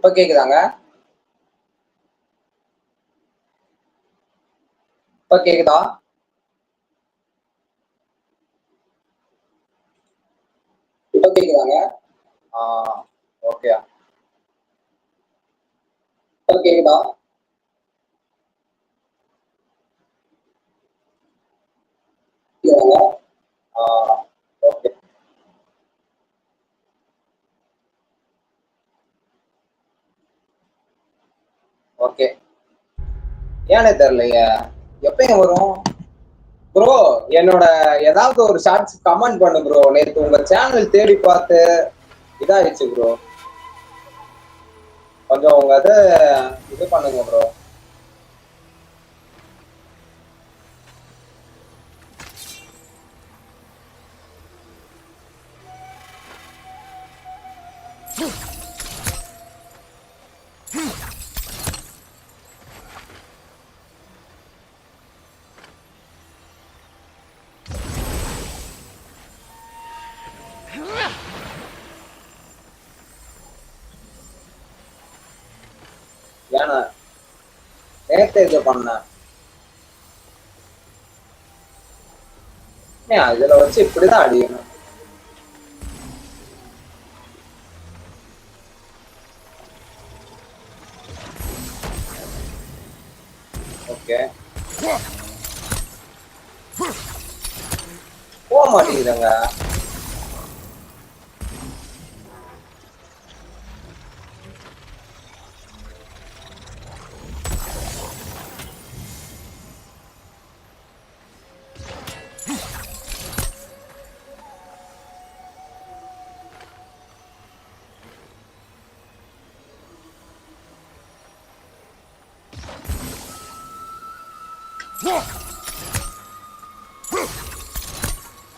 இப்ப கேக்குதாங்க? இப்ப கேக்குதா? இப்ப கேக்குதாங்க? ஓகே. இப்ப கேக்குதா? கேக்குதாங்க? ஓகே. ஓகே. ஏனே தெரியலையே. எப்பயும் வரும்? ப்ரோ என்னோட ஏதாவது ஒரு ஷார்ட்ஸ் கமெண்ட் பண்ணு ப்ரோ. நேத்து உங்க சேனல் தேடி பார்த்து இதாயிடுச்சு ப்ரோ. கொஞ்சம் உங்க இது பண்ணுங்க ப்ரோ. ஏன்னா நேத்து இது பண்ணேன். இதுல வச்சு இப்படிதான் அடிக்கணும். ஓகே. போக மாட்டேங்குதுங்க.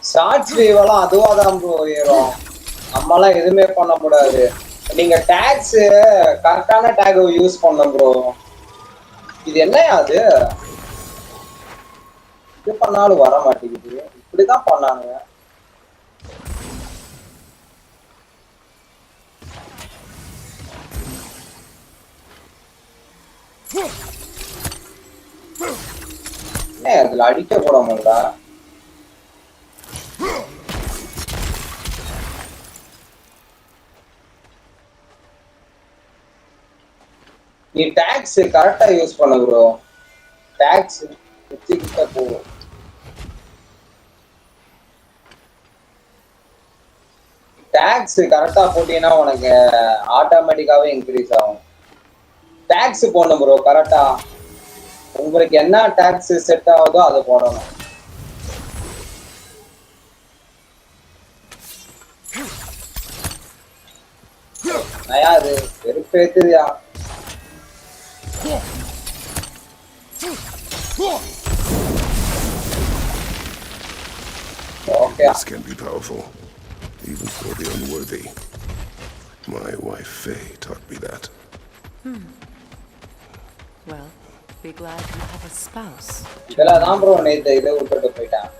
ஷார்ட்ஸ் வியூவெல்லாம் அதுவாதான் ப்ரோ ஏறும். நம்மளாம் எதுவுமே பண்ண கூடாது. நீங்க டேக்ஸ் கரெக்டான டேக் யூஸ் பண்ண ப்ரோ. இது என்னையா அது? இது பண்ணாலும் வர மாட்டேங்குது. இப்படிதான் பண்ணாங்க. அதுல அடிக்க கூட முடியல. நீ டாக்ஸ் கரெக்டா யூஸ் பண்ண ப்ரோ. டாக்ஸ் கிட்ட போகும். டாக்ஸ் கரெக்டா போட்டீங்கன்னா உனக்கு ஆட்டோமேட்டிக்காவே இன்க்ரீஸ் ஆகும். டாக்ஸ் போடணும் ப்ரோ கரெக்டா. உங்களுக்கு என்ன டாக்ஸ் செட் ஆகுதோ அதை போடணும். அது வெறுப்பேத்துதியா. Okay. This can be powerful, even for the unworthy. My wife Faye taught me that. Well, be glad you have a spouse. இதெல்லாம் தான் ப்ரோ நேத்து இதை விட்டுட்டு போயிட்டான்.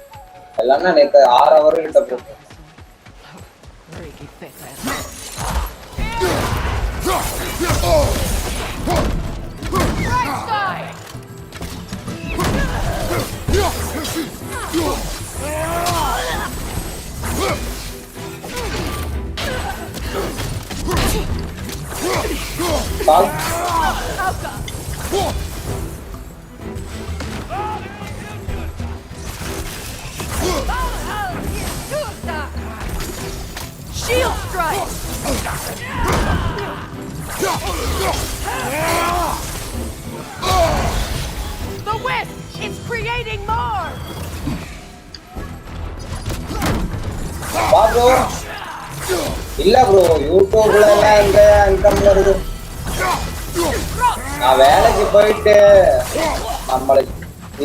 எல்லாம் நேத்து 6 hour கிட்ட போயிட்டேன். Shield strike! The West is creating more! bro. இல்ல ப்ரோ யூடியூப்ல எல்லாம் எங்க இன்கம் வருது. நான் வேலைக்கு போயிட்டு நம்மளுக்கு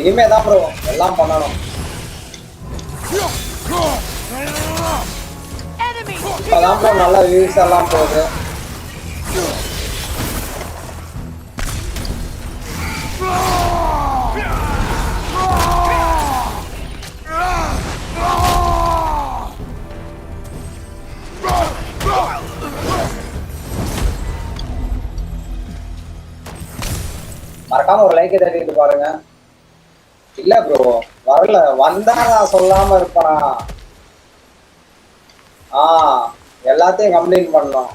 இனிமே தான் ப்ரோ எல்லாம் பண்ணணும். அதான் ப்ரோ நல்ல வியூஸ் எல்லாம் போகுது. மறக்காம ஒரு லைக் தட்டிட்டு பாருங்க. இல்ல ப்ரோ வரல, வந்தா நான் சொல்லாம இருப்பேனா? எல்லாத்தையும் கம்ப்ளைண்ட் பண்ணோம்,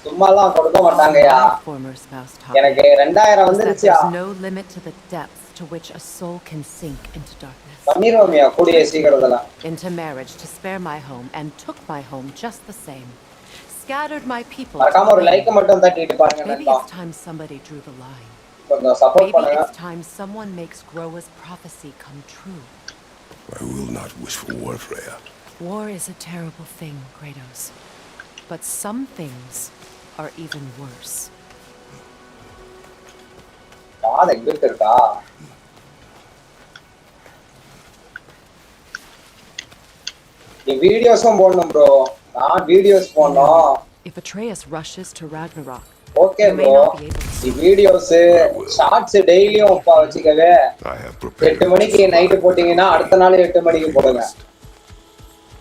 சும்மாலாம் கொடுக்க மாட்டாங்கயா. எனக்கு 2000 வந்துருச்சியா. பண்ணிடுவோம்யா கூடிய சீக்கிரத்துல. Into marriage to spare my home and took my home just the same. Scattered my people. மறக்காம ஒரு லைக் மட்டும் தட்டிட்டு பாருங்க. Maybe it's time somebody drew the line. கொஞ்சம் சப்போர்ட் Maybe பண்ணுங்க. it's time someone makes Groa's prophecy come true. I will not wish for war, Freya. War is a terrible thing, Kratos. But some things are even worse. பாத எங்க இருக்கா? இந்த வீடியோஸும் போடணும் bro. நான் videos போடணும். If Atreus rushes to Ragnarok, okay bro. இந்த videos shorts டெய்லியும் வச்சுக்கவே. 8 மணிக்கு நைட் போட்டீங்கன்னா அடுத்த நாள் 8 மணிக்கு போடுங்க.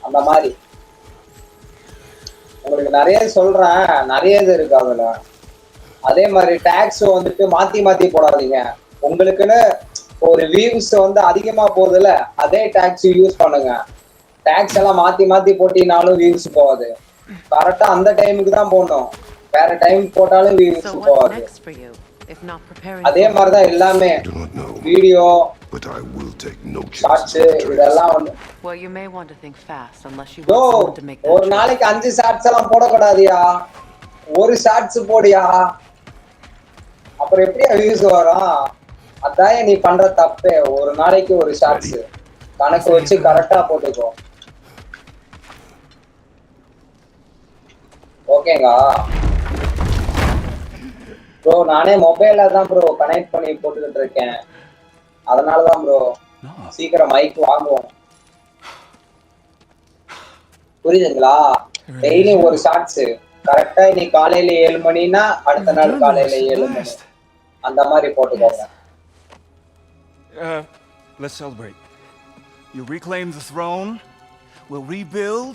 அந்த மாதிரி உங்களுக்கு நிறைய சொல்றேன், நிறைய இது இருக்கு அதுல. அதே மாதிரி டாக்ஸ் வந்துட்டு மாத்தி மாத்தி போடாதீங்க. உங்களுக்குன்னு ஒரு வியூஸ் வந்து அதிகமா போகுதுல, அதே டாக்ஸ் யூஸ் பண்ணுங்க. டாக்ஸ் எல்லாம் மாத்தி மாத்தி போட்டினாலும் வியூஸ் போகாது. கரெக்டா அந்த டைமுக்கு தான் போடணும். வேற டைம் போட்டாலும் வியூஸ் போகாது. அதே மாதிரி தான் எல்லாமே வீடியோ ஷார்ட்ஸ் இதெல்லாம் வந்து. Well, you may want to think fast unless you want someone to make that. ஒரு நாளைக்கு 5 ஷார்ட்ஸ் எல்லாம் போடக்கூடாதியா. ஒரு ஷார்ட்ஸ் போடியா, அப்புறம் எப்படியா வியூஸ் வரும்? அதான் நீ பண்ற தப்பே. ஒரு நாளைக்கு ஒரு ஷார்ட்ஸ் கணக்கு வச்சு கரெக்டா போட்டுக்கோ. ஓகேங்க ப்ரோ. நானே மொபைல்ல தான் ப்ரோ கனெக்ட் பண்ணி போட்டுக்கிட்டு இருக்கேன். அதனாலதான் ப்ரோ சீக்கிரம் மைக் வாங்குவோம். புரியுதுங்களா? டெய்லி ஒரு ஷார்ட்ஸ் கரெக்டா நீ காலையில 7 மணினா அடுத்த நாள் காலையில 7 மணி அந்த மாதிரி போட்டுக்கோங்க. Let's celebrate. You reclaim the throne. We'll rebuild.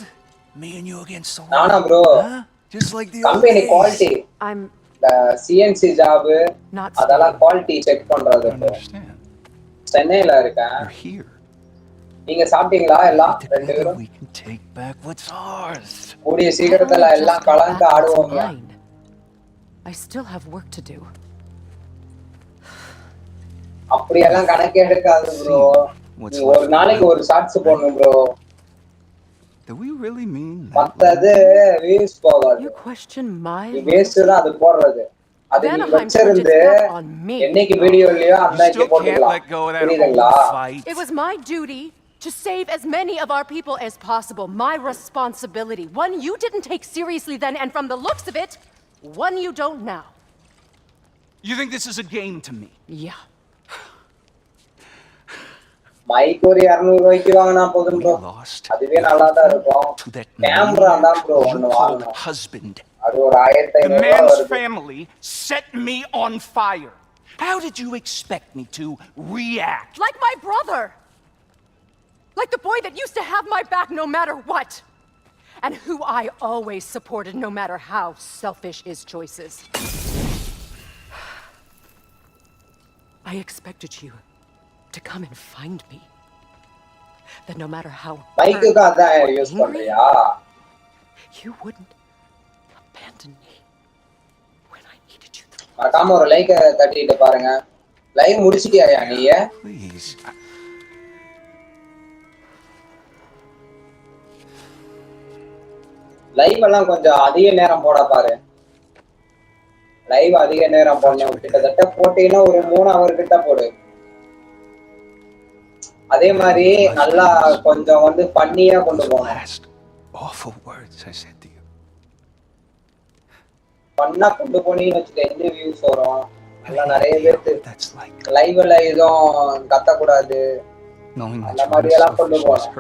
Me and you against the நானா bro just like the company quality. CNC job அதெல்லாம் குவாலிட்டி செக் பண்றது. சென்னையில இருக்கேன். நீங்க சாப்பிட்டீங்களா எல்லாம்? 2 பேரும் கூடிய சீக்கிரத்துல எல்லாம் கலந்து ஆடுவோம். I still have work to do. அப்படியெல்லாம் கணக்கே எடுக்காது ப்ரோ. நீ ஒரு நாளைக்கு ஒரு ஷார்ட்ஸ் போடணும் bro. Do we really mean that? மத்தது வியூஸ் போகாது. You question my வேஸ்ட் தான் அது போடுறது. அது நீ வச்சிருந்து என்னைக்கு வீடியோ இல்லையோ அன்னைக்கு போட்டுக்கலாம். புரியுதுங்களா? It was my duty to save as many of our people as possible. My responsibility. One you didn't take seriously then, and from the looks of it, one you don't now. You think this is a game to me? Yeah. Mic ஒரு 200 ரூபாய்க்கு வாங்கினா போதும் bro. அதுவே நல்லா தான் இருக்கும். Camera தான் bro ஒன்னு வாங்கணும். அது ஒரு 1500 The man's family set me on fire. How did you expect me to react? Like my brother. Like the boy that used to have my back no matter what. And who I always supported no matter how selfish his choices. I expected you to come and find me. That no matter how மைக்குக்கு அதான் use பண்றியா? You wouldn't abandon me when I needed you. மறக்காம ஒரு like தட்டிட்டு பாருங்க. Live முடிச்சிட்டியாயா நீயே? Please. Live எல்லாம் கொஞ்சம் அதிக நேரம் போட பாரு. லைவ் அதிக நேரம் போடணும். கிட்டத்தட்ட போட்டீங்கன்னா ஒரு 3 ஹவர் கிட்ட போடு. அதே மாதிரி நல்லா கொஞ்சம் வந்து பண்ணியா கொண்டு போகணும். Awful words I said to you. பண்ணா கொண்டு போனீங்கன்னு வச்சுக்க எந்த வியூஸ் வரும். எல்லாம் நிறைய பேருக்கு லைவ்ல எதுவும் கத்தக்கூடாது. அந்த மாதிரி எல்லாம் கொண்டு போகணும்.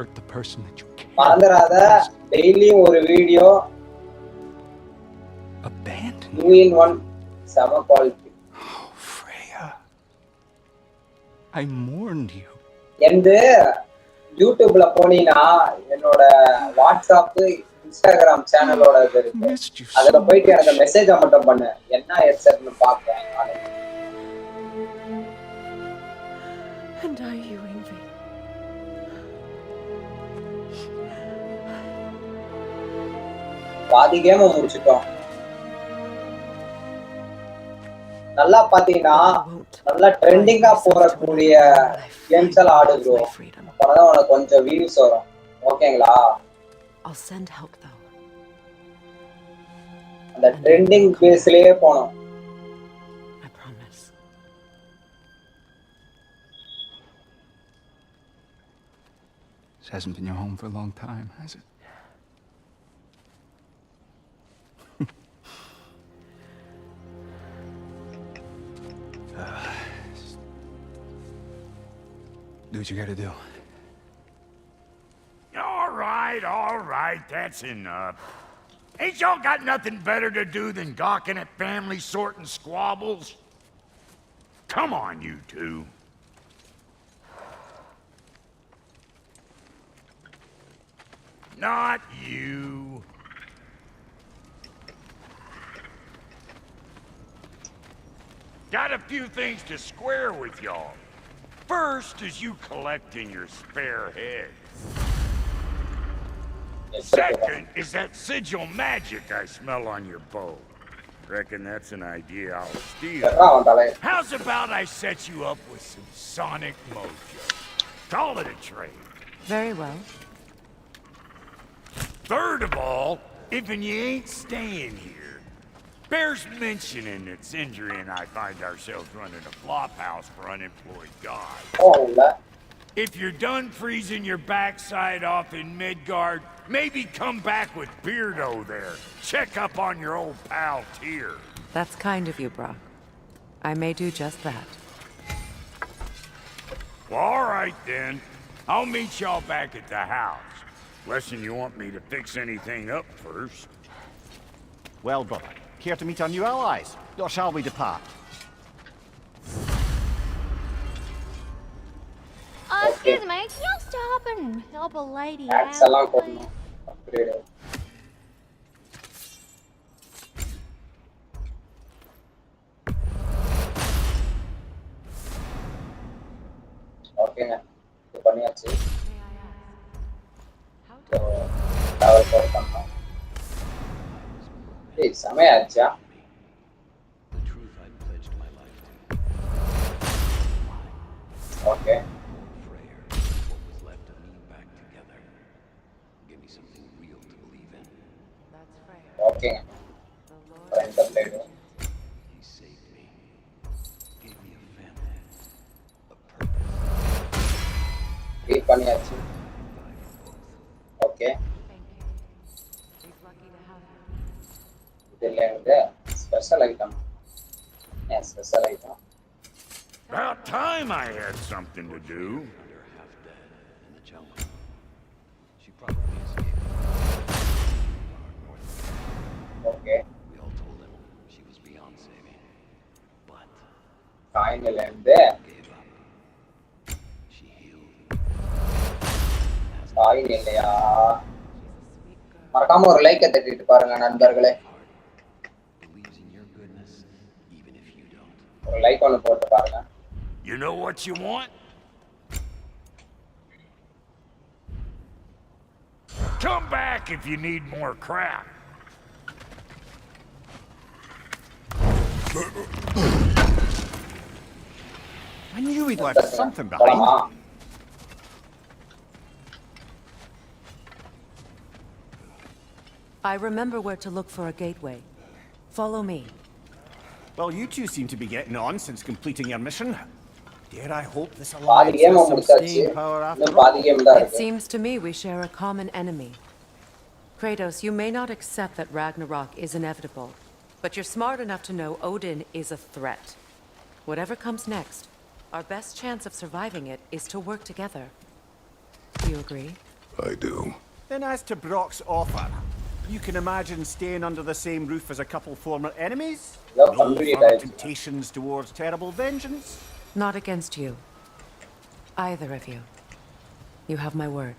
மறந்துடாத டெய்லி ஒரு வீடியோ 2 in 1 செம quality. Freya, I mourned you. எந்த யூடியூப்ல போனீங்கன்னா என்னோட வாட்ஸ்அப் இன்ஸ்டாகிராம் சேனலோட இது இருக்கு. அதுல போயிட்டு எனக்கு மெசேஜ் மட்டும் பண்ணு. என்ன ஹெட்செட்னு பாப்பேன். And are you envy? பாதி கேம் முடிச்சிட்டோம். நல்லா பாத்தீங்கன்னா நல்லா ட்ரெண்டிங்கா போறக்கூடிய கேம்ஸ் எல்லாம் ஆடு ப்ரோ. அப்பதான் உனக்கு கொஞ்சம் வியூஸ் வரும். ஓகேங்களா? I'll send help though. அந்த ட்ரெண்டிங் பேஸ்லயே போணும். I promise. This hasn't been your home for a long time, has it? Do what you gotta do. All right, that's enough. Ain't y'all got nothing better to do than gawking at family sorting squabbles? Come on, you two. Not you. Got a few things to square with y'all. First is you collecting your spare heads. Second is that sigil magic I smell on your bow. Reckon that's an idea I'll steal. How's about I set you up with some sonic mojo? Call it a trade. Very well. Third of all, if you ain't staying here, bears mentioning that Sindri and I find ourselves running a flop house for unemployed guys. Oh, if you're done freezing your backside off in Midgard, maybe come back with Beardo there. Check up on your old pal Tyr. That's kind of you, Brock. I may do just that. Well, all right then. I'll meet y'all back at the house. Lesson you want me to fix anything up first. Well, brother, care to meet our new allies? Or shall we depart? Excuse me, can you stop and help a lady out, please? Okay, பண்ணியாச்சு. Travel பண்ணோம். ஏய் சமையாச்சா? Okay. Okay. பண்ணியாச்சு. Okay. இதெல்லாம் வந்து special item. Yeah, special item. About time I had something to do. Okay. We all told him she was beyond saving, but finally, gave up. She healed. Finally, மறக்காம ஒரு like தட்டிட்டு பாருங்க நண்பர்களே. Believes in your goodness, even if you don't. ஒரு like ஒன்னு போட்டு பாருங்க. You know what you want? Come back if you need more crap. I knew we'd left something behind. I remember where to look for a gateway. Follow me. Well, you two seem to be getting on since completing your mission. Dare I hope this alliance has some staying power after all? It seems to me we share a common enemy. Kratos, you may not accept that Ragnarok is inevitable, but you're smart enough to know Odin is a threat. Whatever comes next, our best chance of surviving it is to work together. Do you agree? I do. Then as to Brock's offer, you can imagine staying under the same roof as a couple former enemies? No further temptations towards terrible vengeance? Not against you. Either of you. You have my word.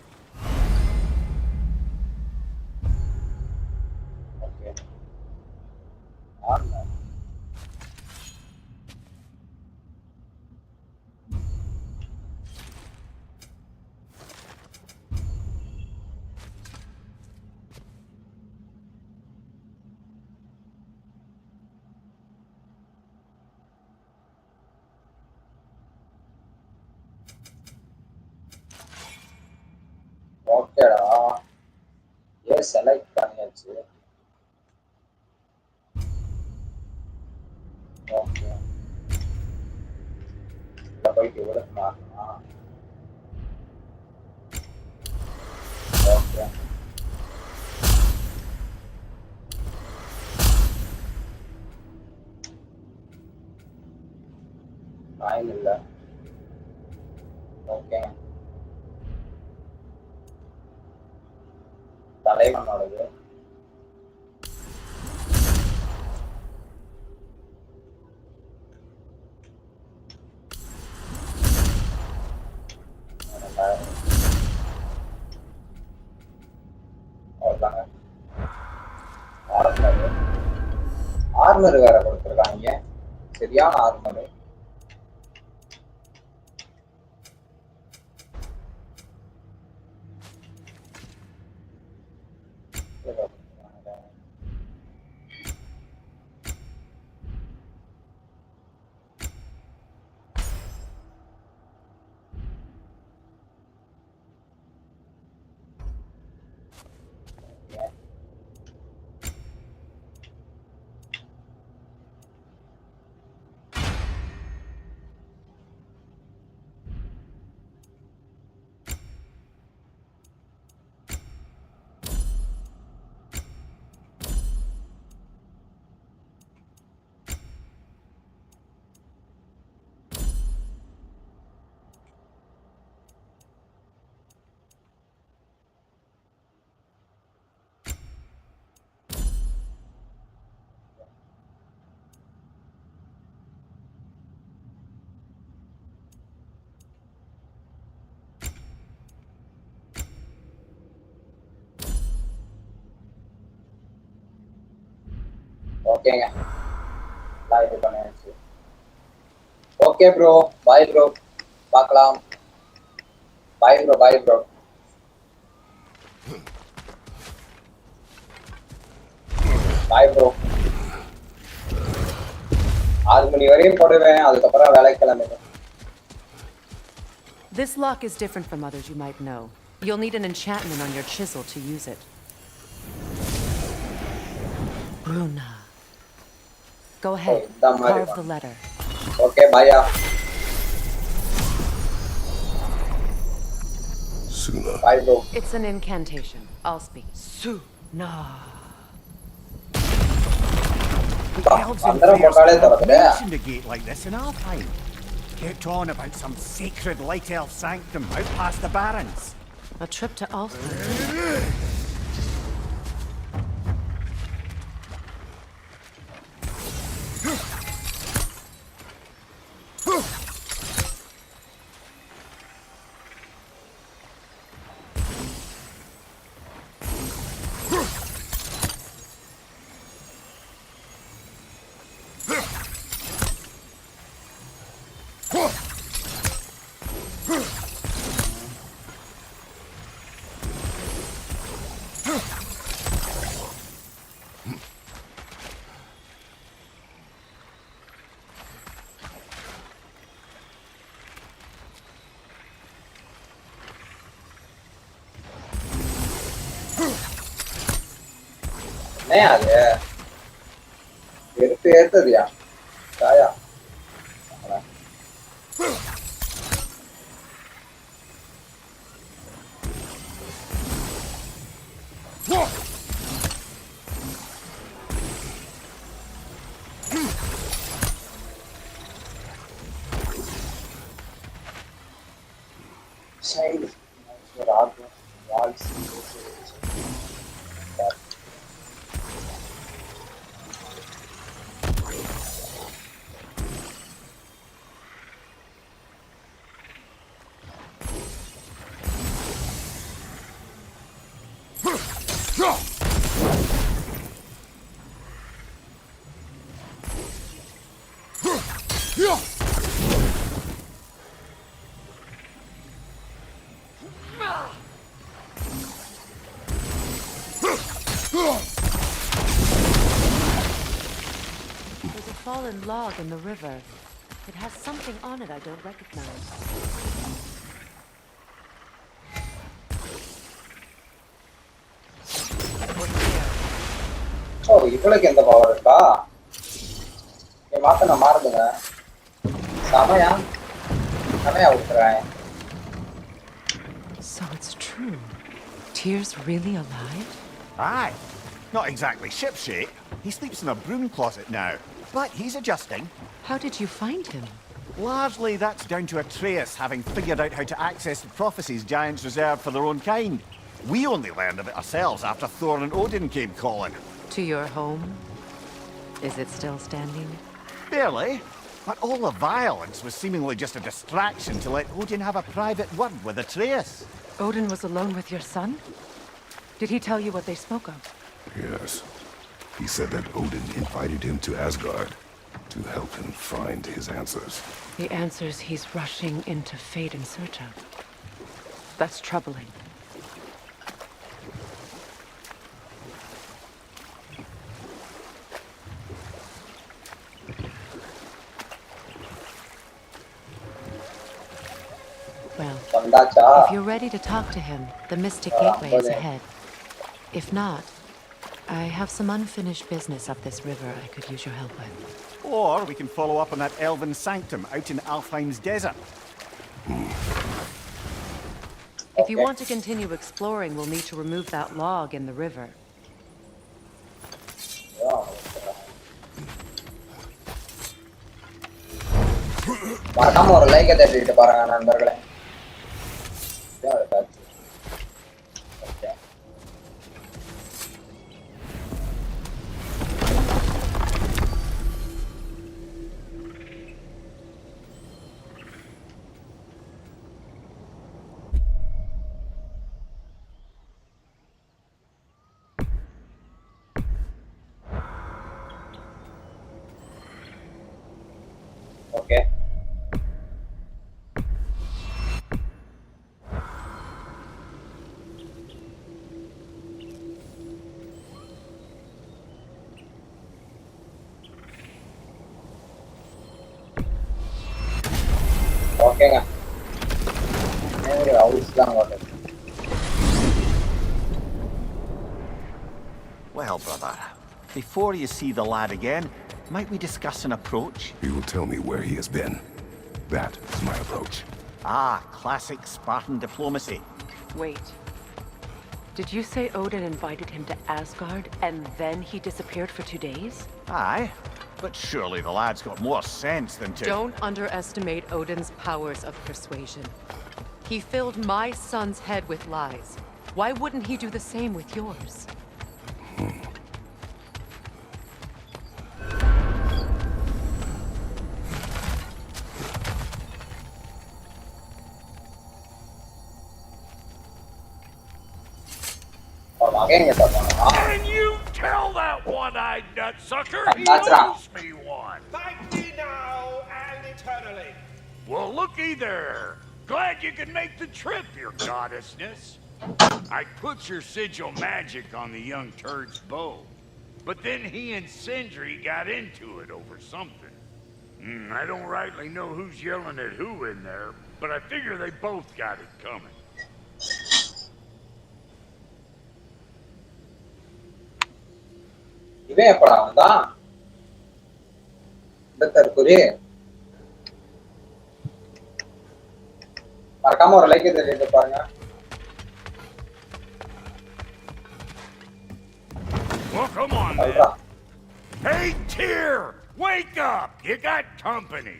Okay. select பண்ணியாச்சு. Okay. இத போயிட்டு இவ்வளவு மாறணும். Okay. Coin இல்ல. Okay. தலைவனோடது. Armour வேற கொடுத்துருக்காங்க. சரியான ஆர்மர். ஓகேங்க. லைவ் பண்ணியாச்சு. Okay bro, bye bro. பார்க்கலாம். Bye bro, bye bro. Bye bro. 6 மணி வரையும் போடுவேன், அதுக்கப்புறம் வேலைக்கு கிளம்பிடுவேன். This lock is different from others you might know. You'll need an enchantment on your chisel to use it. Bruna. Go ahead, carve the letter. Okay, bye. Suna. Bye, bro. It's an incantation. I'll speak. Suna. Elves and fairs mentioned a gate like this in our time. Kept on about some sacred light elf sanctum out past the barrens. A trip to Alfheim. नहीं आ गया फिर पैर तो दिया आया side रात वाल There's a fallen log in the river. It has something on it I don't recognize. இவளுக்கு எந்த பவர் இருக்கா? மாத்த நான் மாறுதுங்க. சமயா விட்டுறேன். So it's true. Tear's really alive? Aye. Not exactly shipshape. He sleeps in a broom closet now. But he's adjusting. How did you find him? Largely that's down to Atreus having figured out how to access the prophecies giants reserved for their own kind. We only learned of it ourselves after Thor and Odin came calling. To your home? Is it still standing? Barely. But all the violence was seemingly just a distraction to let Odin have a private word with Atreus. Odin was alone with your son? Did he tell you what they spoke of? Yes. He said that Odin invited him to Asgard to help him find his answers. The answers he's rushing into fate in search of. That's troubling. Well, if you're ready to talk to him, the Mystic Gateway is ahead. If not, I have some unfinished business up this river I could use your help with. Or we can follow up on that elven sanctum out in Alfheim's desert. If you want to continue exploring, we'll need to remove that log in the river. மறக்காம ஒரு லைக்கை தட்டிட்டு பாருங்க நண்பர்களே. Okay. Okay. Well, brother, before you see the lad again, might we discuss an approach? He will tell me where he has been. That is my approach. Ah, classic Spartan diplomacy. Wait. Did you say Odin invited him to Asgard and then he disappeared for 2 days? Aye, but surely the lad's got more sense than to... Don't underestimate Odin's powers of persuasion. He filled my son's head with lies. Why wouldn't he do the same with yours? Can you tell that one-eyed nutsucker he owes me one? Thank thee now and eternally. Well, looky there. Glad you could make the trip, your goddessness. I put your sigil magic on the young turd's bow, but then he and Sindri got into it over something. I don't rightly know who's yelling at who in there, but I figure they both got it coming. இவன் எப்படா வந்தான்? இந்த தற்கொலை மறக்காம ஒரு like தட்டிட்டு பாருங்க. Well, come on, man. Hey, Tyr! Wake up! You got company.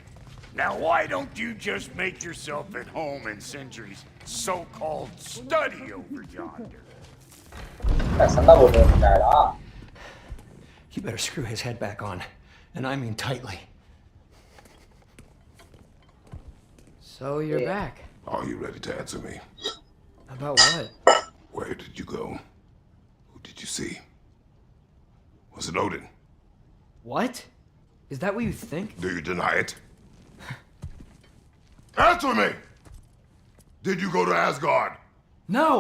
Now, why don't you just make yourself at home in Sindri's so-called study over yonder? சண்டை போட்டு வந்துட்டாடா. You better screw his head back on, and I mean tightly. So you're back. Are you ready to answer me? About what? Where did you go? Who did you see? Was it Odin? What? Is that what you think? Do you deny it? Answer me! Did you go to Asgard? No!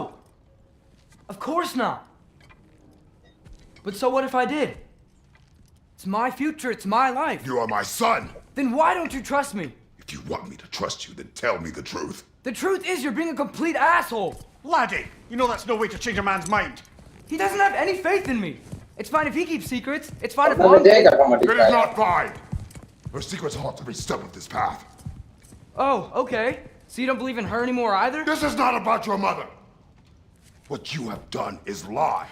Of course not! But so what if I did? It's my future, it's my life. You are my son! Then why don't you trust me? If you want me to trust you, then tell me the truth. The truth is you're being a complete asshole! Laddie, you know that's no way to change a man's mind. He doesn't have any faith in me. It's fine if he keeps secrets. It's fine if Mom... It is not fine. Her secrets ought to be stuck with this path. Oh, okay. So you don't believe in her anymore either? This is not about your mother. What you have done is lie.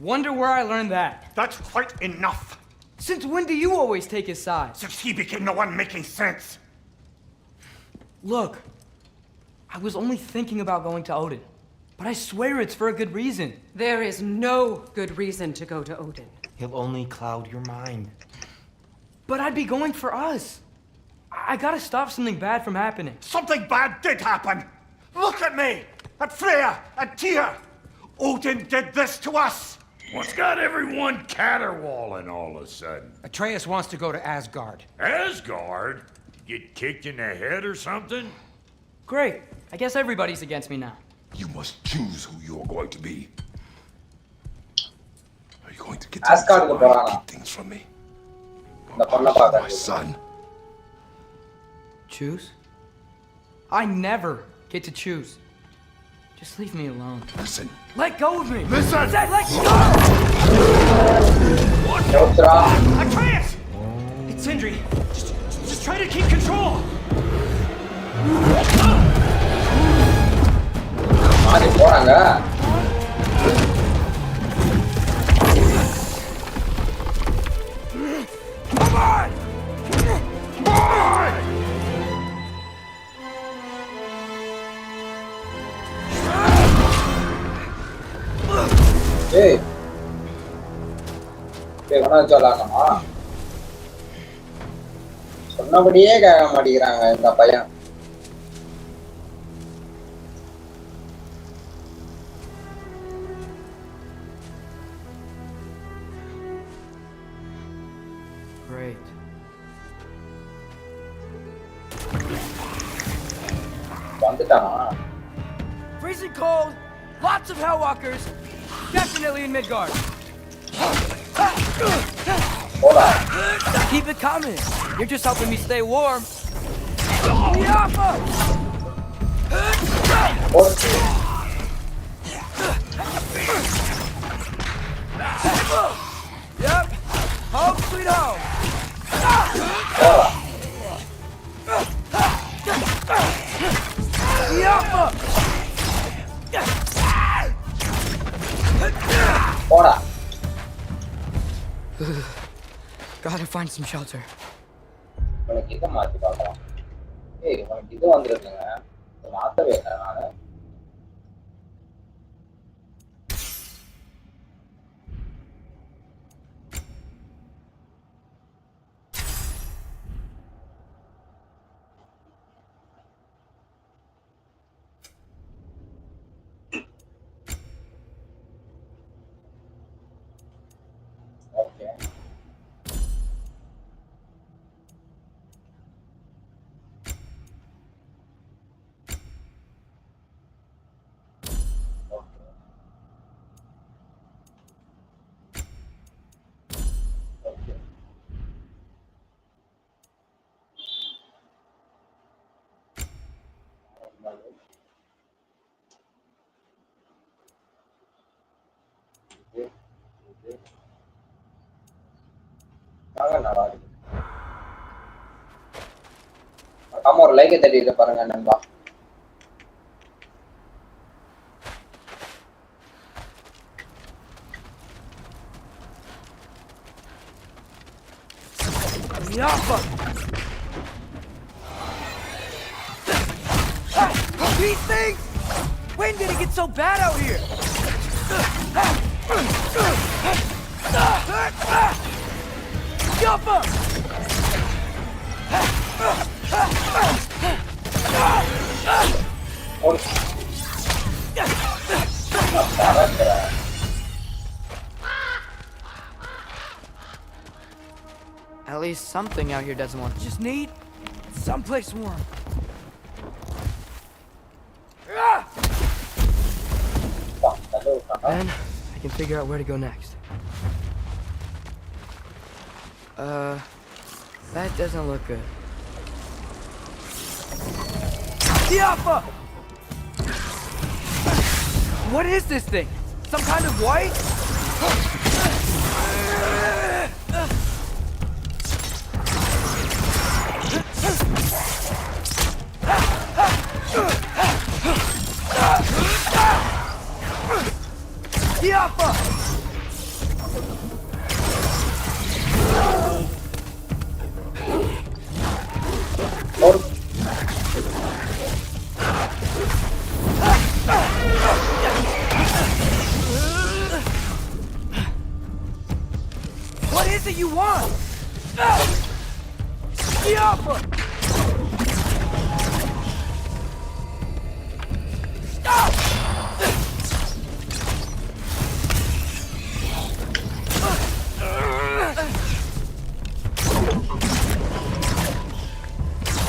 Wonder where I learned that. That's quite enough. Since when do you always take his side? Since he became the one making sense. Look, I was only thinking about going to Odin, but I swear it's for a good reason. There is no good reason to go to Odin. He'll only cloud your mind. But I'd be going for us. I gotta stop something bad from happening. Something bad did happen! Look at me! At Freya! At Tyr! Odin did this to us! What's got everyone caterwauling all of a sudden? Atreus wants to go to Asgard. Asgard? Get kicked in the head or something? Great. I guess everybody's against me now. You must choose who you're going to be. Are you going to get things from me? My son. Choose? I never get to choose. Just leave me alone. Listen. Let go of me! Listen! I said let go! What? Atreus! It's Sindri. Just try to keep control! Come on! Come on! Hey. என்ன சொல்லலாமா? சொன்னபடியே கேட்க மாட்டேங்கிறாங்க இந்த பையன். Great. வந்துட்டானா? Freezing cold, lots of hellwalkers, definitely in Midgard. Hold on. Keep it coming. You're just helping me stay warm. Yep. Home sweet home. போடா. Gotta find some shelter. உனக்கு இதை மாத்தி பார்க்கலாம். ஏய், உனக்கு இது வந்துருக்குங்க. இதை மாத்தவே இல்லை நானு. ஆமா, ஒரு லைக்கை தட்டிட்டு பாருங்க நண்பா. These things! When did it get so bad out here? Yappa! At least something out here doesn't want to. Just need someplace warm. Then I can figure out where to go next. That doesn't look good. Yappa! What is this thing? Some kind of white?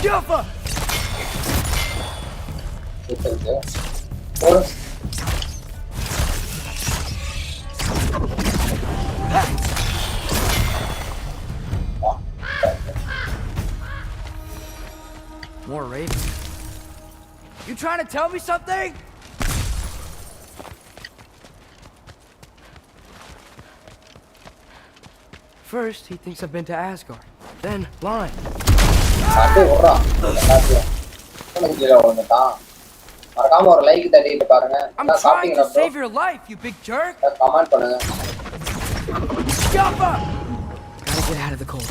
Jumper! More ravens. You trying to tell me something? First, he thinks I've been to Asgard. Then, lying. I'm trying to save your life, you big jerk! Jump up! Gotta get out of the cold.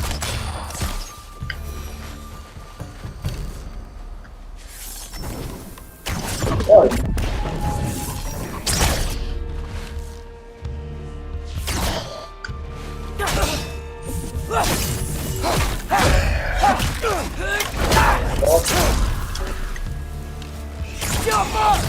Jump up!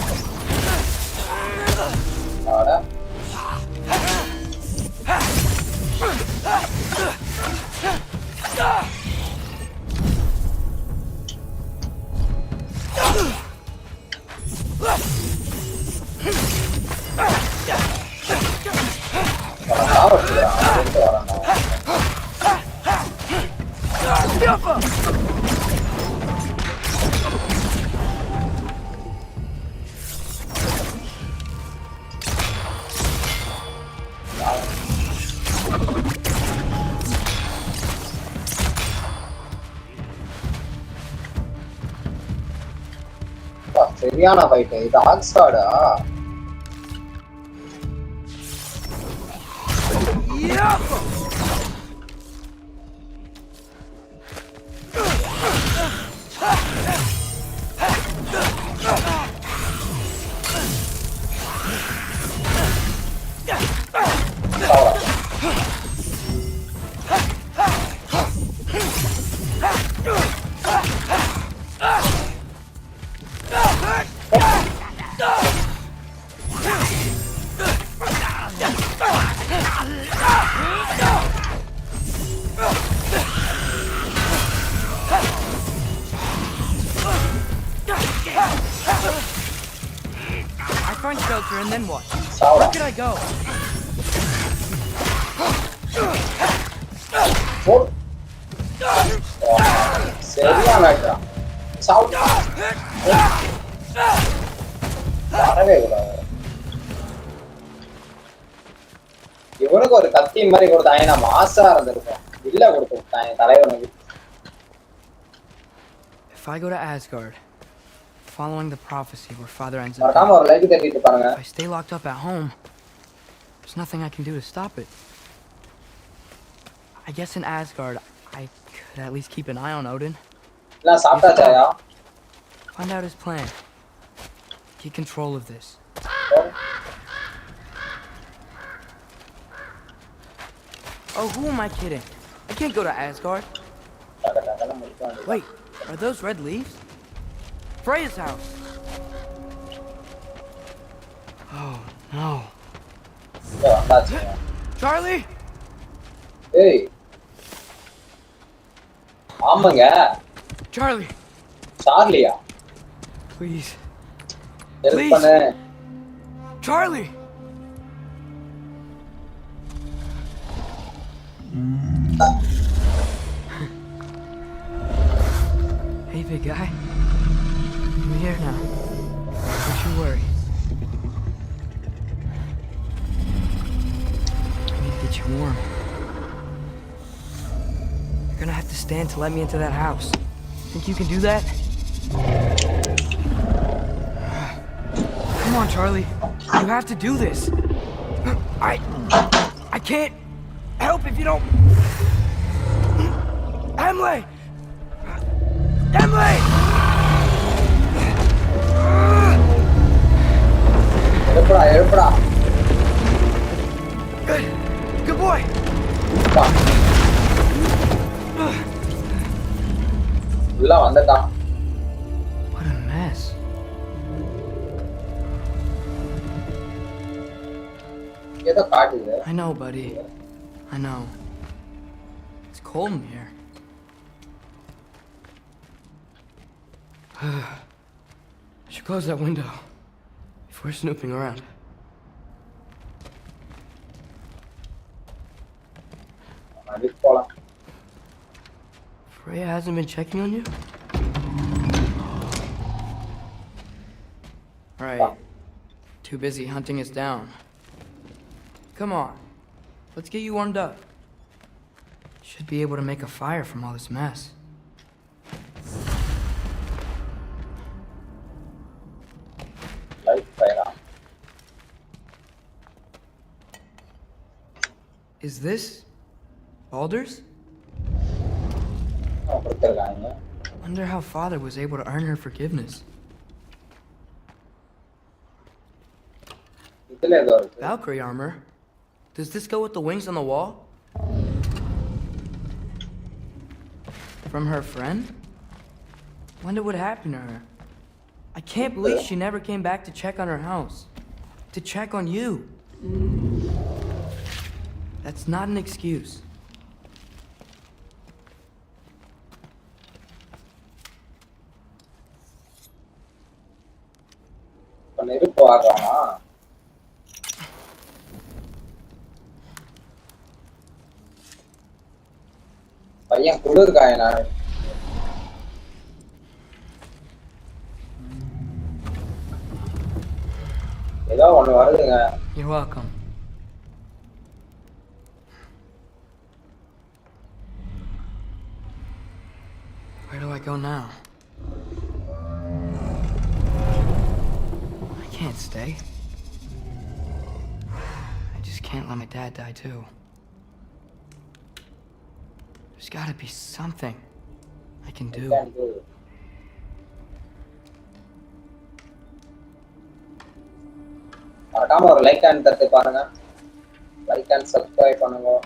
சரியான fight இது ஆக்ஸ்ஃபோர்டா Find shelter and then what? Where can I go? இவனுக்கு ஒரு கத்தி மாதிரி கொடுத்தாங்க நான் மாசா இருந்திருக்கோம் இல்ல கொடுத்துட்டாங்க தலைவனுக்கு. If I go to Asgard, following the prophecy where Father ends up, if I stay locked up at home, there's nothing I can do to stop it. I guess in Asgard, I could at least keep an eye on Odin. Find out his plan. Get control of this. Oh, who am I kidding? I can't go to Asgard. Wait, are those red leaves? Freya's house. Oh, no. Charlie? Hey. ஆமாங்க. Charlie. சார்லியா? Please. Please. Charlie. Hey, big guy. I'm here now. Don't you worry. I need to get you warm. You're gonna have to stand to let me into that house. Think you can do that? Come on, Charlie. You have to do this. I can't help if you don't. Emily! Emily! Good. Good boy. What a mess. I know, buddy. I know. It's cold in here. Should close that window if we're snooping around. Freya hasn't been checking on you? Right. Too busy hunting us down. Come on. Let's get you warmed up. Should be able to make a fire from all this mess. Is this Baldur's? Wonder how Father was able to earn her forgiveness. Valkyrie armor? Does this go with the wings on the wall? From her friend? Wonder what happened to her. I can't believe she never came back to check on her house. To check on you. That's not an excuse. பையன் குளிர்காயனா ஏதோ ஒண்ணு வருதுங்க. You're welcome. Where do I go now? I can't stay. I just can't let my dad die too. There's gotta be something I can do. மறக்காம ஒரு like and தட்டி பாருங்க. Like and subscribe பண்ணுங்க.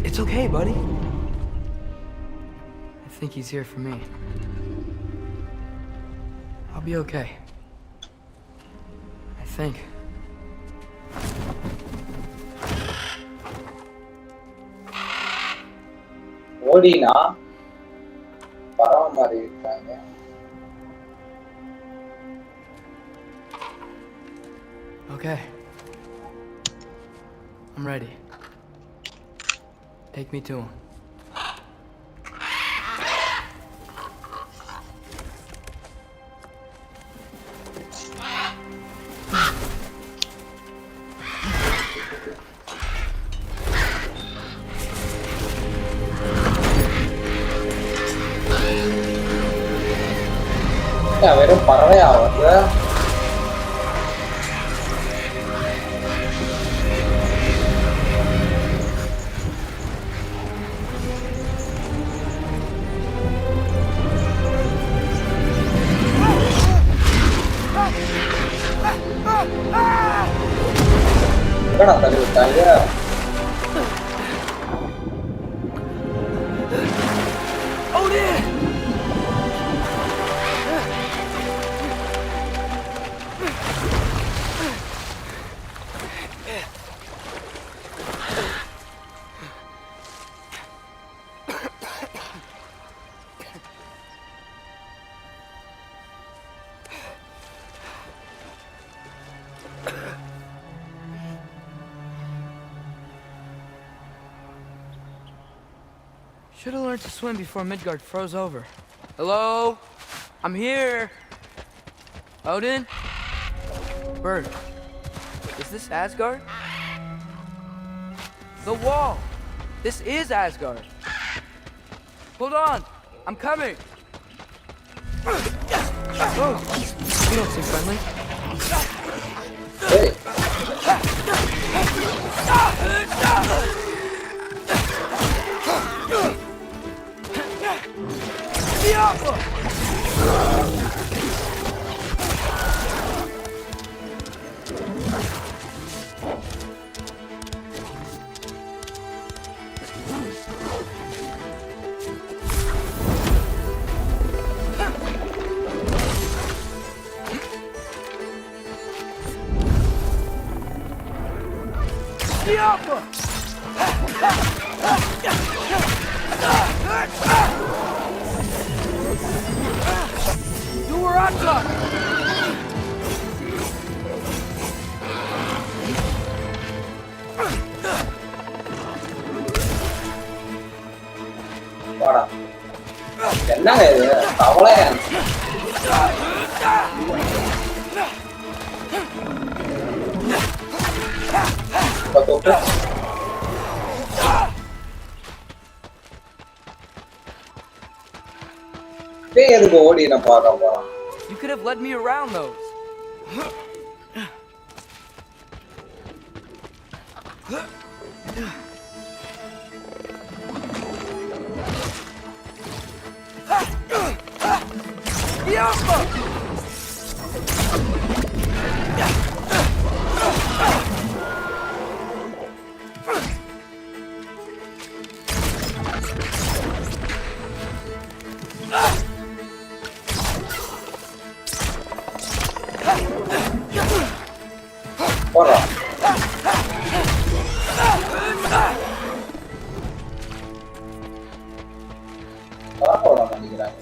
It's okay, buddy. I think he's here for me. I'll be okay. I think. ஓடினா பரவ மாதிரி இருக்காங்க. Okay. I'm ready. Take me to him. வெறும் பறவையா வந்து தள்ளி விட்டாங்க. Should have learned to swim before Midgard froze over. Hello? I'm here. Odin? Bird. Is this Asgard? The wall. This is Asgard. Hold on. I'm coming. Whoa. You don't seem friendly. Hey. You were up to. வாடா என்னங்க இது கவலையா எதுக்கு ஓடி நான் பார்க்க போறான். You could have led me around those. போறா போறா நினைக்கிறாங்க.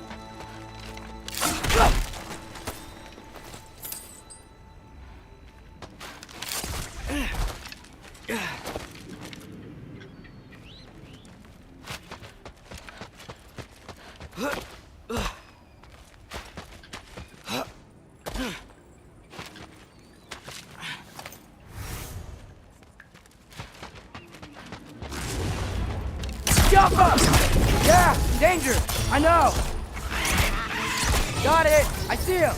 Jump up! Yeah, danger! I know! Got it! I see him!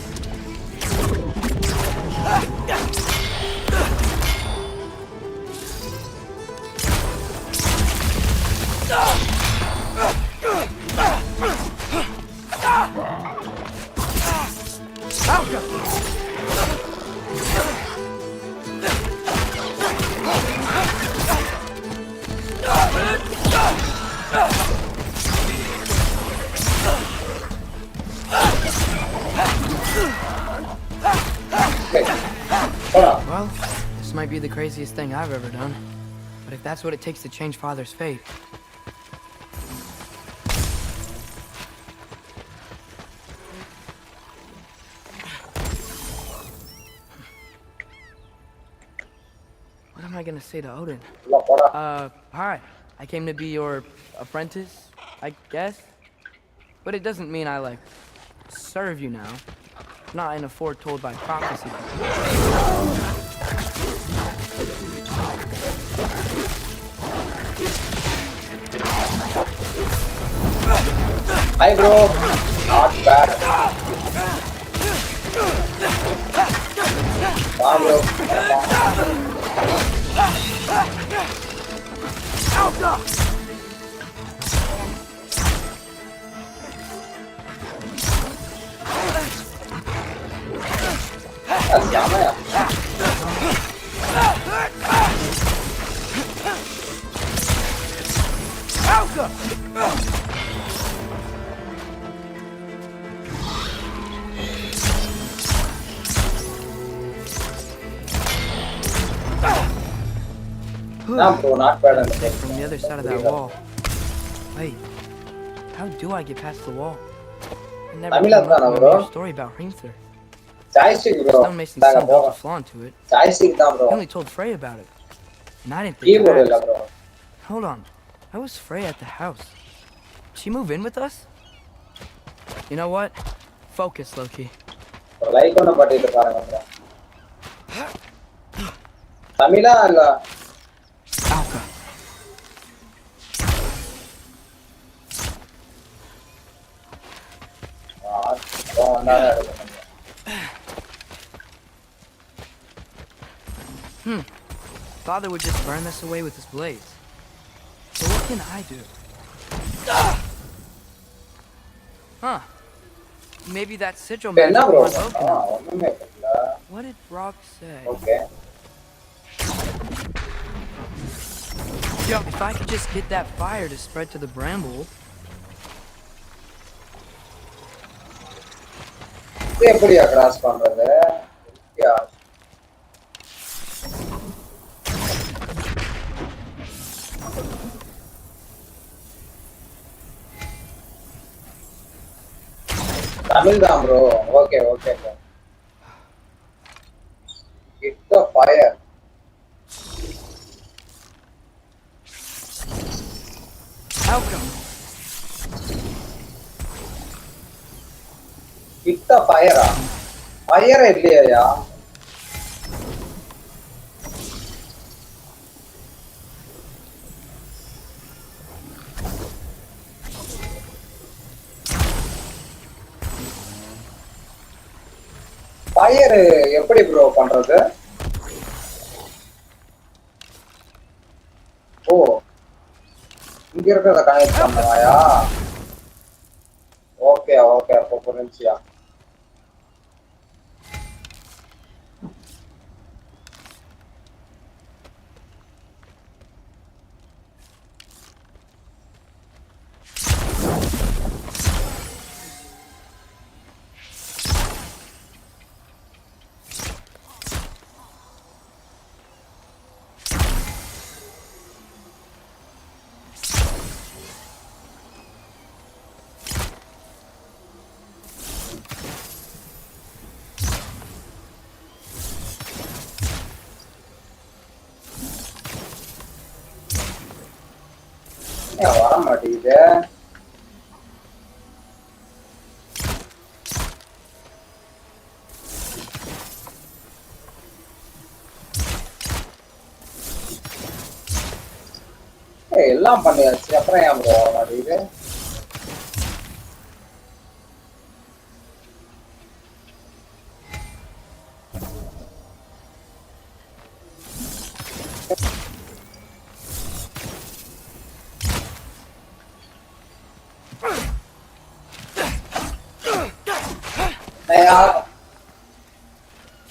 Well, this might be the craziest thing I've ever done. But if that's what it takes to change Father's fate... What am I gonna say to Odin? Hi. I came to be your apprentice, I guess? But it doesn't mean I, like, serve you now. Not in a foretold by prophecy. Hi bro, not bad. Wow bro. Siamo ya. NAMBU, not bad. From the other side of that wall. Wait, how do I get past the wall? I never heard a story about Hrimthur. Stonemason's son built a flaw into it. He only told Frey about it. And I didn't think of that. Hold on. How was Frey at the house? Did she move in with us? You know what? Focus, Loki. Alka. Father would just burn this away with his blades. So what can I do? Huh. Maybe that sigil magic was broken. What did Brock say? Okay. Yo, if I could just get that fire to spread to the bramble. எப்படியா cross பண்றது? Tamil தான் bro. Okay, okay. Hit the fire. Outcome. Hit the fire. Fire இல்லையா? Fire எப்படி bro பண்றது? ஓ இங்க இருக்கிறத connect பண்ணவாயா? Okay okay அப்போ புரிஞ்சியா. வர மாட்டேங்குது. எல்லாம் பண்ணியாச்சு அப்புறம் ஏன் ப்ரோ வர மாட்டேங்குது?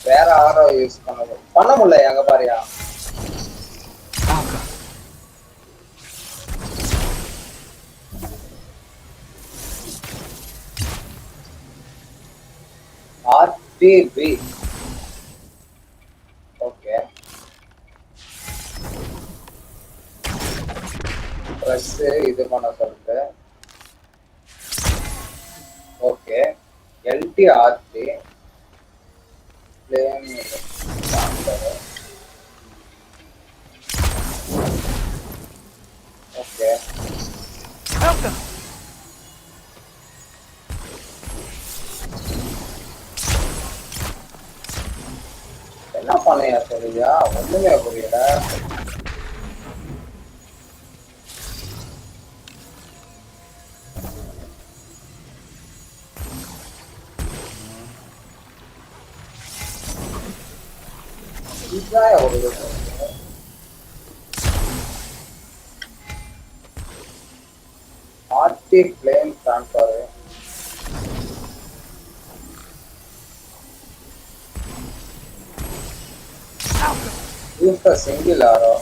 வேற ஆரோ யூஸ் பண்ண முடியல எங்க பாரியா. RTB ஓகே பிரஸ் இது பண்ண சொல்லுது. ஓகே LTRT ஓகே என்ன பண்ணியா சொல்லியா? ஒண்ணுமே புரியல. RT plane transfer. Use the single arrow.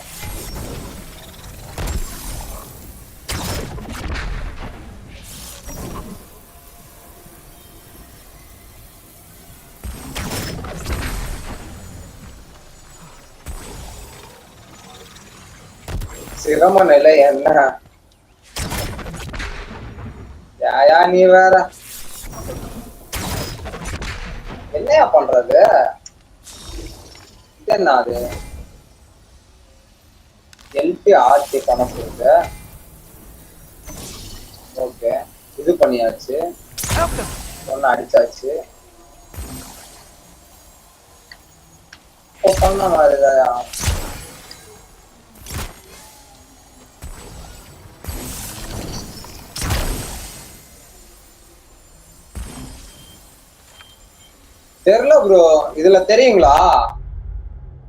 சிரம நிலை என்ன? யாயா நீ வேற என்னையா பண்றது? இது என்ன அது? LTRT கணக்கு இருக்கு. ஓகே இது பண்ணியாச்சு. ஒன்னு அடிச்சாச்சு. பண்ண மாதிரிதாயா. தெரியல ப்ரோ. இதுல தெரியுங்களா?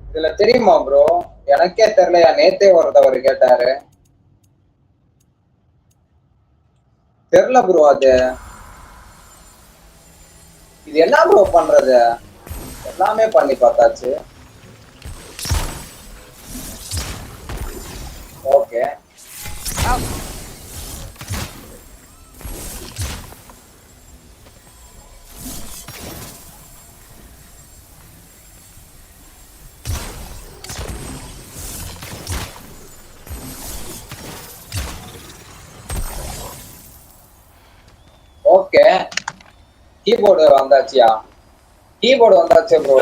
இதுல தெரியுமா ப்ரோ? எனக்கே தெரியலையா. நேத்தே ஒருத்தவர் கேட்டாரு. தெரியல ப்ரோ. அது இது என்ன ப்ரோ பண்றது? எல்லாமே பண்ணி பார்த்தாச்சு. ஓகே ஓகே கீபோர்டு வந்தாச்சியா கீபோர்டு வந்தாச்சு ப்ரோ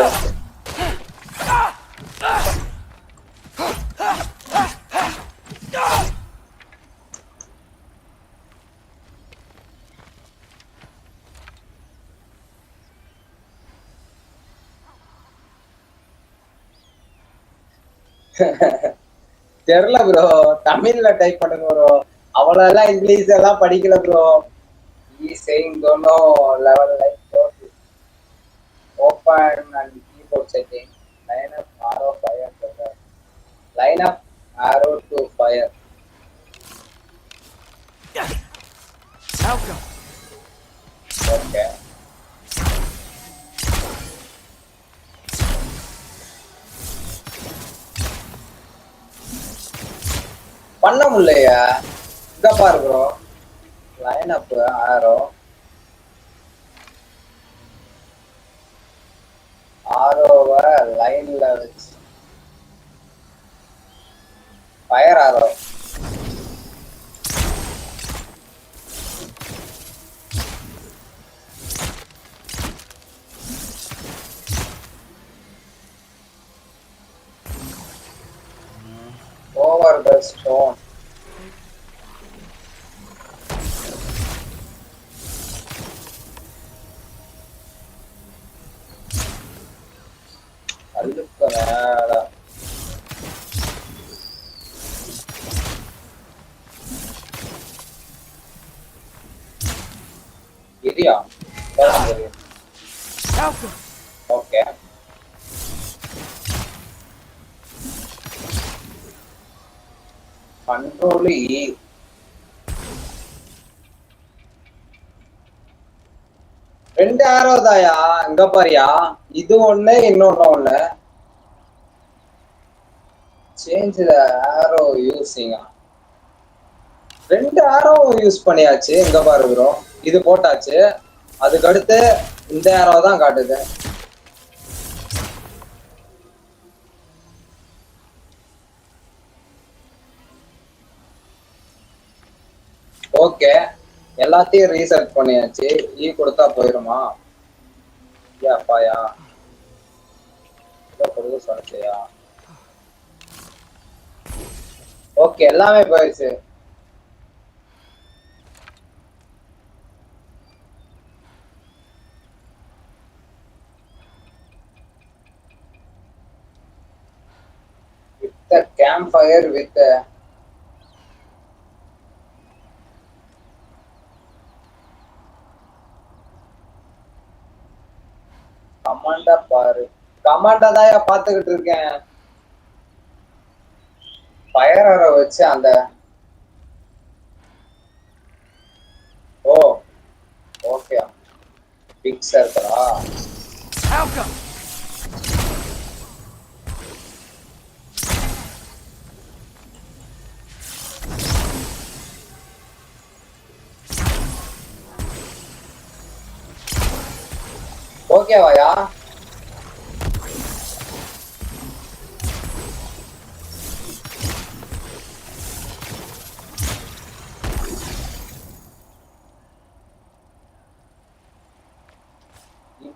தெரியல ப்ரோ தமிழ்ல டைப் பண்ணுங்க ப்ரோ அவ்வளோலாம் இங்கிலீஷ் எல்லாம் படிக்கல bro saying don't know level like open and keyboard setting line up arrow fire line up arrow to fire outcome okay பண்ண முடியலையா இங்க பாரு ப்ரோ லைன் அப் ஆரோவை லைன்ல வச்சு fire arrow over the stone அழுக்க மேல இரியா ஓகே கண்ட்ரோல் ரெண்டு ஆரோ தாயா இங்க பாரியா இது ஒண்ணு இன்னொன்னு ஒண்ணு சேஞ்ச் தி ஆரோ யூசிங் ரெண்டு ஆரோ யூஸ் பண்ணியாச்சு இங்க பாரு ப்ரோ இது போட்டாச்சு அதுக்கு அடுத்து இந்த ஆரோ தான் காட்டுது ஓகே எல்லாத்தையும் ரீசெட் பண்ணியாச்சு கொடுத்தா போயிருமா அப்பாயா கொடுக்க சொன்னியா ஓகே எல்லாமே போயிடுச்சு with the campfire with the கமாண்டா பாரு கமாண்டா தாயா பாத்துக்கிட்டு இருக்கேன் ஃபயர் ஆரோ வச்சு அந்த ஓ ஓகே பிக் சர்க்கிளா ஓகேவாயா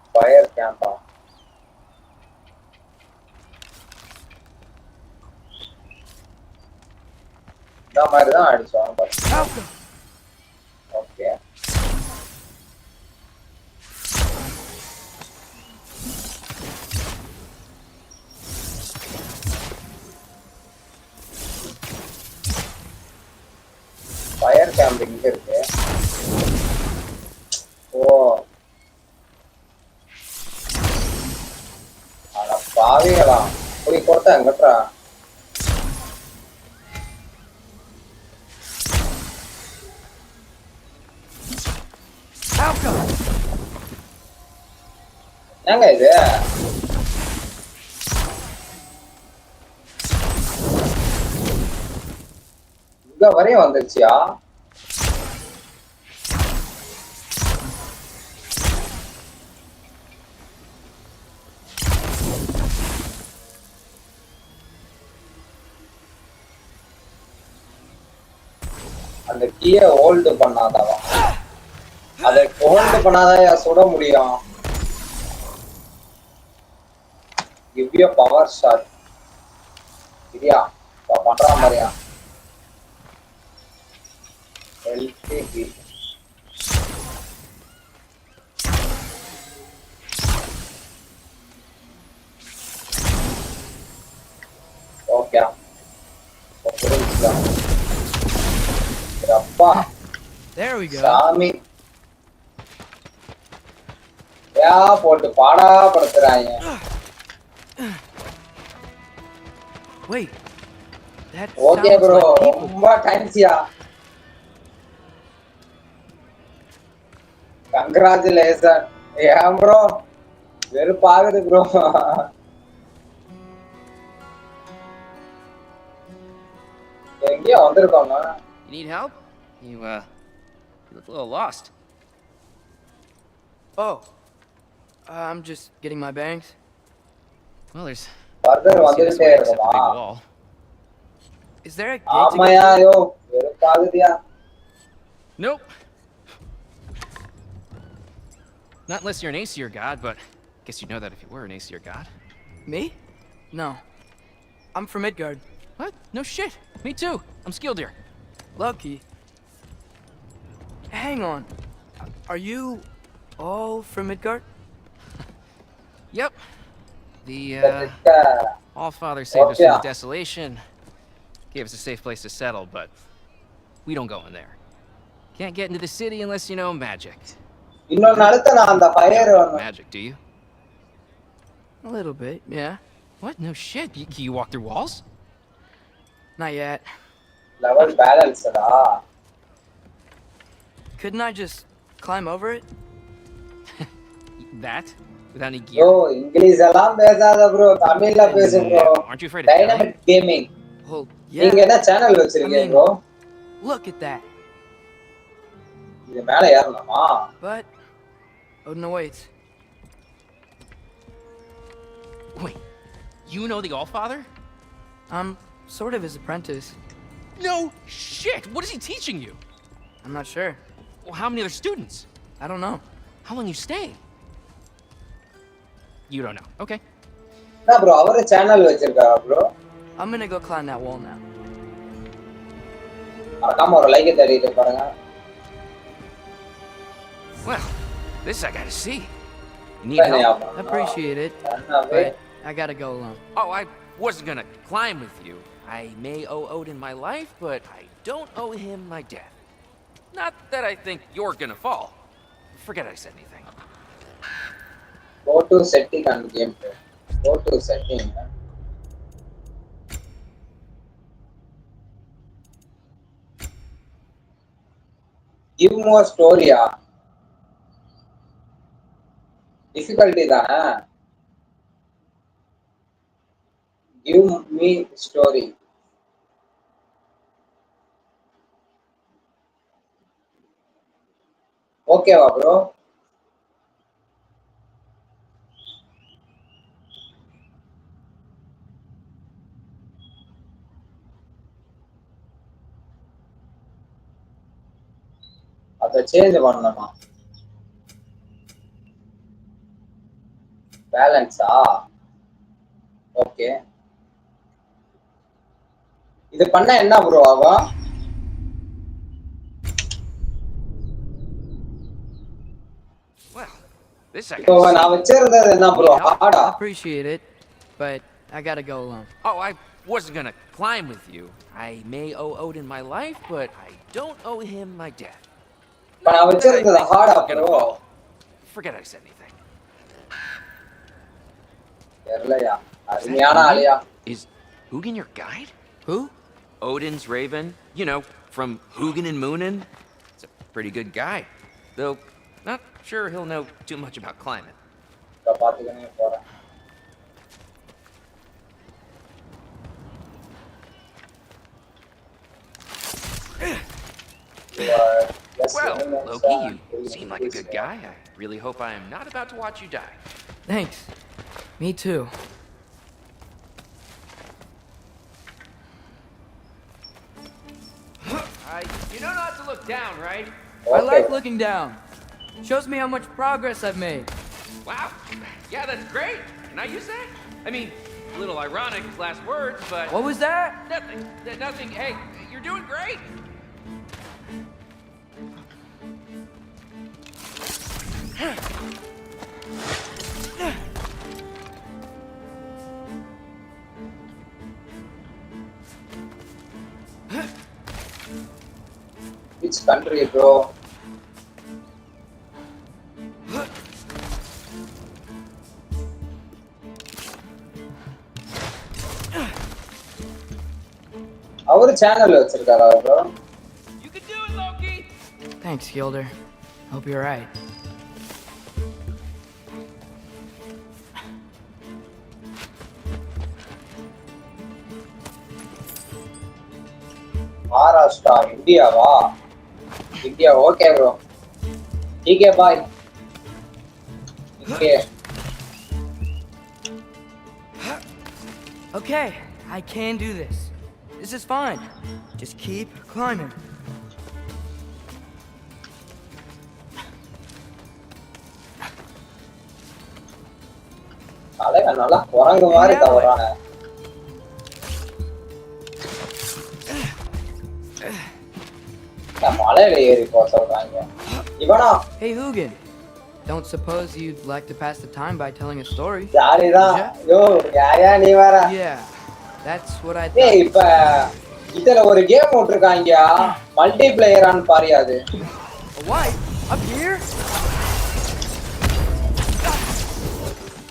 ஃபயர் கேம்பா இந்த மாதிரி தான் அடிச்சோம் ஓகே ஃபயர் கேம்ப் இங்க இருக்கு ஓ அட பாவிகளா போய் கொடுத்தா எங்கட்ரா ஏங்க இது இங்க வரையும் வந்துருச்சியா அந்த கீயை ஹோல்டு பண்ணாதவன் அதை ஹோல்ட் பண்ணாதான் சுட முடியும். Give you a power shot. சரியா பண்ற மாதிரியா LTP ஓகே அப்பா There we go. சாமி யா போட்டு பாடா படுத்துறாங்க. Wait. That okay sounds bro. like people. ரொம்ப டைம்ஸ்யா. Congratulations. Yeah bro. வெறுப்பாகுது bro. எங்கேயோ வந்திருக்கோங்க. You need help? You look a little lost. Oh. I'm just getting my bearings. Well, there's further a big இருக்குமா? wall. Is there a gate to ஆமாயா யோ வெறுப்பாகுதியா. Nope. Not unless you're an Aesir god, but I guess you'd know that if you were an Aesir god. Me? No. I'm from Midgard. What? No shit. Me too. I'm skilled here. Lucky. Hang on. Are you all from Midgard? Yep. The All-Father saved us from the desolation. Gave us a safe place to settle, but we don't go in there. Can't get into the city unless you know magic. Magic, do you? A little bit, yeah. What? No shit. Can you walk through walls? Not yet. Level balance, Couldn't I just climb over it? That? Without any gear? Bro, English எல்லாம் பேசாத bro. தமிழ்ல பேசு bro. Aren't you afraid of Dynamic gaming. Well, yeah. நீங்க என்ன channel வச்சிருக்கீங்க bro? Look at that. இது மேல ஏறணுமா? But oh no, wait. Wait. You know the All-Father? I'm sort of his apprentice. No shit. What is he teaching you? I'm not sure. Well, how many other students? I don't know. How long you stay? You don't know. Okay. என்ன bro அவரே channel வச்சிருக்காரா bro? I'm gonna go climb that wall now. மறக்காம ஒரு like தட்டிட்டு பாருங்க. Well, this I gotta see. You need help? Appreciate it, but I gotta go alone. Oh, I wasn't gonna climb with you. I may owe Odin my life, but I don't owe him my death. Not that I think you're gonna fall. Forget I said anything. Go to setting and gameplay. Go to setting. Give more story. Difficulty தானே. Give me story. Okay வா bro? அதை change பண்ணணுமா? பேலன்ஸா? Okay. இது பண்ண என்ன bro ஆகும்? So நான் வச்சிருந்தது என்ன ப்ரோ? ஹார்டா? Appreciate it, but I gotta go alone. Oh, I wasn't gonna climb with you. I may owe Odin my life, but I don't owe him my death. நான் வச்சிருந்தது ஹார்டா bro. Forget I said anything. தெரியலையா? அருமையான ஆளியா. Is Hugin your guide? Who? Odin's raven. You know, from Hugin and Moonin. He's a pretty good guy. Though, not sure he'll know too much about climbing. பாத்துக்கனே போறேன். Well, Loki, you seem like a good guy. I really hope I am not about to watch you die. Thanks. Me too. You know not to look down, right? I like looking down. Shows me how much progress I've made. Wow. Yeah, that's great. Can I use that? I mean, a little ironic last words, but... What was that? Nothing. Nothing. Hey, you're doing great. Which country, bro? Our channel vechirukara bro. You can do it, Loki. Thanks, Gilder. Hope you're right. Maharashtra, India, wow. India, okay, bro. Okay, bye. Okay. Okay, I can do this. This is fine. Just keep climbing. Alega nalla korangu mari thavarana. Malayla eri po solranga. Ivana. Hey Hugin. Don't suppose you'd like to pass the time by telling a story? Yarida. Yo, yaya nee vara. Yeah. That's what I thought. Hey, ipa idhula oru game potrukanga. Multiplayer aan pariya adu. What? Up here?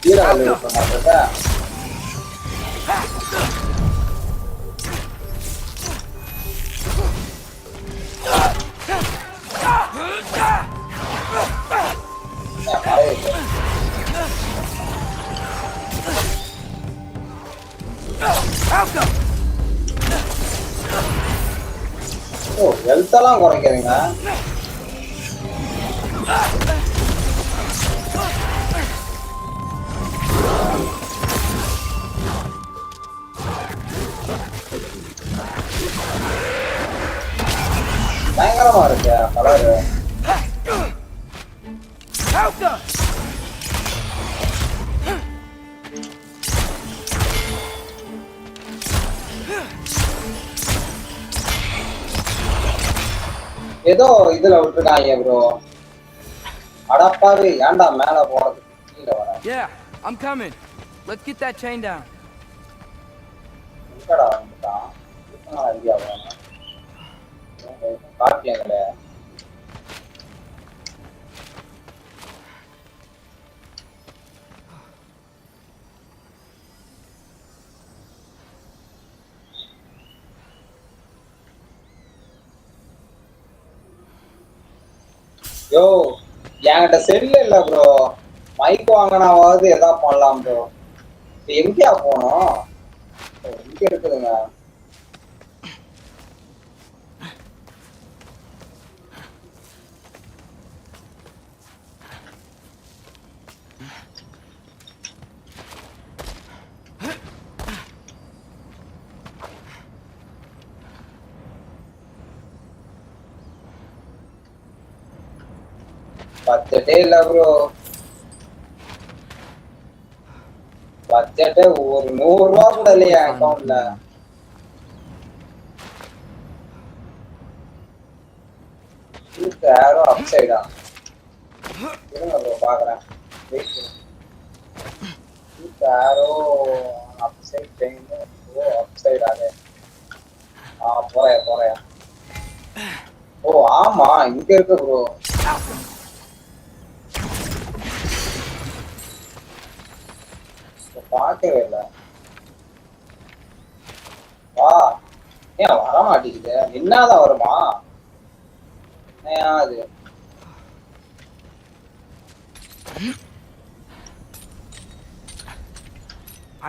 Hira alu panadha. Oh, health எல்லாம் குறைக்கிறீங்க. பயங்கரமா இருக்கு colour. ஏதோ இதுல விட்டுருக்காங்க bro. அடப்பாவி ஏன்டா மேல போறது கீழ வர. Yeah, I'm coming. Let's get that chain down. எங்கடா வந்துட்டான்? என்ன ஐடியா வேணும்? காட்லங்களே. யோ என்கிட்ட செல்ல இல்ல ப்ரோ. மைக் வாங்கினாவது எதா பண்ணலாம் ப்ரோ. எங்கேயா போனோம்? எங்க இருக்குதுங்க? பட்ஜெட்டே இல்ல ப்ரோ. பட்ஜெட்டே ஒரு 100 ரூபா கூட இல்லையா அக்கவுண்ட்ல. யாரோ அப்சைடா இருங்க ப்ரோ பாக்குறேன். யாரோ அப்சைட் ட்ரெயின். ஓ அப்சைட் அது. போறேன். ஓ ஆமா இங்க இருக்கு ப்ரோ. பார்க்கவே இல்லை. வா ஏன் வர மாட்டேங்குது? என்னதான் வருமா? அது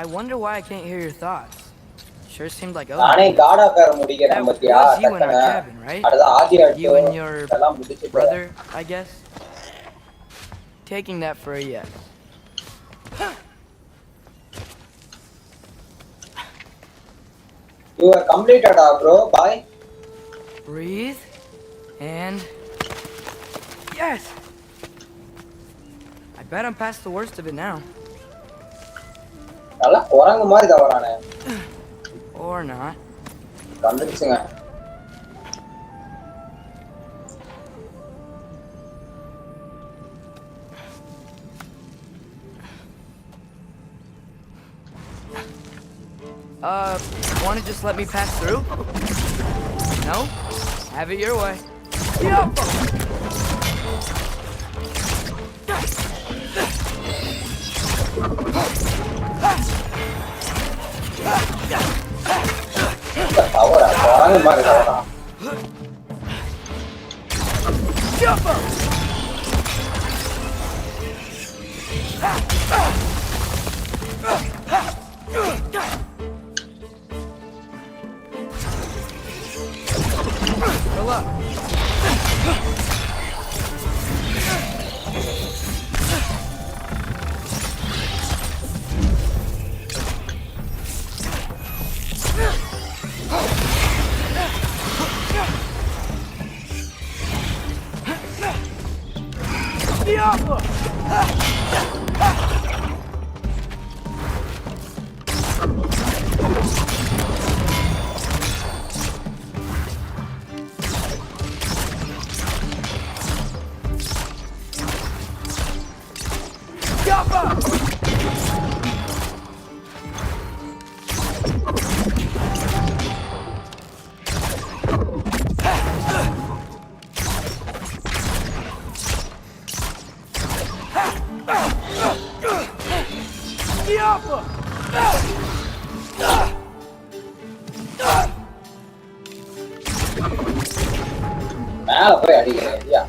I wonder why I can't hear your thoughts. Sure seemed like நானே காட் ஆஃப் வார் முடிக்கிறேன் பத்தியா? you in our cabin, right? அது ஆதி You and your brother, I guess. Taking that for a yes. You are completed, bro. Bye. Breathe and yes. bet I'm past the worst of it now. நல்லா குரங்கு மாதிரி தவறானே. Or not. கண்டுச்சுங்க. Wanna just let me pass through? No? Have it your way. Yup! Ahora, ahora más ahora. Jump up! Fill up. Diablo! மேல போய் அடிக்கிறேன் ஐயா.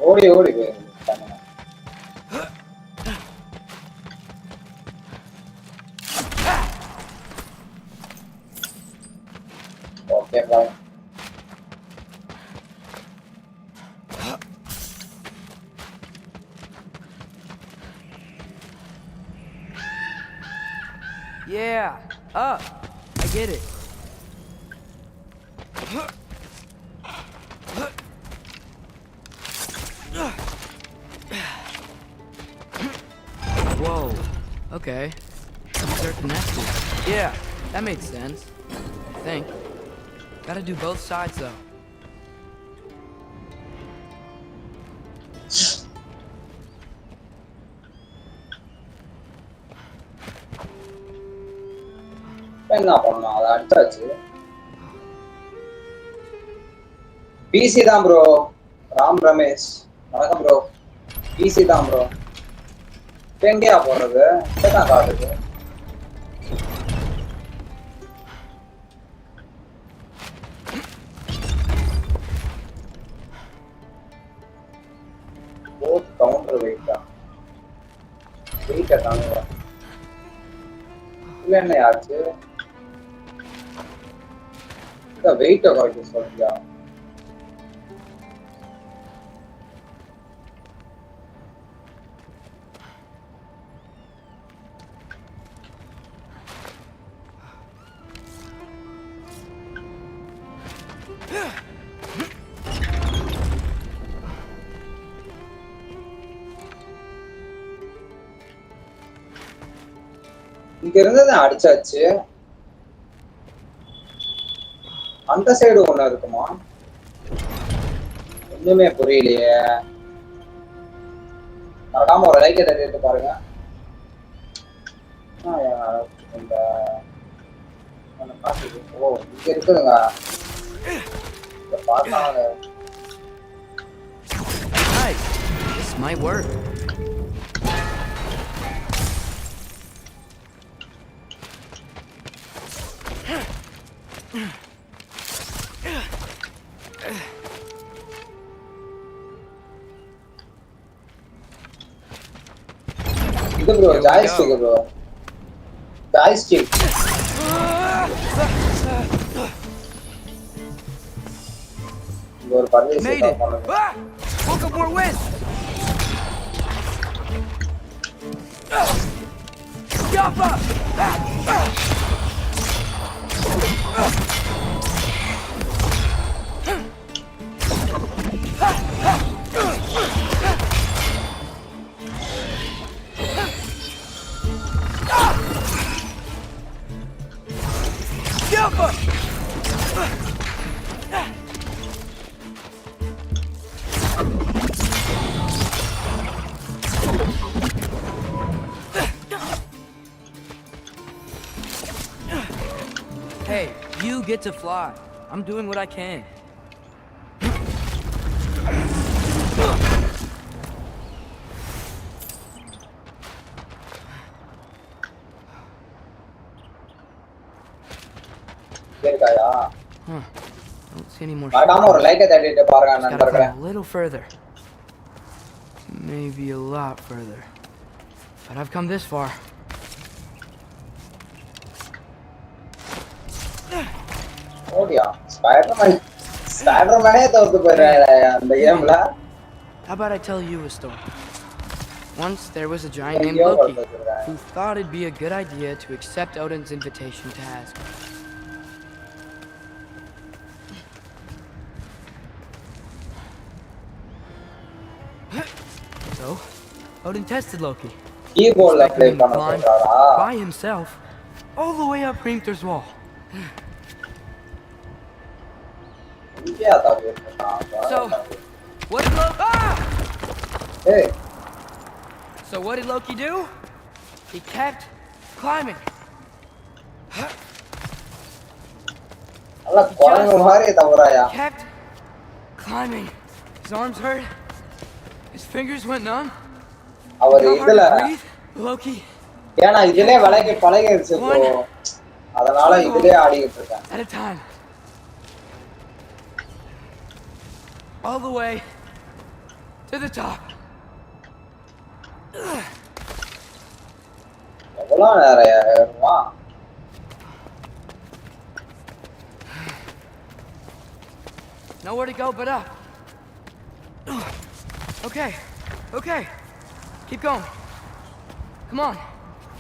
ஓடி ஓடி போய் okay bye. Yeah, up. I get it. Whoa. Okay. These are connected. Yeah, that makes sense. I think. Gotta do both sides though. என்ன பண்ணலாம் அதை அடிச்சாச்சு. பிசி தான் ப்ரோ. ராம் ரமேஷ் வணக்கம் ப்ரோ. பிசி தான் ப்ரோ. எங்கேயா போறது? இதான் காட்டுது. போத் கவுண்டர் வெயிட்டா வெயிட்டா தாங்க இல்ல என்ன ஆச்சு? இந்த வெயிட்ட குறைக்க சொல்றியா? இங்க இருந்ததை அடிச்சாச்சு. அந்த சைடு ஒண்ணு இருக்குமா? ஒண்ணுமே புரியலையே. மறக்காம ஒரு லைக் எடுத்து பாருங்க. இந்த ஓ இங்க இருக்குதுங்க. பார்த்தாங்க. This might work. இது ப்ரோ ஜாய்ஸ்டிக் ப்ரோ. ஜாய்ஸ்டிக். ஒரு பர்வேஸ் பண்ணுங்க. Woke up more wind. Hey, you get to fly. I'm doing what I can. Don't see any more. Gotta climb a little further. Maybe a lot further. But I've come this far. Oh yeah, Spider-Man. Spider-Man How about I tell you a story? Once there was a giant named Loki who thought it'd be a good idea to accept Odin's invitation to Asgard. So, Odin tested Loki. Expecting him to climb by himself all the way up Hrimthur's wall. So, what did Loki? Hey. So what did Loki do? He kept climbing. Kept climbing. His arms hurt. His fingers went numb. Loki. At a time. All the way to the top. Nowhere to go but up. Okay, okay. Keep going. Come on.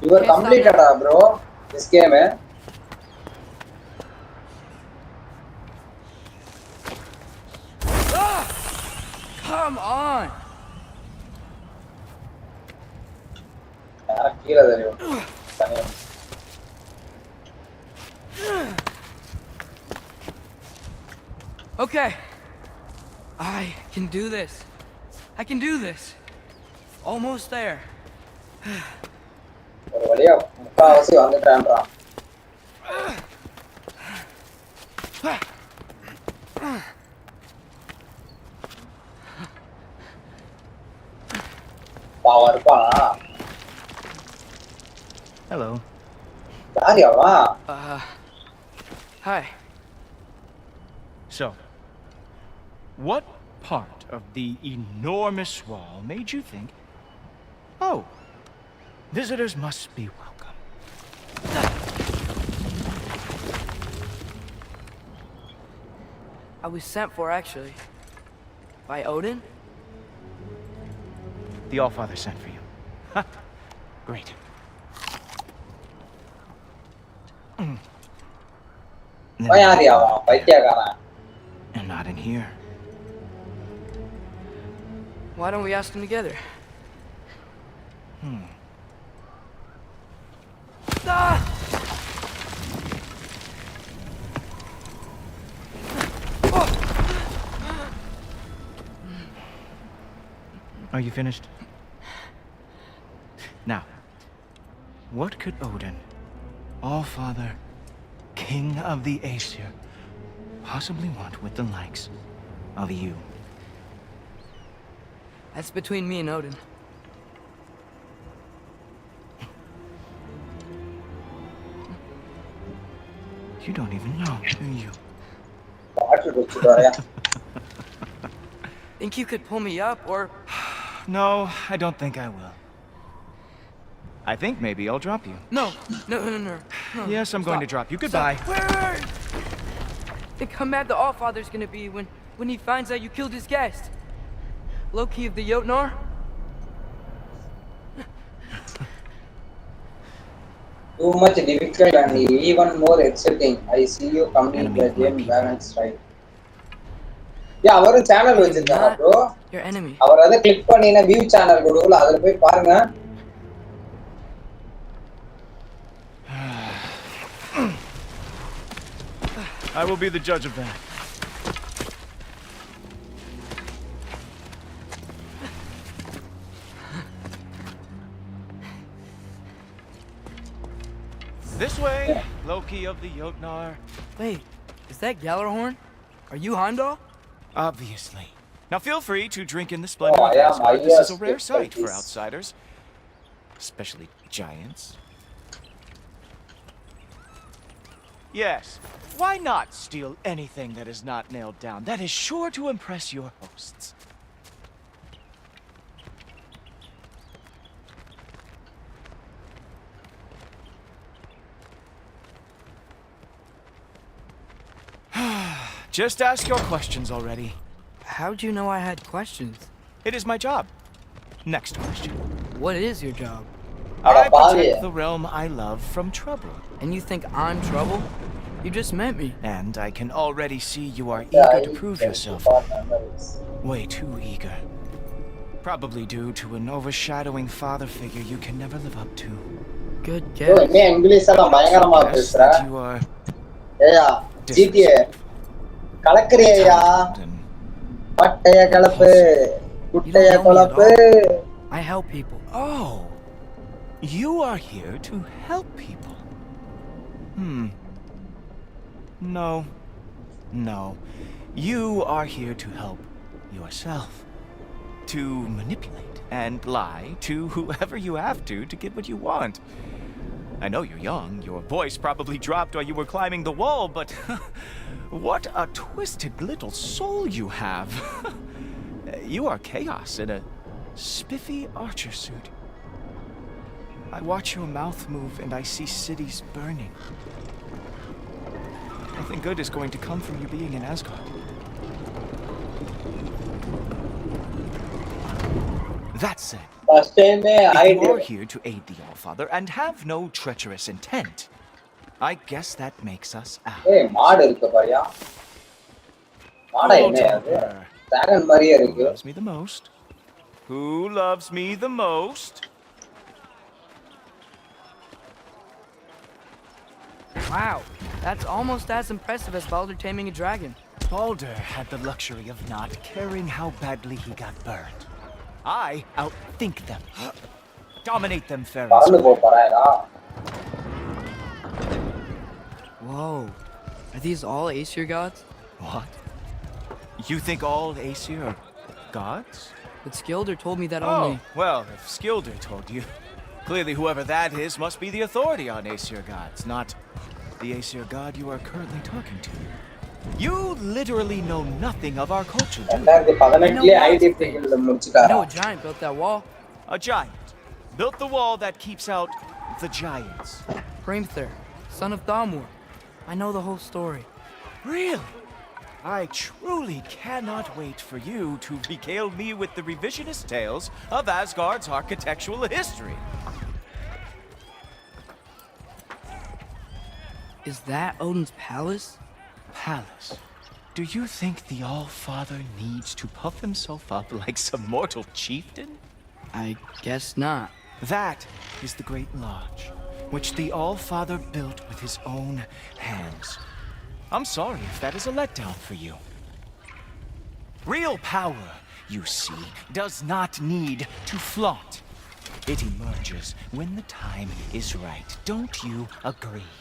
You were completed, bro. This game, eh? Come on. Okay. I can do this. I can do this. Almost there. Hello. Hi. So, what part of the enormous wall made you think, oh, visitors must be welcome? I was sent for, actually. By Odin? The Allfather sent for you. Ha! Great. And not in here. Why don't we ask them together? Ah! Are you finished? Now, what could Odin, Allfather, King of the Aesir, possibly want with the likes of you? That's between me and Odin. You don't even know, do you? Think you could pull me up, or... No, I don't think I will. I think maybe I'll drop you. No. Yes, I'm going to drop you. Goodbye. Wait. Think how mad the Allfather's gonna be when he finds out you killed his guest. Loki of the Jotnar? Too much difficult and even more exciting. I see you complete the game balance right. Yeah, our channel வச்சிருக்காங்க bro. Your enemy. அவர் அத click பண்ணினா view channel கொடுக்கல அதுல போய் பாருங்க. I will be the judge of that. This way, Loki of the Jotnar. Wait, is that Gallarhorn? Are you Heimdall? Obviously. Now feel free to drink in the splendor of Asgard. This is a rare sight for outsiders. Especially giants. Yes, why not steal anything that is not nailed down? That is sure to impress your hosts. Just ask your questions already. How'd you know I had questions? It is my job. Next question. What is your job? I protect the realm I love from trouble. And you think I'm trouble? You just met me. And I can already see you are eager to prove yourself. Way too eager. Probably due to an overshadowing father figure you can never live up to. Good guess. That you are GTA. கலக்கறியா பட்டைய கலப்பு குட்டைய கலப்பு. I help people. Oh, you are here to help people. No. You are here to help yourself. To manipulate and lie to whoever you have to get what you want. I know you're young. Your voice probably dropped while you were climbing the wall, but what a twisted little soul you have. You are chaos in a spiffy archer suit. I watch your mouth move and I see cities burning. Nothing good is going to come from you being in Asgard. That said, if you are here to aid the Allfather and have no treacherous intent, I guess that makes us out. Hey, மாடு இருக்கு பாரியா. மாடா என்ன அது? Dragon மாதிரியே இருக்கு. Who loves me the most? Who loves me the most? Wow, that's almost as impressive as Baldur taming a dragon. Baldur had the luxury of not caring how badly he got burned. I outthink them. Dominate them fair and square. Whoa. Are these all Aesir gods? What? You think all Aesir are gods? But Skilder told me that Oh, only... well, if Skilder told you, clearly whoever that is must be the authority on Aesir gods, not the Aesir god you are currently talking to. You literally know nothing of our culture, do you? I know a giant built that wall. A giant built the wall that keeps out the giants. Hrimthur, son of Thamur. I know the whole story. Really? I truly cannot wait for you to regale me with the revisionist tales of Asgard's architectural history. Is that Odin's palace? Palace? Do you think the All-Father needs to puff himself up like some mortal chieftain? I guess not. That is the Great Lodge, which the All-Father built with his own hands. I'm sorry if that is a letdown for you. Real power, you see, does not need to flaunt. It emerges when the time is right. Don't you agree?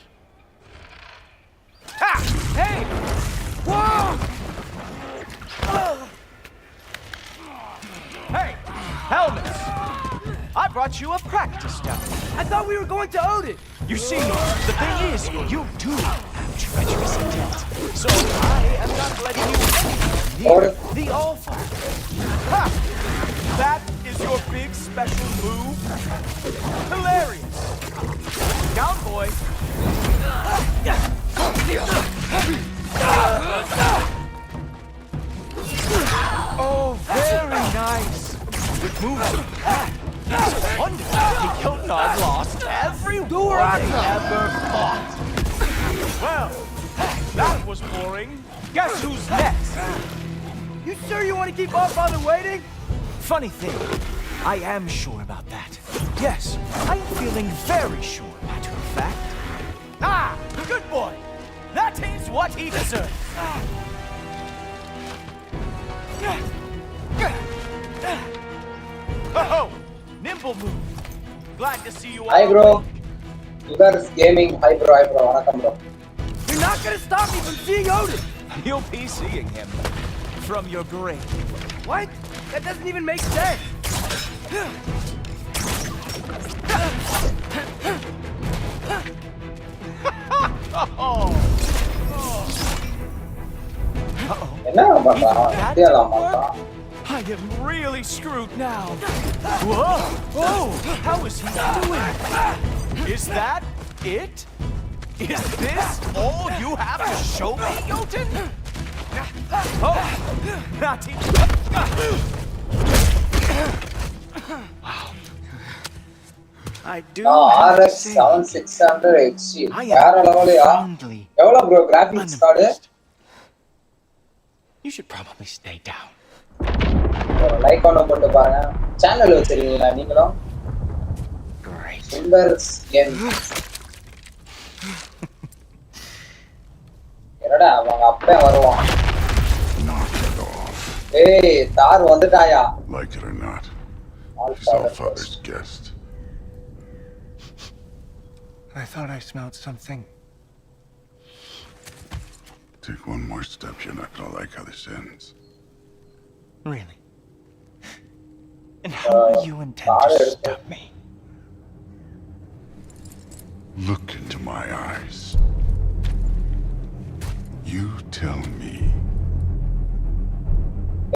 Ah! Hey! Whoa! Hey! Helmets! I brought you a practice down. I thought we were going to Odin! You see, the thing is, you do have treacherous intent. So I am not letting you near the All-Father. Ha! That is your big special move? Hilarious! Down, boy! Oh, very nice! With moves of that, wonder the Jotnar lost every war they ever fought. Well, that was boring. Guess who's next? You sure you want to keep our father waiting? Funny thing, I am sure about that. Yes, I am feeling very sure, matter of fact. Ah, good boy. That is what he deserves. Oh, nimble move. Glad to see you all. Hi bro. Sugar's gaming. Hi bro. Vanakkam bro. You're not gonna stop me from seeing Odin. You'll be seeing him from your grave. What? That doesn't even make sense. I am really screwed now. Whoa! Whoa! How is he doing? Is that it? Is this all you have to show me, Jotun? Oh, not even. Wow. I do. RX 7600 XG. Where level ya? Evola bro graphics card? You should probably stay down. Like on போட்டு பாருங்க. Channel வச்சிருக்கீங்களா நீங்களும்? Great. Sugar's games. என்னடா அவங்க அப்பா வருவான். Knock it off. ஏய் தார் வந்துட்டாயா? Like it or not, he's our father's guest. I thought I smelled something. Take one more step, you're not gonna like how this ends. Really? And how do you intend to stop me? Look into my eyes. You tell me.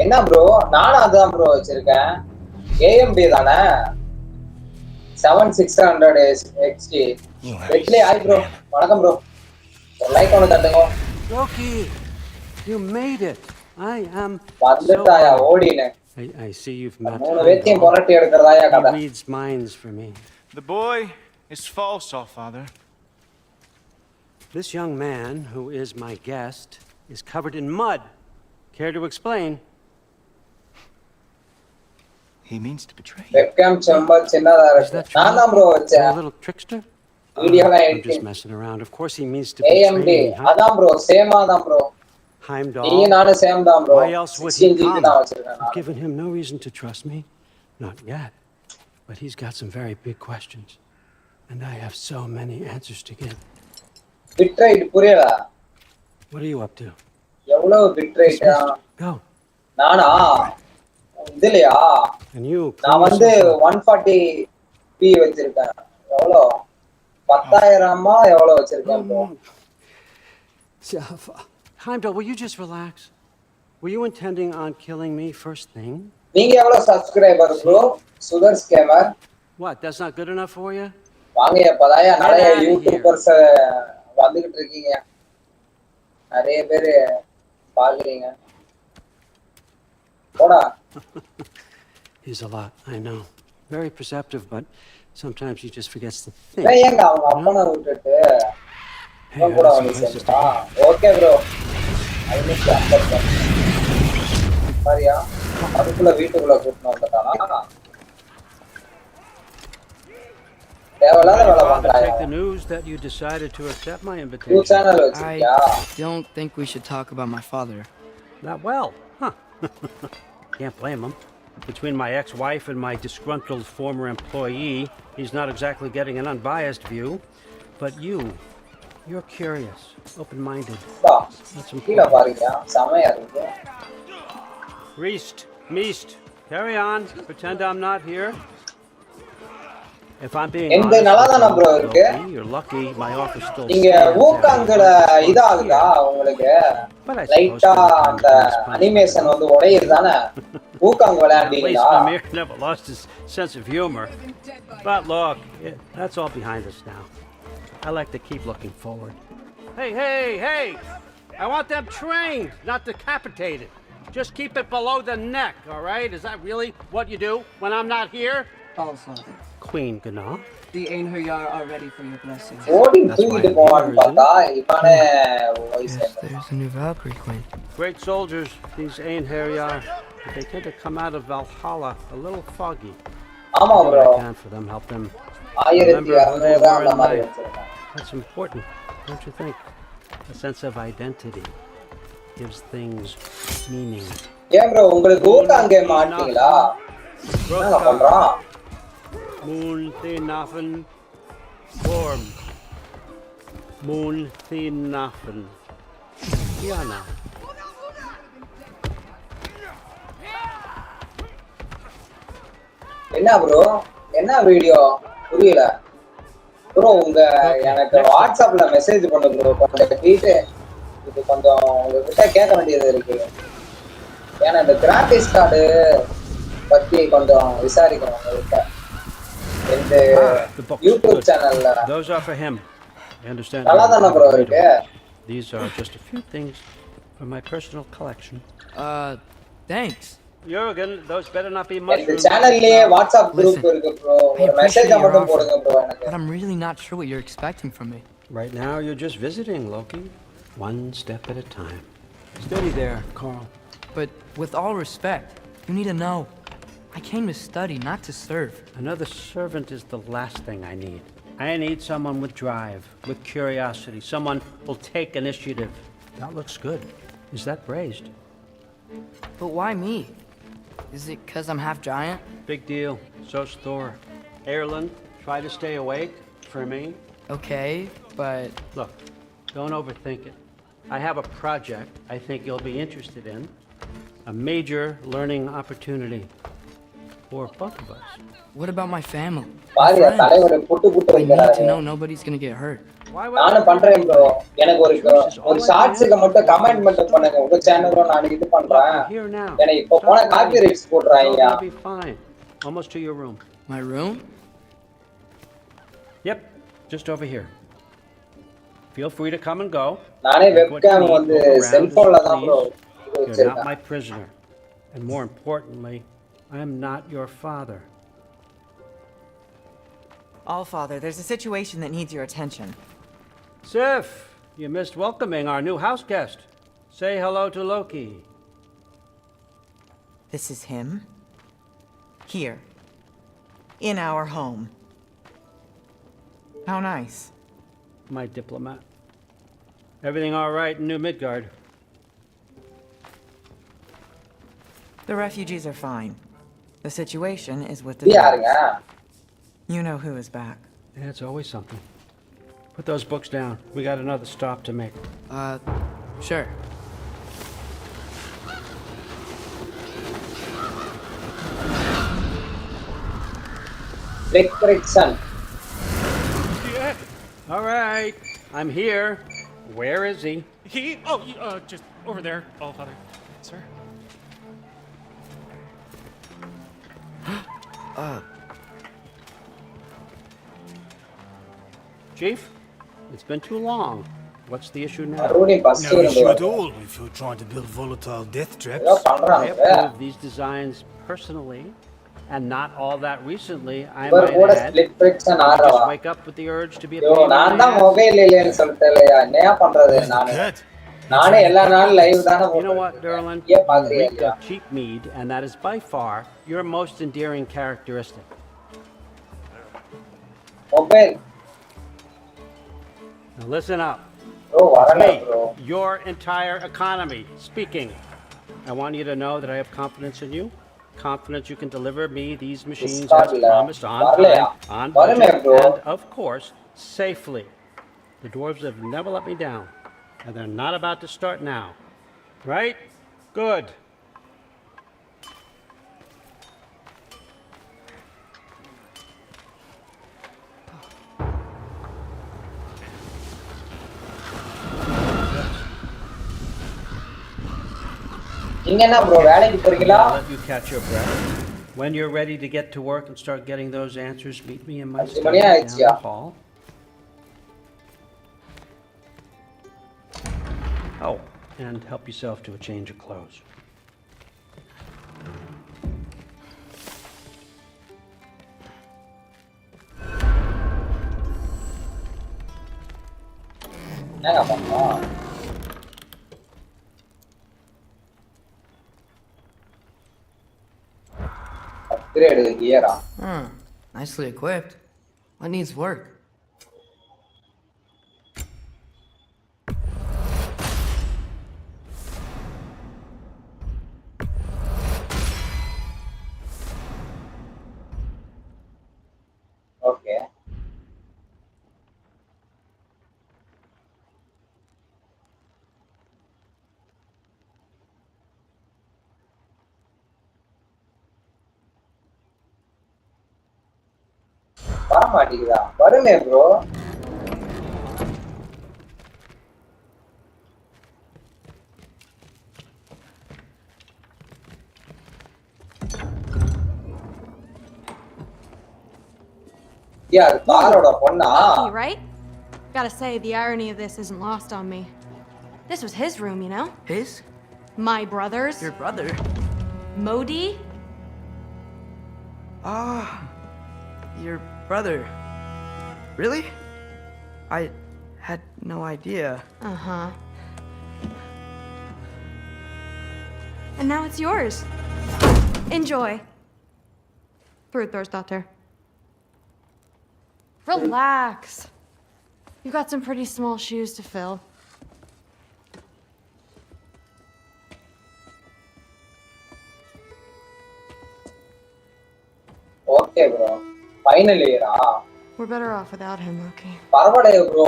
என்ன bro? நானும் அதான் bro வச்சிருக்கேன். AMD தானே? 7600 XG. VETRI hi bro. வணக்கம் bro. Like ஒன்னு தட்டுங்க. Loki, you made it. I am வந்துட்டாயா ஓடினே. I see you've met. மூணு வேத்தியம் புரட்டி எடுக்கறதாயா கதை. He reads minds for me. The boy is false, all father. This young man, who is my guest, is covered in mud. Care to explain? He means to betray you. Webcam chamba chinnada irukku. Naan dhaan bro vachen. A little trickster? Video la I'm just messing around. Of course he means to betray AMD. me. Adhaan bro, same adhaan bro. Heimdall. Nee naanu same dhaan bro. Why else would he come? I've given him no reason to trust me. Not yet. But he's got some very big questions. And I have so many answers to give. Bitrate puriyala. What are you up to? எவ்வளவு bitrate? Go. நானா? இதுலயா? And you? நான் வந்து 140p வச்சிருக்கேன். எவ்வளவு? 10,000 எவ்வளவு வச்சிருக்கேன் bro? Heimdall, will you just relax? Were you intending on killing me first thing? நீங்க எவ்வளவு subscriber bro? Sugar's gamer. What? That's not good enough for you? வாங்க இப்பதாயா நிறைய யூடியூபர்ஸ் வந்துகிட்டு இருக்கீங்க. நிறைய பேர் பாக்குறீங்க. போடா. He's a lot, I know. Very perceptive, but sometimes he just forgets to think. ஏங்க அவங்க அப்பனை விட்டுட்டு கூட வந்து செஞ்சா. Okay bro. I miss you. சரியா? அதுக்குள்ள வீட்டுக்குள்ள கூட்டிட்டு வந்துட்டானா? Take the news that you decided to accept my invitation. I don't think we should talk about my father. Not well, huh? Can't blame him. Between my ex-wife and my disgruntled former employee, he's not exactly getting an unbiased view. But you're curious, open-minded. That's important. Meest, carry on. Pretend I'm not here. If I'm being honest, you're lucky my office still நீங்க ஊக்காங்கல இதாகுதா உங்களுக்கு லைட்டா அந்த animation வந்து உடையுதுதானே ஊக்காங்க விளையாடுறீங்களா? Never lost his sense of humor. But look, that's all behind us now. I like to keep looking forward. Hey! I want them trained, not decapitated. Just keep it below the neck, all right? Is that really what you do when I'm not here? All Father. Queen Gana. The Einherjar are ready for your blessings. Yes, there's a new Valkyrie Queen. Great soldiers, these Einherjar. But they tend to come out of Valhalla a little foggy. Do what I can for them, help them remember who they were in life. That's important, don't you think? A sense of identity gives things meaning. Yeah, bro, உங்களுக்கு ஊட்டாங்க மாட்டீங்களா? என்னங்க பண்றான்? Moon Thinafen Form. Moon Thinafen. Yana. என்ன bro? என்ன video? புரியல. Bro உங்க எனக்கு வாட்ஸ்அப்ல மெசேஜ் பண்ணு ப்ரோ. கொஞ்சம் டீட் இது கொஞ்சம் உங்ககிட்ட கேட்க வேண்டியது இருக்கு. ஏன்னா இந்த கிராபிக்ஸ் கார்டு பத்தி கொஞ்சம் விசாரிக்கணும் உங்ககிட்ட. இந்த YouTube சேனல்ல Those are for him. I understand. நல்லாதானே ப்ரோ இருக்கு? These are just a few things from my personal collection. Thanks. Jürgen, those better not be much. இந்த சேனல்லே வாட்ஸ்அப் குரூப் இருக்கு ப்ரோ. ஒரு மெசேஜ் மட்டும் போடுங்க ப்ரோ எனக்கு. But I'm really not sure what you're expecting from me. Right now you're just visiting, Loki. One step at a time. Steady there, Carl. But with all respect, you need to know. I came to study, not to serve. Another servant is the last thing I need. I need someone with drive, with curiosity, someone who'll take initiative. That looks good. Is that braised? But why me? Is it because I'm half giant? Big deal. So's Thor. Erlen, try to stay awake for me. Okay, but... Look, don't overthink it. I have a project I think you'll be interested in. A major learning opportunity. For both of us. What about my family? My friends? I need to know nobody's gonna get hurt. நானும் பண்றேன் bro. எனக்கு ஒரு ஷார்ட்ஸ்க்கு மட்டும் comment மட்டும் பண்ணுங்க. உங்க சேனல்ல நான் இது பண்றேன். எனக்கு இப்ப போன காப்பிரைட்ஸ் போடுறாங்க. Fine. Almost to your room. My room? Yep, just over here. Feel free to come and go. நானே வெப்காம் வந்து செல்போன்ல தான் bro. You're not my prisoner. And more importantly, I am not your father. All Father, there's a situation that needs your attention. Sif, you missed welcoming our new house guest. Say hello to Loki. This is him? Here. In our home. How nice. My diplomat. Everything all right in New Midgard? The refugees are fine. The situation is with the dogs. You know who is back. Yeah, it's always something. Put those books down. We got another stop to make. Sure. Frickson. All right. I'm here. Where is he? Just over there, All Father. Sir? Chief, it's been too long. What's the issue now? No issue at all if you're trying to build volatile death traps. I approved these designs personally, and not all that recently. I might add. Just wake up with the urge to be a pain in the ass. You know what, Derlin? You reek of cheap mead, and that is by far your most endearing characteristic. Now listen up. It's me, your entire economy, speaking. I want you to know that I have confidence in you. Confidence you can deliver me these machines as promised on time, on budget, and of course, safely. The dwarves have never let me down, and they're not about to start now. Right? Good. I'll let you catch your breath. When you're ready to get to work and start getting those answers, meet me in my study down the hall. Oh, and help yourself to a change of clothes. என்னங்க பண்ணோம்? Upgrade gear. Nicely equipped. What needs work? Okay. வரமாட்டேங்குதா? வருமே bro. Yeah, தாரோட பொண்ணா? Right? Gotta say, the irony of this isn't lost on me. This was his room, you know? His? My brother's. Your brother? Modi? Ah, your brother. Really? I had no idea. Uh-huh. And now it's yours. Enjoy. Brudbörsdotter. Relax. You've got some pretty small shoes to fill. Okay, bro. Finally, We're better off without him, Loki. பரவாயில்லை bro.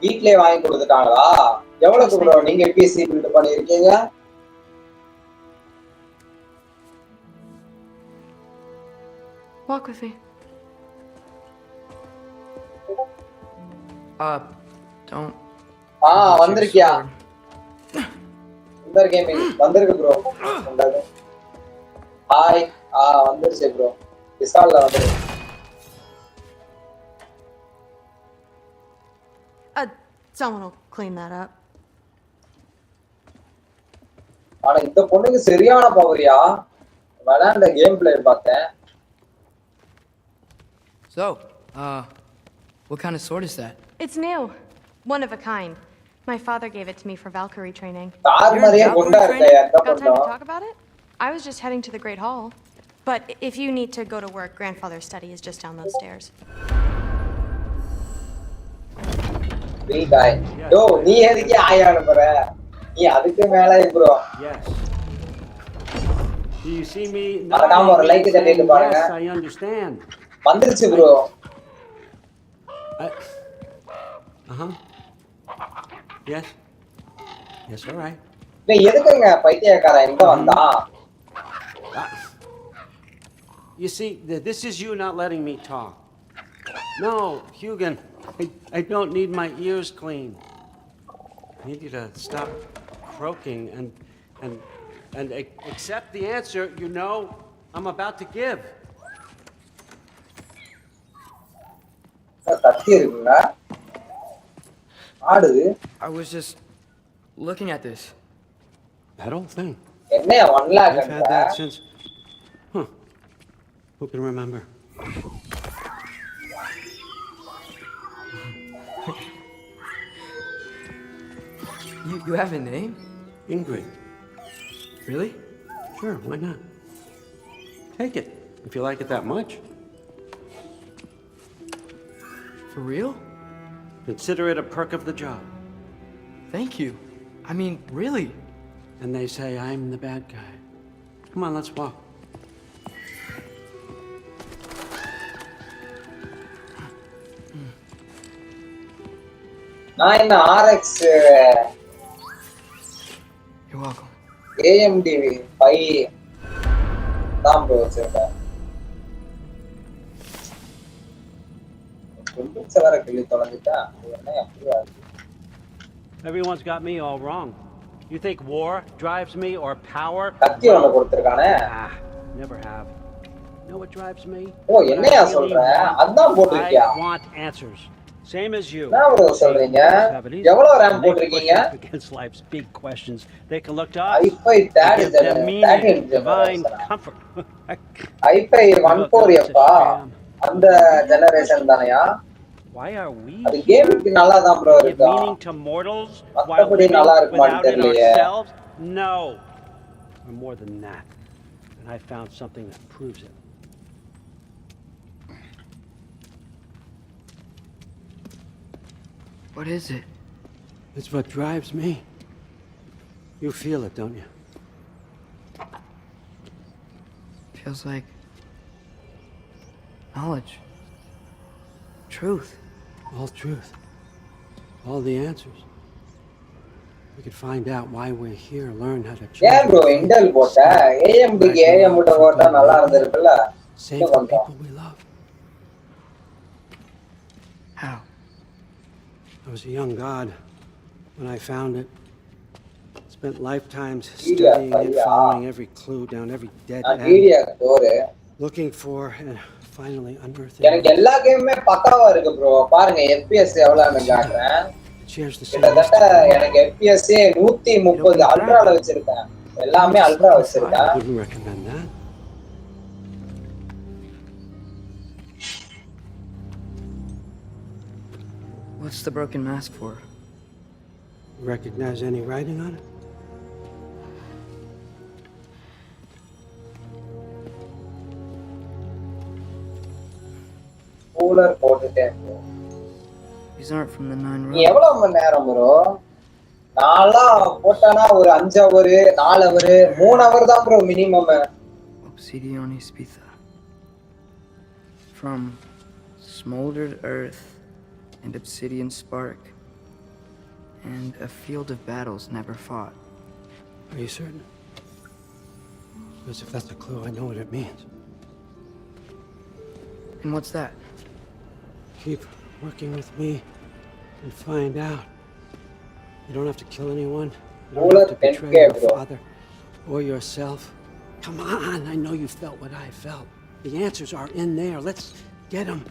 வீட்லயே வாங்கி கொடுத்துட்டாங்களா? எவ்வளவுக்கு bro நீங்க PC build பண்ணிருக்கீங்க? Walk with me. Don't. வந்திருக்கியா? இந்த gaming வந்திருக்கு bro. Hi. வந்துருச்சு bro. விசால்ல வந்துரு. Someone will clean that up. ஆனா இந்த பொண்ணுக்கு சரியான பவரியா? விளையாண்ட கேம் பிளே பார்த்தேன். So, what kind of sword is that? It's new. One of a kind. My father gave it to me for Valkyrie training. Got time to talk about it? I was just heading to the Great Hall. But if you need to go to work, grandfather's study is just down those stairs. Big guy. Yo, நீ எதுக்கு ஆயானு போற? நீ அதுக்கு மேல bro. Yes. Do you see me? மறக்காம ஒரு like தட்டிட்டு பாருங்க. Yes, I understand. வந்துருச்சு bro. Yes. Yes, all right. நீ எதுக்குங்க பைத்தியக்காரன் இங்க வந்தா? You see, this is you not letting me talk. No, Hugan, I don't need my ears clean. I need you to stop croaking and accept the answer you know I'm about to give. I was just looking at this. That old thing. I've had that since. Huh. Who can remember? You have a name? Ingrid. Really? Sure, why not? Take it, if you like it that much. For real? Consider it a perk of the job. Thank you. I mean, really. And they say I'm the bad guy. Come on, let's walk. RX. You're welcome. AMD 5 தான் bro வச்சிருக்கேன். Everyone's got me all wrong. You think war drives me or power? Never have. You know what drives me? I want answers. Same as you. Against life's big questions. They can look to us. Give them meaning, divine comfort. I1 4 அந்த generation தானயா? Why are we அது கேமுக்கு நல்லா தான் bro give இருக்கும் meaning to mortals while மத்தபடி living நல்லா இருக்குமான்னு without it தெரியலையே ourselves? No. We're more than that. And I found something that proves it. What is it? It's what drives me. You feel it, don't you? Feels like knowledge. Truth. All truth. All the answers. We could find out why we're here, learn how to change. Yeah, bro, Intel போட்ட AMD க்கு AM போட்டா நல்லா இருந்திருக்குல்ல. Save the people we love. How? I was a young god when I found it. Spent lifetimes studying it, following every clue down every dead end, looking for and finally unearthing. எனக்கு எல்லா கேமுமே பக்காவா இருக்கு bro. பாருங்க FPS எவ்வளவுன்னு காட்டுறேன். கிட்டத்தட்ட எனக்கு FPS 130 அல்ட்ரால வச்சிருக்கேன். எல்லாமே அல்ட்ரா வச்சிருக்கேன். I wouldn't recommend that. What's the broken mask for? Recognize any writing on it? Cooler போட்டுட்டேன் bro. These aren't from the 9 நீ எவ்வளவு மணி நேரம் ப்ரோ? நான்லாம் போட்டானா ஒரு 5 ஹவர், 4 ஹவர், 3 ஹவர் தான் bro minimum. Obsidian Spitha. From smoldered earth and obsidian spark and a field of battles never fought. Are you certain? Because if that's a clue, I know what it means. And what's that? Keep working with me and find out. You don't have to kill anyone. You don't have to betray your father or yourself. Come on, I know you felt what I felt. The answers are in there. Let's get them.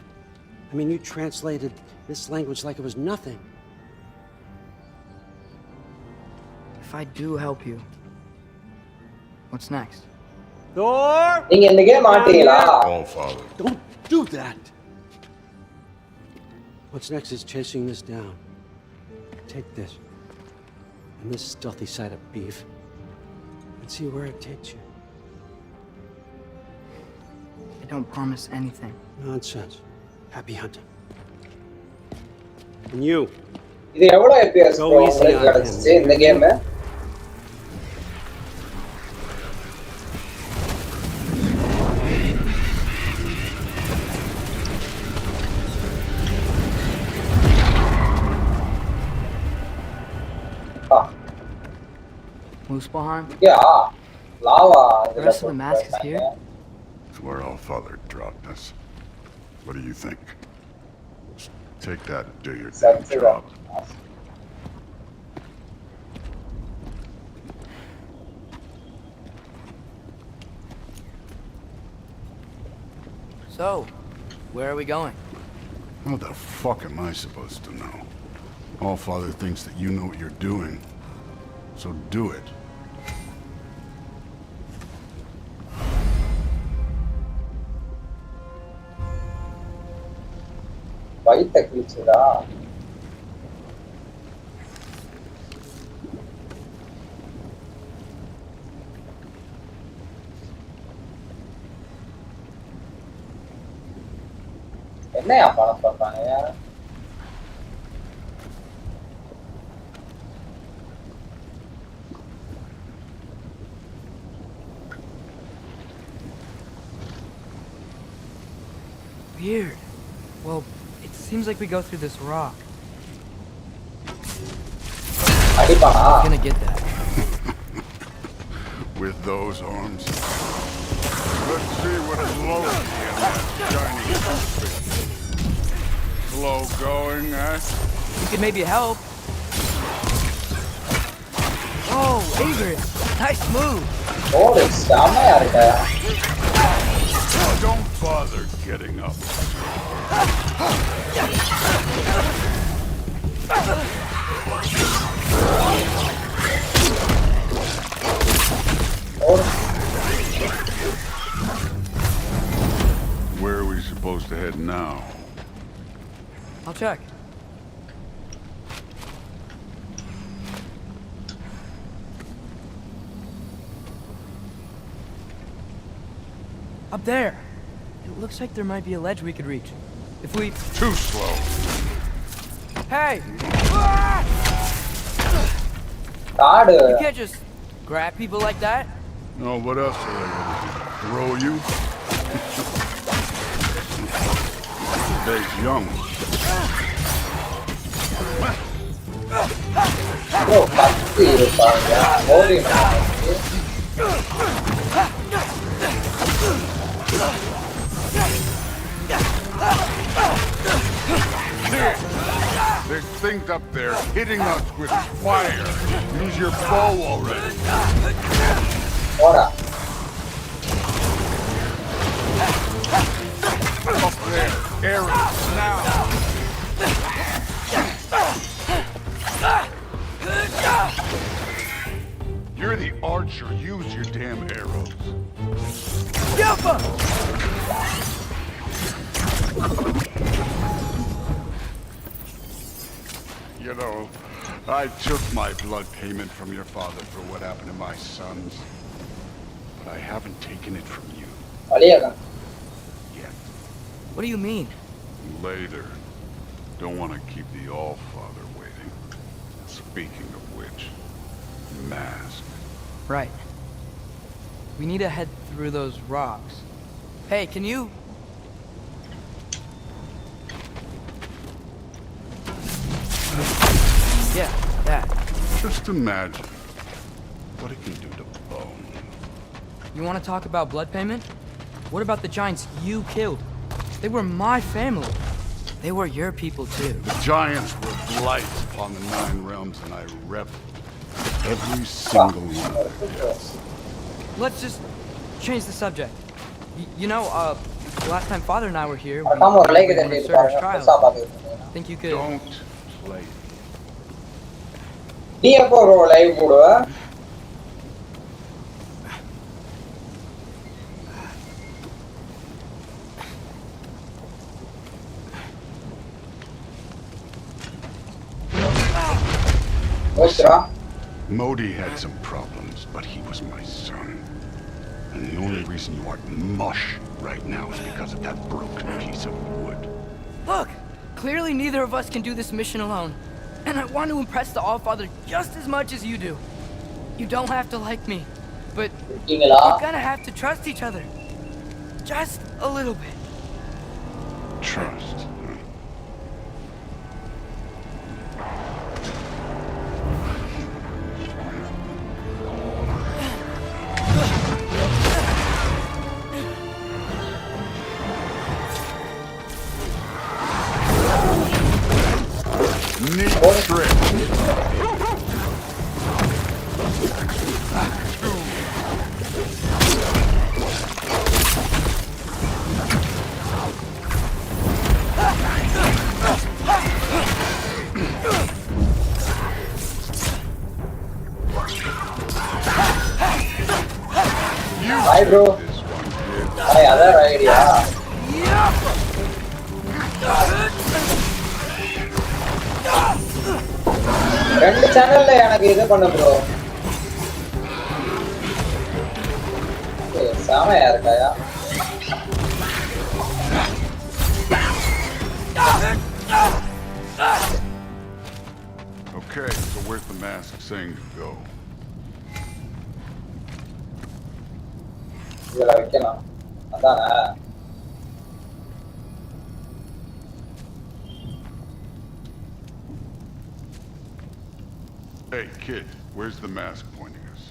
I mean, you translated this language like it was nothing. If I do help you, what's next? Thor! All father. Don't do that! What's next is chasing this down. Take this, and this stealthy side of beef, and see where it takes you. I don't promise anything. Nonsense. Happy hunting. And you. இது எவ்வளவு FPS Go bro easy on கிடைச்சிச்சு இந்த game? Muspelheim? Yeah. Lava. The rest of the mask is here? It's where all father dropped us. What do you think? Just take that and do your damn job. So, where are we going? How the fuck am I supposed to know? All father thinks that you know what you're doing. So do it. வயித்த கிழிச்சுடா. என்னையா பணம் சொல்றாங்க? Weird. Well, it seems like we go through this rock. I'm gonna get that. With those arms. Let's see what is loaded in that shiny outfit. Slow going, eh? You could maybe help. Oh, Ingrid! Nice move! Oh, it's don't bother getting up. Where are we supposed to head now? I'll check. Up there. It looks like there might be a ledge we could reach. If we... Too slow. Hey! God. You can't just grab people like that. No, what else are they gonna do? Throw you? They're young. Bro, pasti rupanya. Holy man. There's things up there hitting us with fire. Use your bow already. Ora. Up there, arrows, now. You're the archer. Use your damn arrows. You know, I took my blood payment from your father for what happened to my sons. But I haven't taken it from you. Yet. What do you mean? Later. Don't want to keep the All-Father waiting. Speaking of which, mask. Right. We need to head through those rocks. Hey, can you... Yeah, that. Just imagine what it can do to bone. You want to talk about blood payment? What about the giants you killed? They were my family. They were your people too. The giants were blights upon the 9 realms, and I reveled every single one of their deaths. Let's just change the subject. You know, last time Father and I were here, we Kamu lagi went dari on service trials. Think you could... Don't play. Dia apa live bodoh? Modi had some problems, but he was my son. And the only reason you aren't mush right now is because of that broken piece of wood. Look! Clearly neither of us can do this mission alone. And I want to impress the All-Father just as much as you do. You don't have to like me, but you're gonna have to trust each other. Just a little bit. Trust. Neat trick. Hi bro. Hi, other idea. ரெண்டு சேனல்ல எனக்கு இது பண்ண bro. Samaiah இருக்காயா? Okay, so where's the mask saying to go? இதெல்லாம் வைக்கலாம். அதானே. Hey, kid, where's the mask pointing us?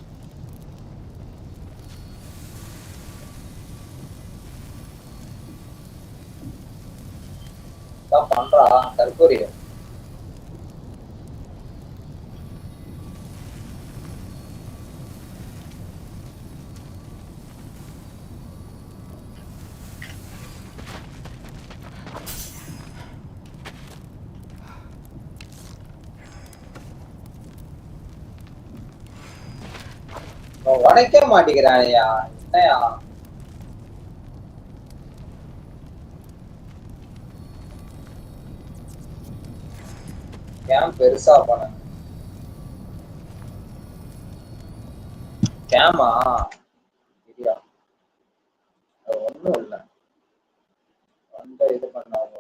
என்ன பண்றா தற்கொலை? உடைக்க மாட்டேங்கிறானையா என்னையா கேம் பெருசா பண்ண கேமா இல்ல அது ஒண்ணும் இல்ல அந்த இது பண்ணாங்க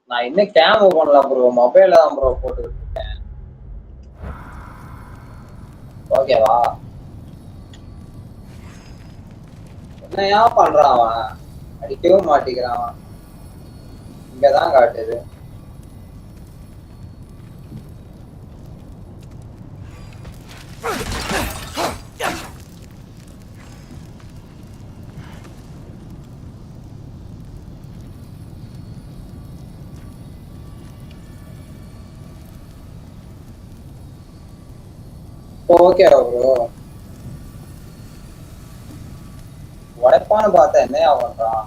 நான் இன்னும் கேம் பண்ணல ப்ரோ மொபைல்ல தான் ப்ரோ போட்டுக்கிட்டு இருக்கேன் ஓகேவா என்னையா பண்றான் அவன் அடிக்கவும் மாட்டேங்கிறான் இங்கதான் காட்டுது ஓகேவா ப்ரோ உடைப்பான்னு பார்த்தா என்னையா பண்றான்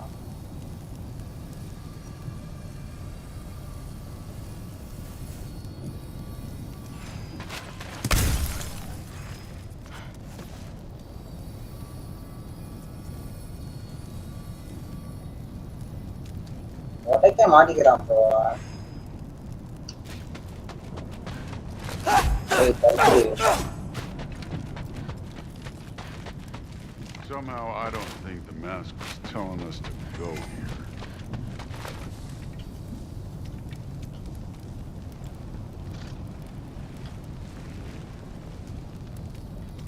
உடைக்க மாட்டிக்கிறான் bro Somehow I don't think the mask was telling us to go here.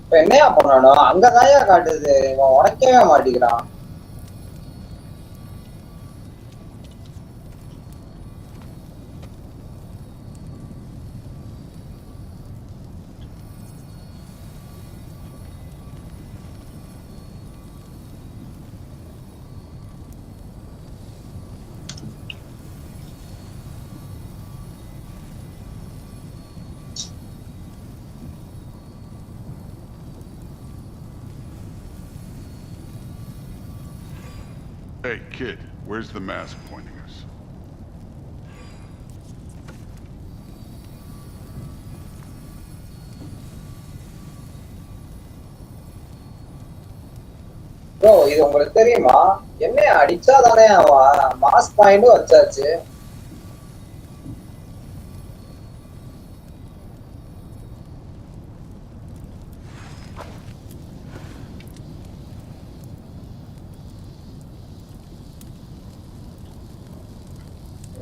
இப்ப என்னையா பண்ணணும் அங்கதாயா காட்டுது இவன் உடைக்கவே மாட்டேங்கிறான் Hey, kid, where's the mask pointing us? Bro இது உங்களுக்கு தெரியுமா என்ன அடிச்சாதானே அவன் மாஸ் பாயிண்டும் வச்சாச்சு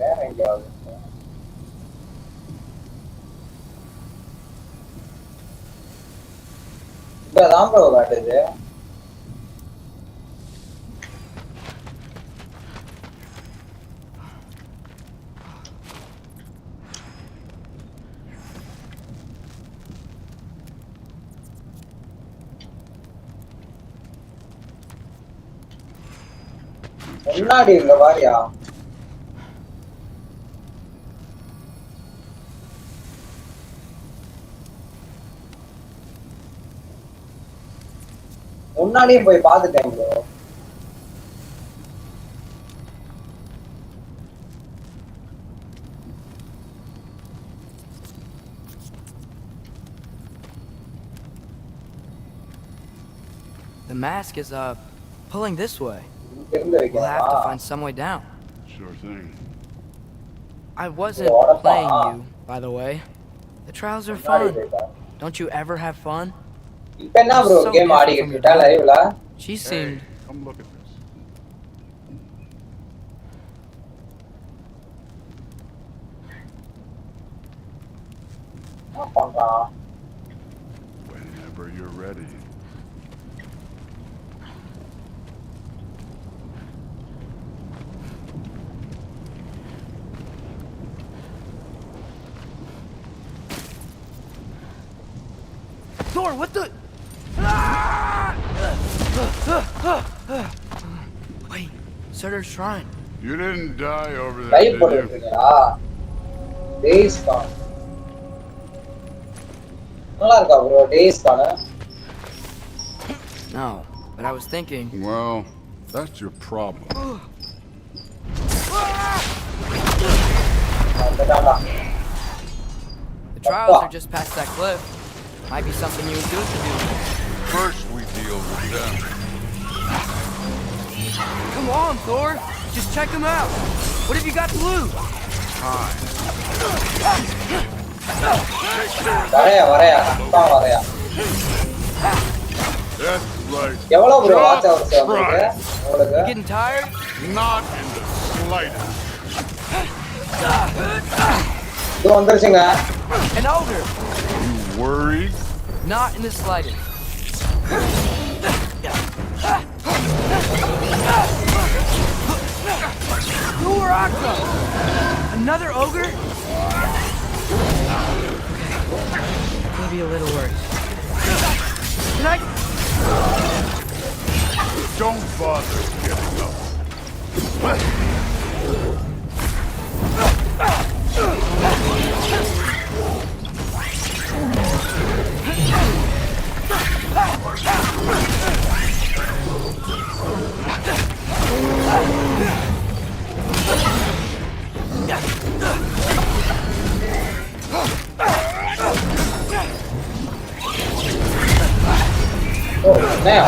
வேற எங்கேயாவது இப்பதான் ப்ரோ காட்டுது முன்னாடி இருந்த வாரியா முன்னாடியும் போய் பார்த்துட்டேன் bro The mask is pulling this way. We'll have to find some way down. Sure thing. I wasn't playing you, by the way. The trials are fun. Don't you ever have fun? So different from your daughter. She seemed... Hey, come look at this. Whenever you're ready. Thor, what the? Wait, Surtur's shrine. You didn't die over there, did you? Days gone. Bro, days gone. No, but I was thinking. Well, that's your problem. The trials are just past that cliff. Might be something you and Duke can do. First we deal with them. Come on, Thor. Just check them out. What have you got to lose? Time. வரையா That's right. எவ்வளவு bro watch hours உங்களுக்கு Getting tired? Not in the slightest. இது வந்துருச்சுங்க. An ogre. You worried? Not in the slightest. Thoraka! Another ogre? Maybe a little worse. Can I? Don't bother getting up. Oh, now.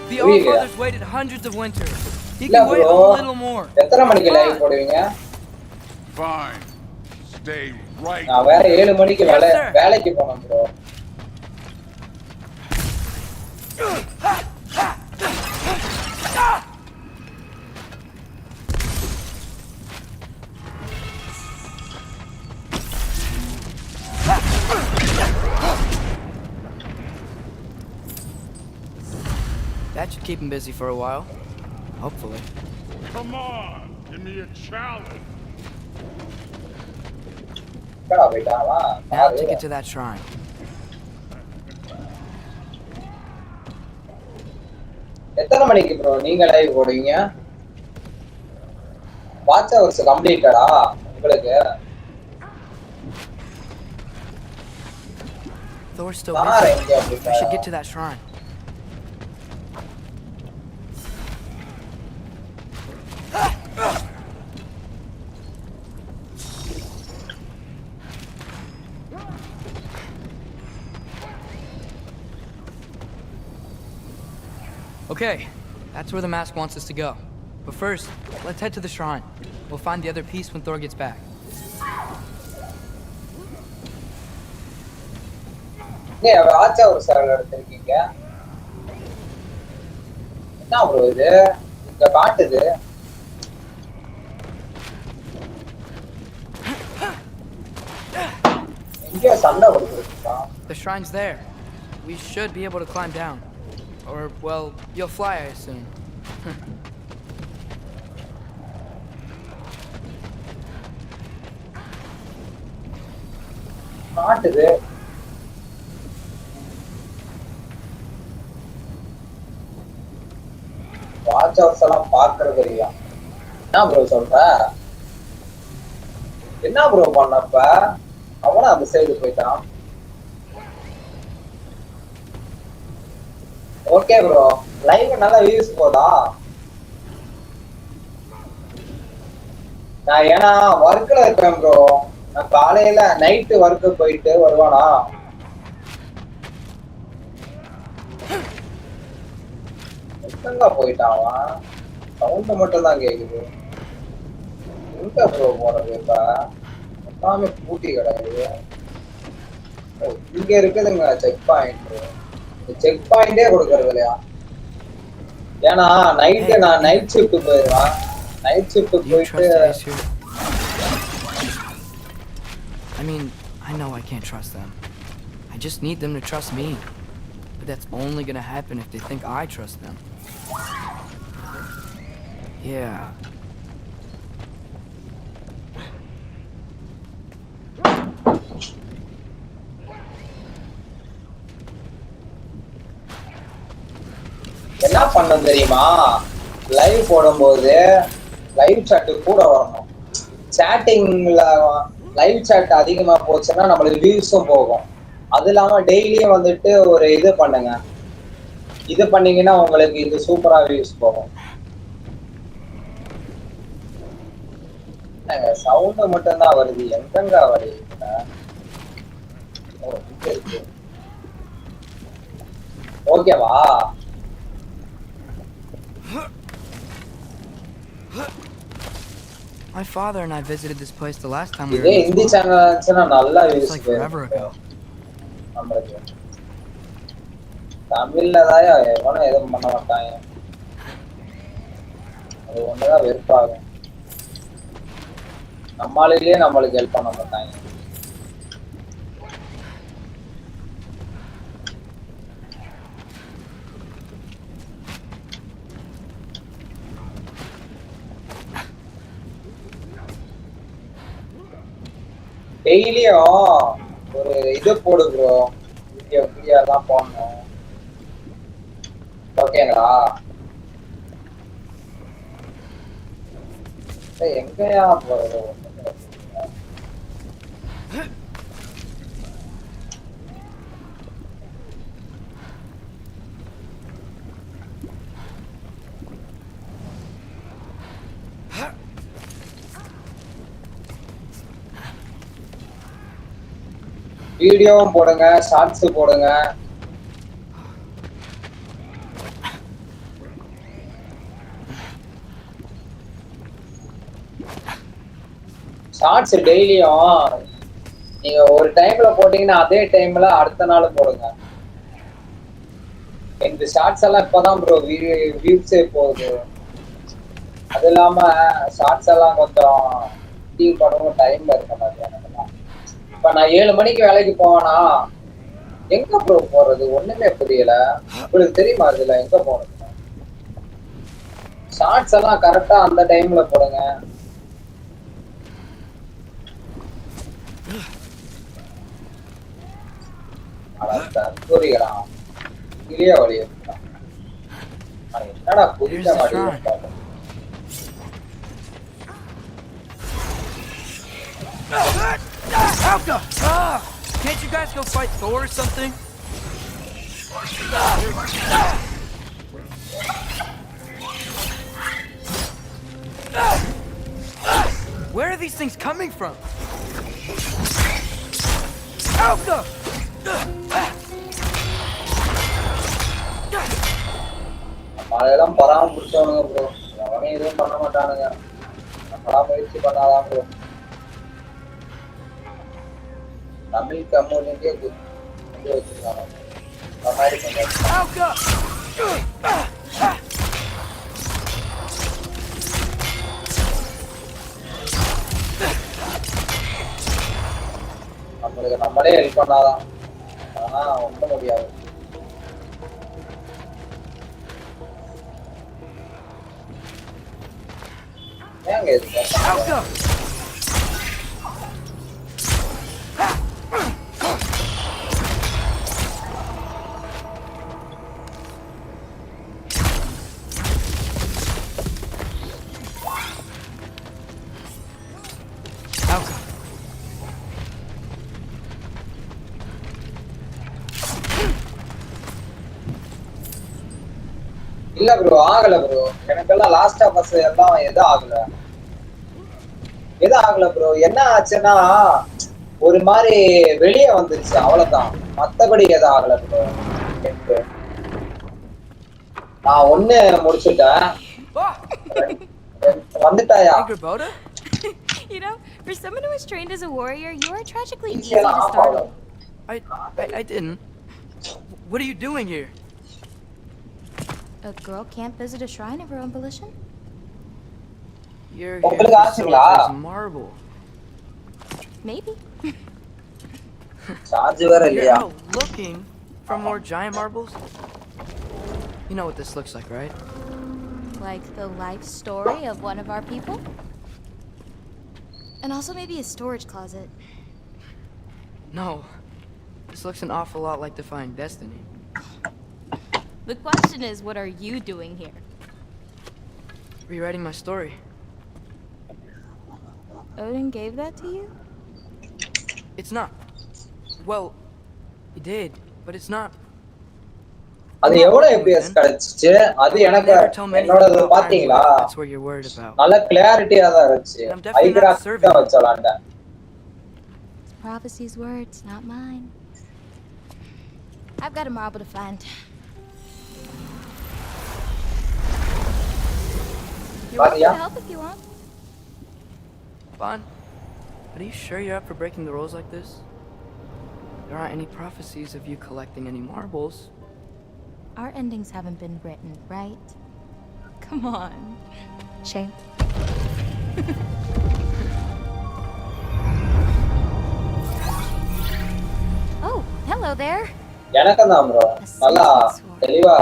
The Allfather's waited hundreds of winters. He can wait a little more. எத்தனை மணிக்கு live போடுவீங்க? Fine. Stay right. நான் வேற 7 மணிக்கு வேலைக்கு போறேன் bro. That should keep him busy for a while. Hopefully. Come on, give me a challenge. Now take it to that shrine. எத்தனை மணிக்கு bro நீங்க லைவ் போடுவீங்க? வாட்ச் ஹவர்ஸ் கம்ப்ளீட்டடா உங்களுக்கு? Thor's still busy. We should get to that shrine. Okay, that's where the mask wants us to go. But first, let's head to the shrine. We'll find the other piece when Thor gets back. Yeah, watch hours எடுத்துக்கிங்க. என்ன bro இது? இங்க காட்டுது. எங்க சண்டை வருதுடா? The shrine's there. We should be able to climb down. Or, well, you'll fly, I assume. காட்டுது. Watch hours எல்லாம் பார்க்கறது இல்லையா? என்ன ப்ரோ சொல்ற? என்ன ப்ரோ பண்ணப்ப? அவனும் அந்த சைடு போயிட்டான். ஓகே ப்ரோ, லைவ் நல்லா வியூஸ் போதா? நான் ஏன்னா ஒர்க்ல இருக்கேன் ப்ரோ. நான் காலையில நைட்டு ஒர்க்கு போயிட்டு வருவானா? எங்க போயிட்டான்? சவுண்ட் மட்டும் தான் கேக்குது. எங்க ப்ரோ போறது இப்ப? எல்லாமே பூட்டி கிடக்குது. இங்க இருக்குதுங்க செக் பாயிண்ட். செக் பாயிண்டே கொடுக்கறது இல்லையா? ஏன்னா நைட்டு நான் நைட் ஷிஃப்ட் போயிடுவேன். நைட் ஷிஃப்ட் போயிட்டு I mean, I know I can't trust them. I just need them to trust me. But that's only gonna happen if they think I trust them. Yeah. என்ன பண்ண தெரியுமா? Live போடும்போது live chat கூட வரணும். சாட்டிங்ல live chat அதிகமா போச்சுன்னா நம்மளுக்கு வியூஸும் போகும். அது இல்லாம டெய்லியும் வந்துட்டு ஒரு இது பண்ணுங்க. இது பண்ணீங்கன்னா உங்களுக்கு இது சூப்பரா வியூஸ் போகும். சவுண்ட் மட்டும் தான் வருது. எங்கங்க வருது? ஓகேவா? My father and I visited this place the last time we were இதே ஹிந்தி சேனல் இருந்துச்சுன்னா நல்லா வியூஸ் like forever ago. தமிழ்ல தான் எவனும் எதுவும் பண்ண மாட்டாங்க. அது ஒண்ணுதான் வெறுப்பாகும். நம்மளாலேயே நம்மளுக்கு ஹெல்ப் பண்ண மாட்டாங்க. டெய்லியும் ஒரு இது போடு ப்ரோ. வீடியோ தான் போடணும். ஓகேங்களா? எங்கயா போறது? வீடியோவும் போடுங்க, ஷார்ட்ஸ் போடுங்க. ஷார்ட்ஸ் டெய்லியும் நீங்க ஒரு டைம்ல போட்டீங்கன்னா அதே டைம்ல அடுத்த நாள் போடுங்க. இந்த ஷார்ட்ஸ் எல்லாம் இப்பதான் ப்ரோ வியூஸே போகுது. அது இல்லாம ஷார்ட்ஸ் எல்லாம் கொஞ்சம் டீம் பண்ணவும் டைம்ல இருக்க மாட்டேன். இப்ப நான் 7 மணிக்கு வேலைக்கு போவேனா எங்க ப்ரோ போறது? ஒண்ணுமே புரியல. உங்களுக்கு தெரியுமா இதுல எங்க போறது? ஷார்ட்ஸ் எல்லாம் கரெக்டா அந்த டைம்ல போடுங்க. புரியலாம். கிளியா வழி என்னடா புரிய மாட்டேங்குது. Can't you guys go fight Thor or something? Where are these things coming from? Alpha! நம்மளெல்லாம் பராமரிச்சவனுங்க ப்ரோ. அவனே எதுவும் பண்ண மாட்டானுங்க. நம்மளா முயற்சி பண்ணாதான் ப்ரோ. தமிழ் கம்யூனிட்டியே கொண்டு வச்சிருக்காங்க. நம்மளுக்கு நம்மளே ஹெல்ப் பண்ணாதான். ஆனா ஒன்றும் முடியாது. ஏங்க இது இல்ல ப்ரோ, ஆகல ப்ரோ. எனக்கெல்லாம் லாஸ்டா பஸ் எல்லாம் எதுவும் ஆகல ப்ரோ. என்ன ஆச்சுன்னா ஒரு மாதிரி வெளியே வந்துருச்சு, அவ்வளவுதான். மத்தபடி எதுவும் ஆகல ப்ரோ. நான் ஒண்ணு முடிச்சுட்டேன். வந்துட்டாயா? You know, for someone who was trained as a warrior, you are tragically easy to startle. I didn't. What are you doing here? A girl can't visit a shrine of her own volition? You're here to sell some marble. Maybe. You're out looking for more giant marbles? You know what this looks like, right? Like the life story of one of our people? And also maybe a storage closet. No. This looks an awful lot like Defying Destiny. The question is, what are you doing here? Rewriting my story. Odin gave that to you? It's not. Well, he did, but it's not. அது எவ்வளவு FPS கிடைச்சிச்சு அது எனக்கு என்னோடது பாத்தீங்களா நல்ல கிளாரிட்டியா தான் இருந்துச்சு ஹை கிராஃபிக்ஸ் தான் வச்சலாம்டா Prophecy's words, not mine. I've got a marble to find. You're welcome to help if you want. Fine. But are you sure you're up for breaking the rules like this? There aren't any prophecies of you collecting any marbles. Our endings haven't been written, right? Come on. Shame. Oh, hello there. எனக்குதான் bro நல்லா தெளிவா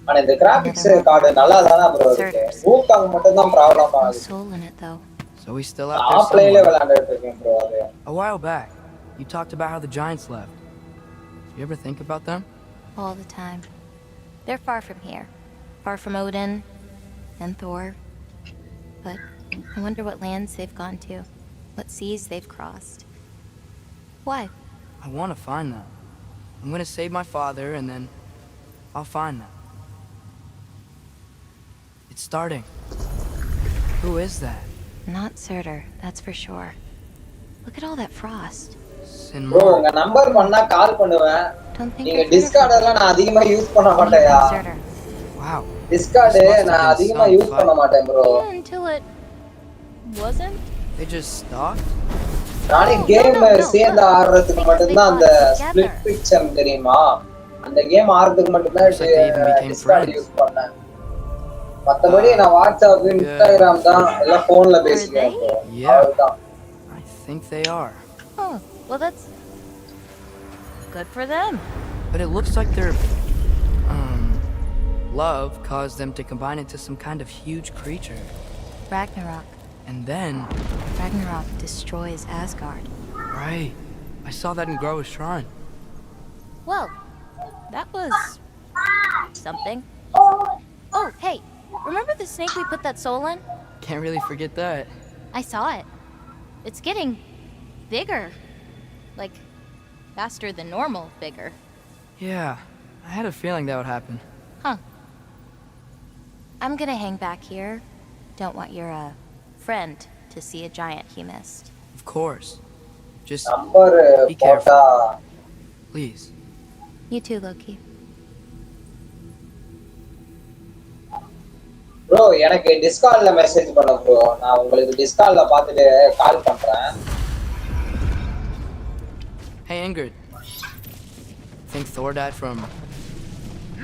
ஆனா இந்த graphics card நல்லா தான bro இருக்கு ஊக்காங்க மட்டும் தான் problem ஆகுது Soul in it though. So we still out there playல விளையாண்டிட்டு இருக்கேன் bro அது A while back, you talked about how the giants left. You ever think about them? All the time. They're far from here. Far from Odin and Thor. But I wonder what lands they've gone to. What seas they've crossed. Why? I want to find them. I'm going to save my father and then I'll find them. It's starting. Who is that? Not Surtur, that's for sure. Look at all that frost. bro உங்க number பண்ணா கால் பண்ணுவேன் நீங்க Discord எல்லாம் நான் அதிகமா use பண்ண மாட்டேயா Wow. Discord நான் அதிகமா யூஸ் பண்ண மாட்டேன் bro Until it wasn't. They just stopped? நானே கேம் சேர்ந்து ஆடுறதுக்கு மட்டும் தான் அந்த ஸ்ப்ளிட் பிக்சர் தெரியுமா அந்த கேம் ஆடுறதுக்கு மட்டும் தான் டிஸ்கார்ட் யூஸ் பண்ணேன் மத்தபடி நான் வாட்ஸ்அப் இன்ஸ்டாகிராம் தான் எல்லாம் போன்ல பேசிக்கிறேன் அவ்வளவுதான் I think they are. Oh, well that's good for them. But it looks like their love caused them to combine into some kind of huge creature. Ragnarok. And then Ragnarok destroys Asgard. Right. I saw that in Groa's shrine. Well, that was something. Oh, hey, remember the snake we put that soul in? Can't really forget that. I saw it. It's getting bigger. Like, faster than normal bigger. Yeah, I had a feeling that would happen. Huh. I'm gonna hang back here. Don't want your, friend to see a giant he missed. Of course. Just be careful. Please. You too, Loki. bro எனக்கு டிஸ்கார்ட்ல message பண்ணு bro நான் உங்களுக்கு டிஸ்கார்ட்ல பார்த்துட்டு கால் பண்றேன் Hey Ingrid. Think Thor died from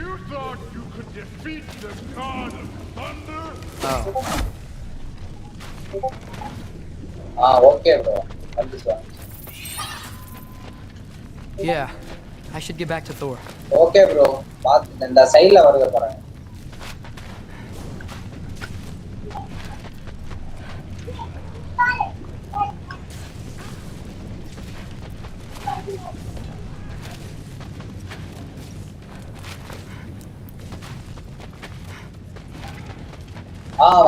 You thought you could defeat the god of thunder? Oh. Okay bro. Yeah, I should get back to Thor. Okay bro. பாத்து இந்த சைடுல வருது பாருங்க.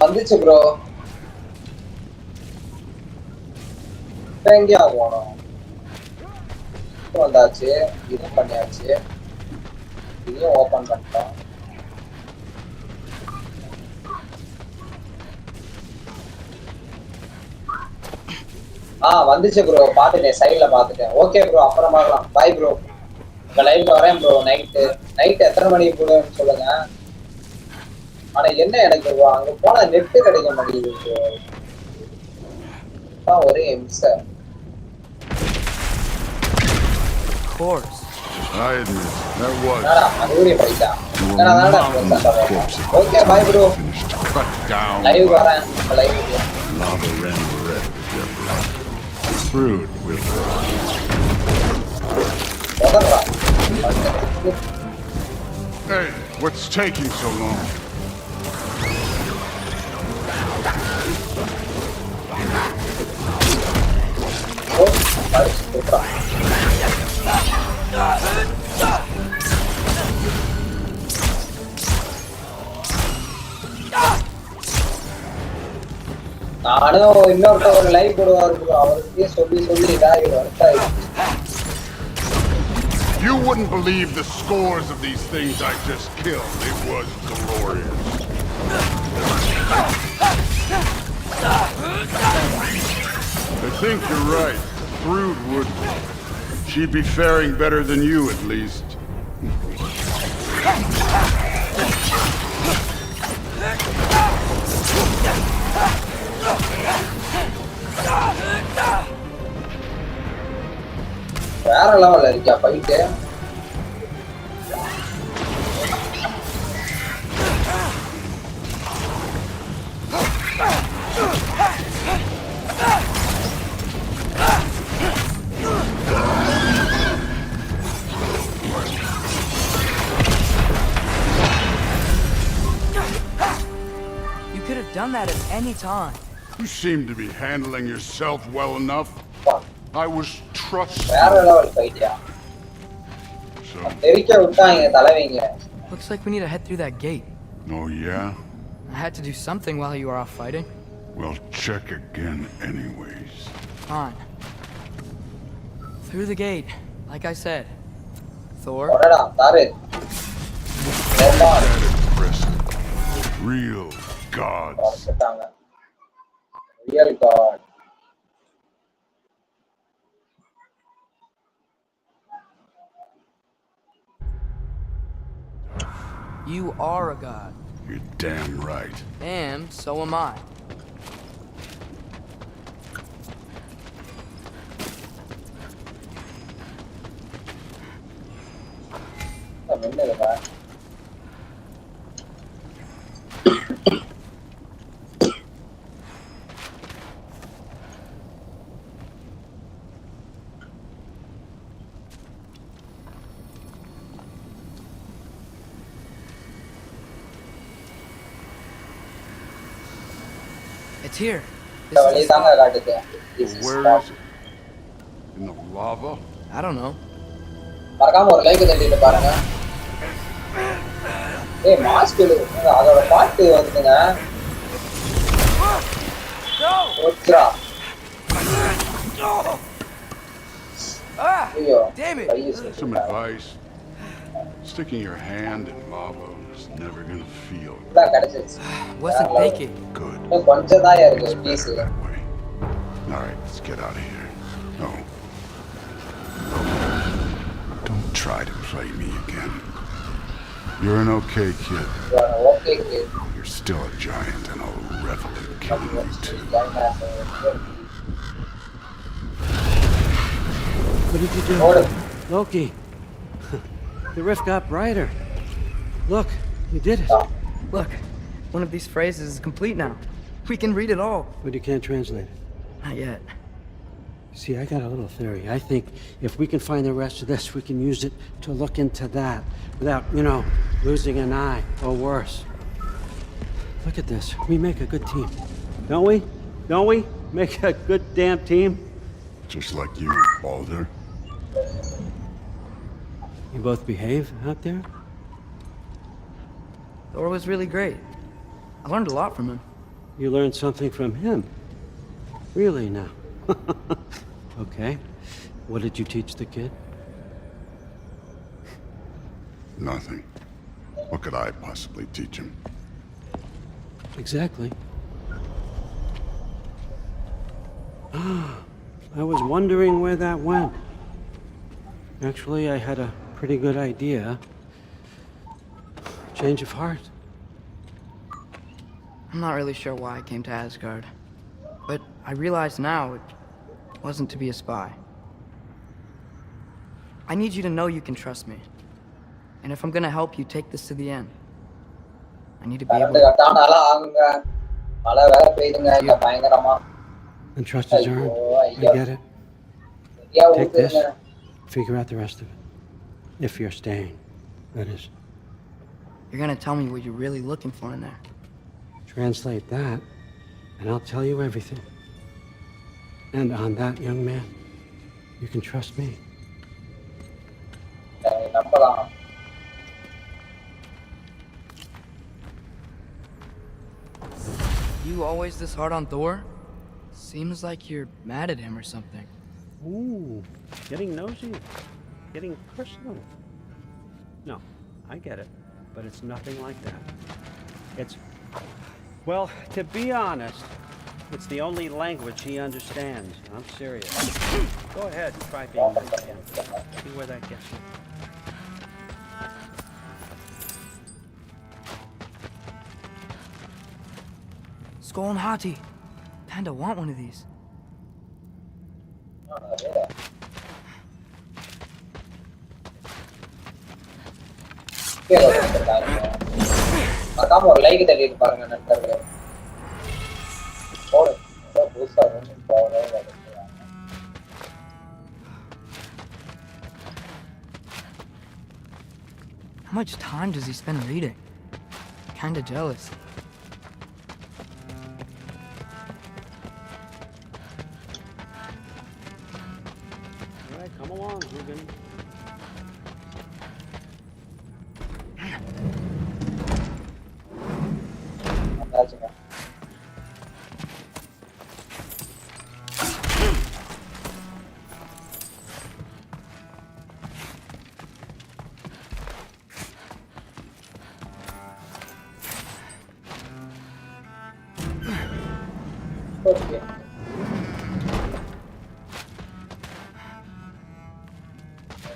வந்துச்சு bro. எங்க போறோம்? வந்தாச்சு. இது பண்ணியாச்சு. இதையும் ஓபன் பண்ணிட்டோம். வந்துச்சு bro. பாத்துட்டேன் சைடுல பாத்துட்டேன். ஓகே bro அப்புறம் பார்க்கலாம். Bye bro. உங்க லைவ்ல வரேன் bro நைட் எத்தனை மணிக்கு போடுன்னு சொல்லுங்க. ஆனா என்ன எனக்கு அங்க போனா நெட் கிடைக்க மாட்டேங்குது. ஒரே எம்சா. Of course. I admit that was. அதுவே பைட்டா. Okay bye bro. Cut down. Live வரேன். Live. Lava ran red with your blood. Fruit with Hey, what's taking so long? நானும் இன்னொருத்த ஒரு லைவ் போடுவாரு bro. அவர்கிட்டயே சொல்லி இதாகி வரட்டாய். You wouldn't believe the scores of these things I just killed. It was glorious. I think you're right. Brood would. She'd be faring better than you, at least. வேற லெவல்ல இருக்கா fight. You could have done that at any time. You seem to be handling yourself well enough. I was trusting. வேற level ஃபைட்யா. தெரிக்க விட்டாங்க தலைவங்க. Looks like we need to head through that gate. Oh yeah? I had to do something while you were off fighting. Well, check again anyways. Fine. Through the gate, like I said. Thor. Real gods. Real god. You are a god. You're damn right. And so am I. It's here. Where is it? In the lava? I don't know. மறக்காம ஒரு like தட்டிட்டு பாருங்க. ஏய் mask அதோட பாட்டு வந்துங்க. ஓட்ரா. Damn it. Some advice. Sticking your hand in lava is never gonna feel Wasn't baking. good. கொஞ்சம் தான் இருக்கு piece. Alright, let's get out of here. No. Don't try to play me again. You're an okay kid. You're an okay kid. You're still a giant and I'll revel in killing you too. What did you do? Loki. The rift got brighter. Look, you did it. Look, one of these phrases is complete now. We can read it all. But you can't translate it. Not yet. See, I got a little theory. I think if we can find the rest of this, we can use it to look into that without, losing an eye or worse. Look at this. We make a good team. Don't we? Don't we? Make a good damn team? Just like you, Balder. You both behave out there? Thor was really great. I learned a lot from him. You learned something from him? Really now? Okay. What did you teach the kid? Nothing. What could I possibly teach him? Exactly. I was wondering where that went. Actually, I had a pretty good idea. Change of heart. I'm not really sure why I came to Asgard, but I realize now it wasn't to be a spy. I need you to know you can trust me. And if I'm gonna help you take this to the end, I need to be able to... And trust is earned. I get it. Take this, figure out the rest of it. If you're staying, that is. You're gonna tell me what you're really looking for in there. Translate that, and I'll tell you everything. And on that, young man, you can trust me. You always this hard on Thor? Seems like you're mad at him or something. Ooh, getting nosy, getting personal. No, I get it, but it's nothing like that. It's, well, to be honest, it's the only language he understands. I'm serious. Go ahead and try being nice to him. See where that gets you. Skull and Hati. Kinda want one of these. மறக்காம ஒரு like தட்டிட்டு பாருங்க நண்பர்களே. போடு. புதுசா வந்து போறே. How much time does he spend reading? Kinda jealous. All right, come along, Ruben.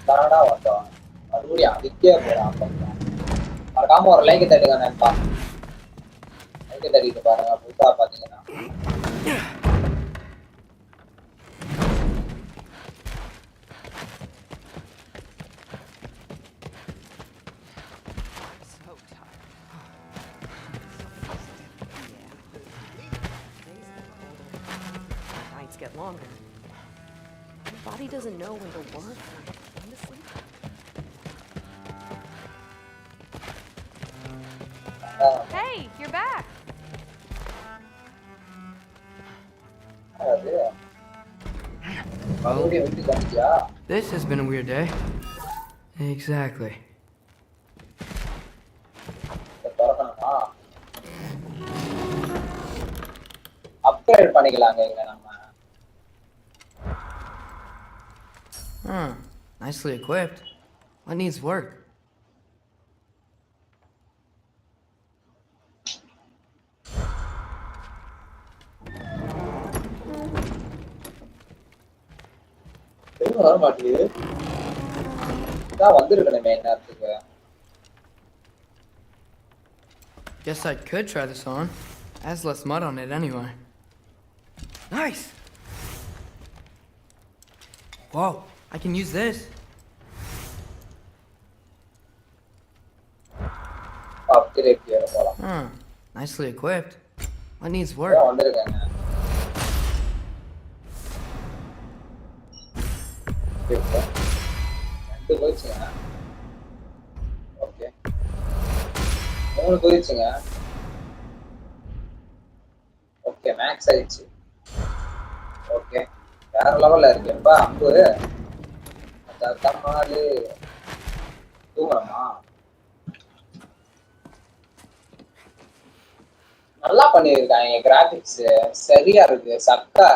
தானடா வந்தோம் மறுபடியும் அதுக்கே போறான் மறக்காம ஒரு லைக் தட்டுங்க நண்பா லைக் தட்டிட்டு பாருங்க புதுசா பாத்தீங்கன்னா Get longer. Your body doesn't know when to work or when to sleep. Hey, you're back. This has been a weird day. Exactly. Upgrade பண்ணிக்கலாங்க இங்க நம்ம Nicely equipped. What needs work? வர மாட்டேங்குது வந்திருக்கணுமே நேரத்துக்கு Guess I could try this on. Has less mud on it anyway. Nice! Whoa, I can use this. Nicely equipped. What needs work? Okay. மூணு போயிடுச்சுங்க okay maths ஆயிடுச்சு okay வேற லெவல்ல இருக்கேப்பா அம்பு தம்மாலு தூங்குறமா நல்லா பண்ணியிருக்காங்க கிராபிக்ஸ் சரியா இருக்கு சக்கா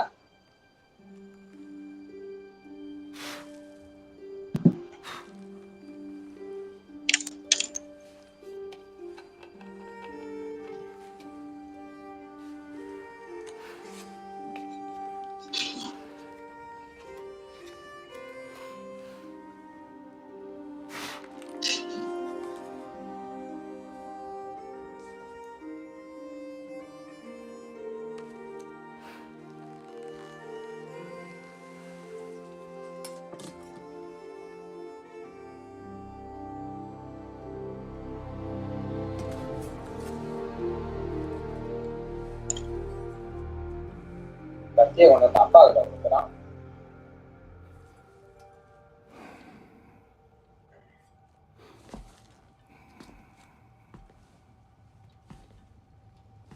கத்தியை கொண்டு வந்து அப்பா கிட்ட கொடுக்குறான்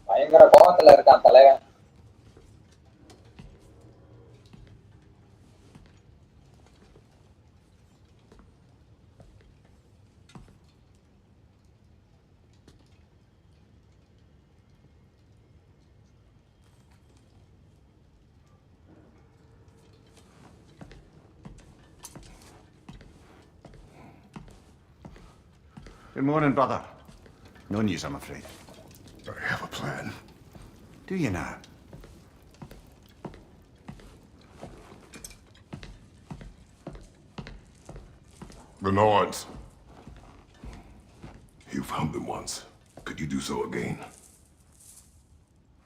பயங்கர கோபத்துல இருக்கான் தலைவன் Good morning, brother. No news, I'm afraid. I have a plan. Do you now? The Nords. You found them once. Could you do so again?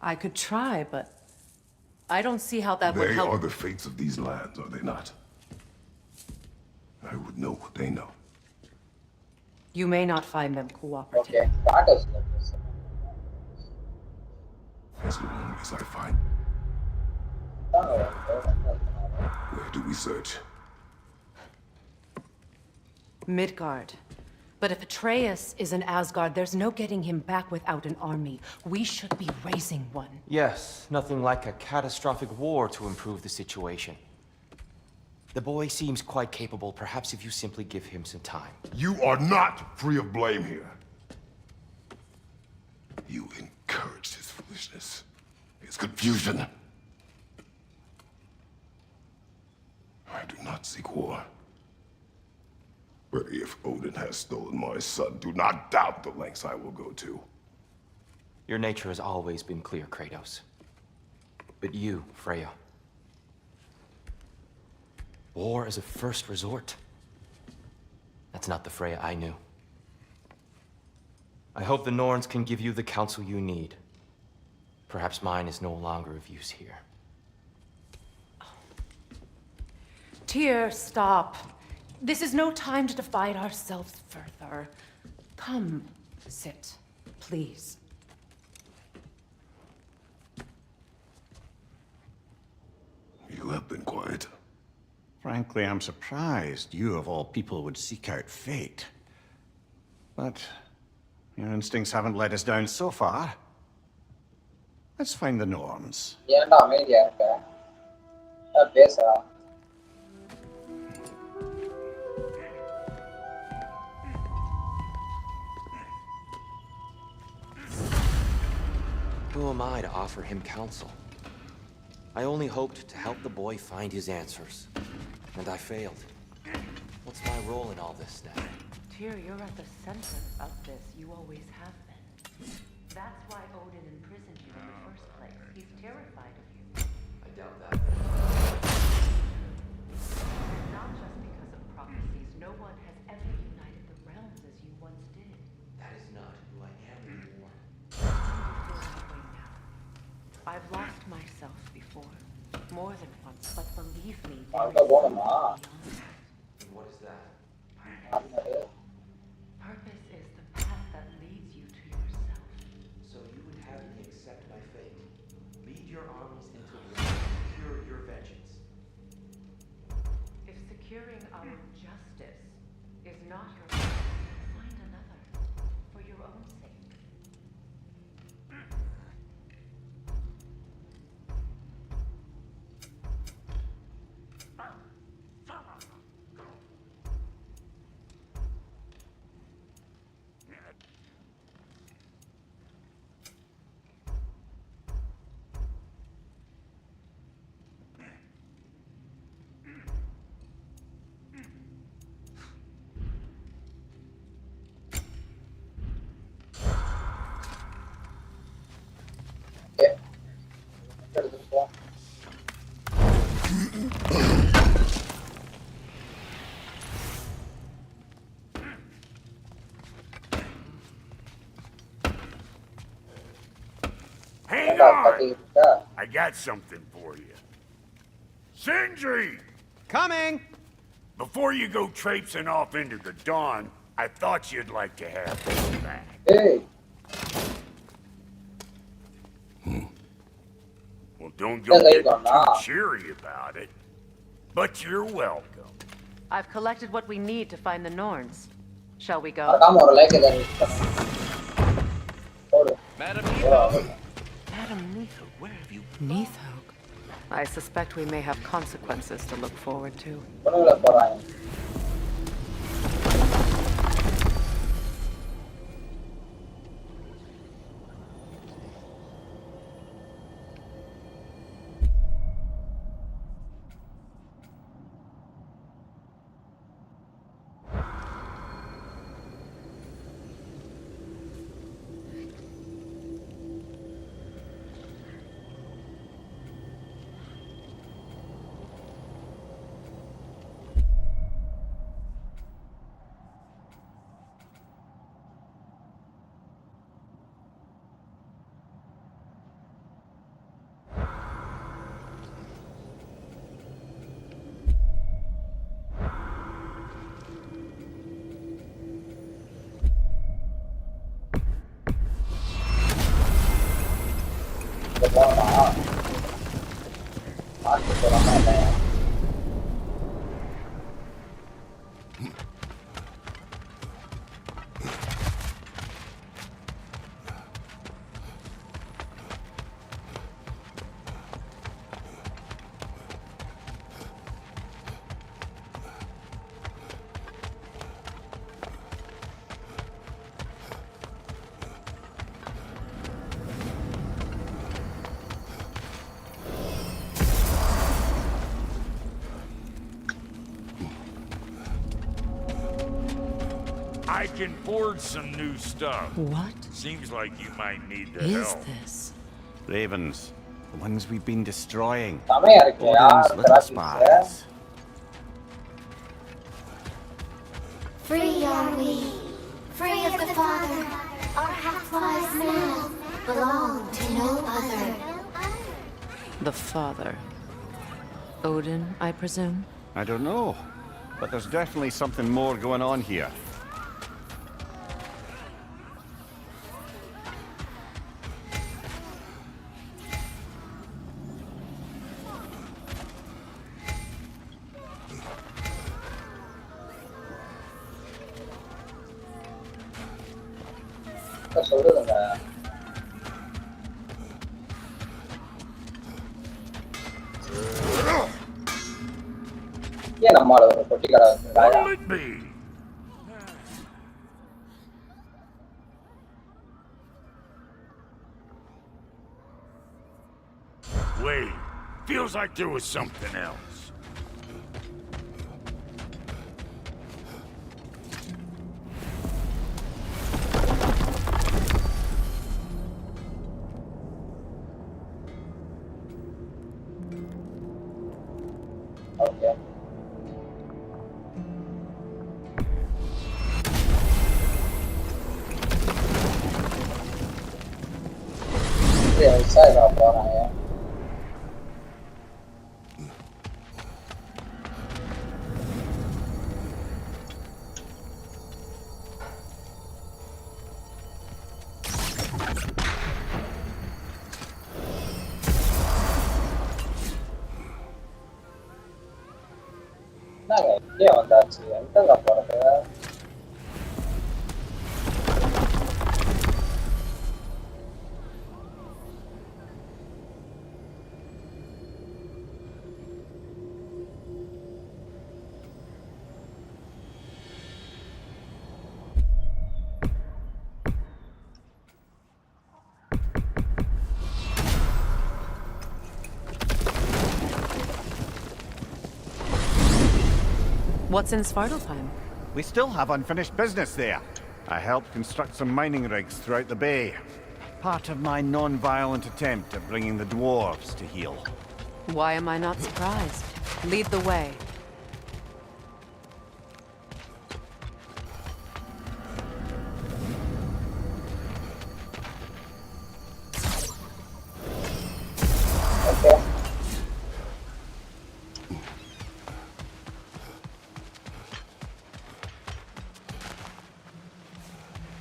I could try, but I don't see how that would help. They are the fates of these lands, are they not? I would know what they know. You may not find them cooperative. Okay. As long as I find. Where do we search? Midgard. But if Atreus is in Asgard, there's no getting him back without an army. We should be raising one. Yes, nothing like a catastrophic war to improve the situation. The boy seems quite capable. Perhaps if you simply give him some time. You are not free of blame here. You encouraged his foolishness, his confusion. I do not seek war. But if Odin has stolen my son, do not doubt the lengths I will go to. Your nature has always been clear, Kratos. But you, Freya. War is a first resort. That's not the Freya I knew. I hope the Norns can give you the counsel you need. Perhaps mine is no longer of use here. Tyr, stop. This is no time to divide ourselves further. Come, sit, please. You have been quiet. Frankly, I'm surprised you of all people would seek out fate. But your instincts haven't let us down so far. Let's find the Norns. ஏன்டா அமைதியா இருக்க? பேசுடா. Who am I to offer him counsel? I only hoped to help the boy find his answers. And I failed. What's my role in all this now? Tyr, you're at the center of this. You always have been. That's why Odin imprisoned you in the first place. He's terrified of you. I doubt that. Not just because of prophecies. No one has ever united the realms as you once did. That is not who I am anymore. I've lost myself before. More than once, but believe me, And what is that? Purpose is the path that leads you to yourself. So you would have me accept my fate, lead your armies into war, secure your vengeance. If securing our justice is not your purpose, find another for your own sake. Hang on! I got something for you. Sindri! Coming! Before you go traipsing off into the dawn, I thought you'd like to have this back. Hey! Well, don't go getting too cheery about it. But you're welcome. I've collected what we need to find the Norns. Shall we go? Madam Neetho! Madam Neetho, where have you been? Neetho? I suspect we may have consequences to look forward to. போகணுமா? பார்த்து போகலாமா இல்லையா? I can forge some new stuff. What? Seems like you might need the Is help. this? Ravens. The ones we've been destroying. செமையா இருக்குயா, Odin's little graphics. spies. Free are we, free of the Father. Our half-lives now belong to no other. The father. Odin, I presume? I don't know, but there's definitely something more going on here. சொல்லுங்க. ஏன் நம்மால ஒரு பொட்டிக்கடை வச்சிருக்காங்க? Wait, feels like there was something else. Okay. விவசாயம் போறாங்க. என்னங்க இங்கே வந்தாச்சு, எங்க போறது? What's in Svartalfheim? We still have unfinished business there. I helped construct some mining rigs throughout the bay. Part of my non-violent attempt at bringing the dwarves to heel. Why am I not surprised? Lead the way. Okay.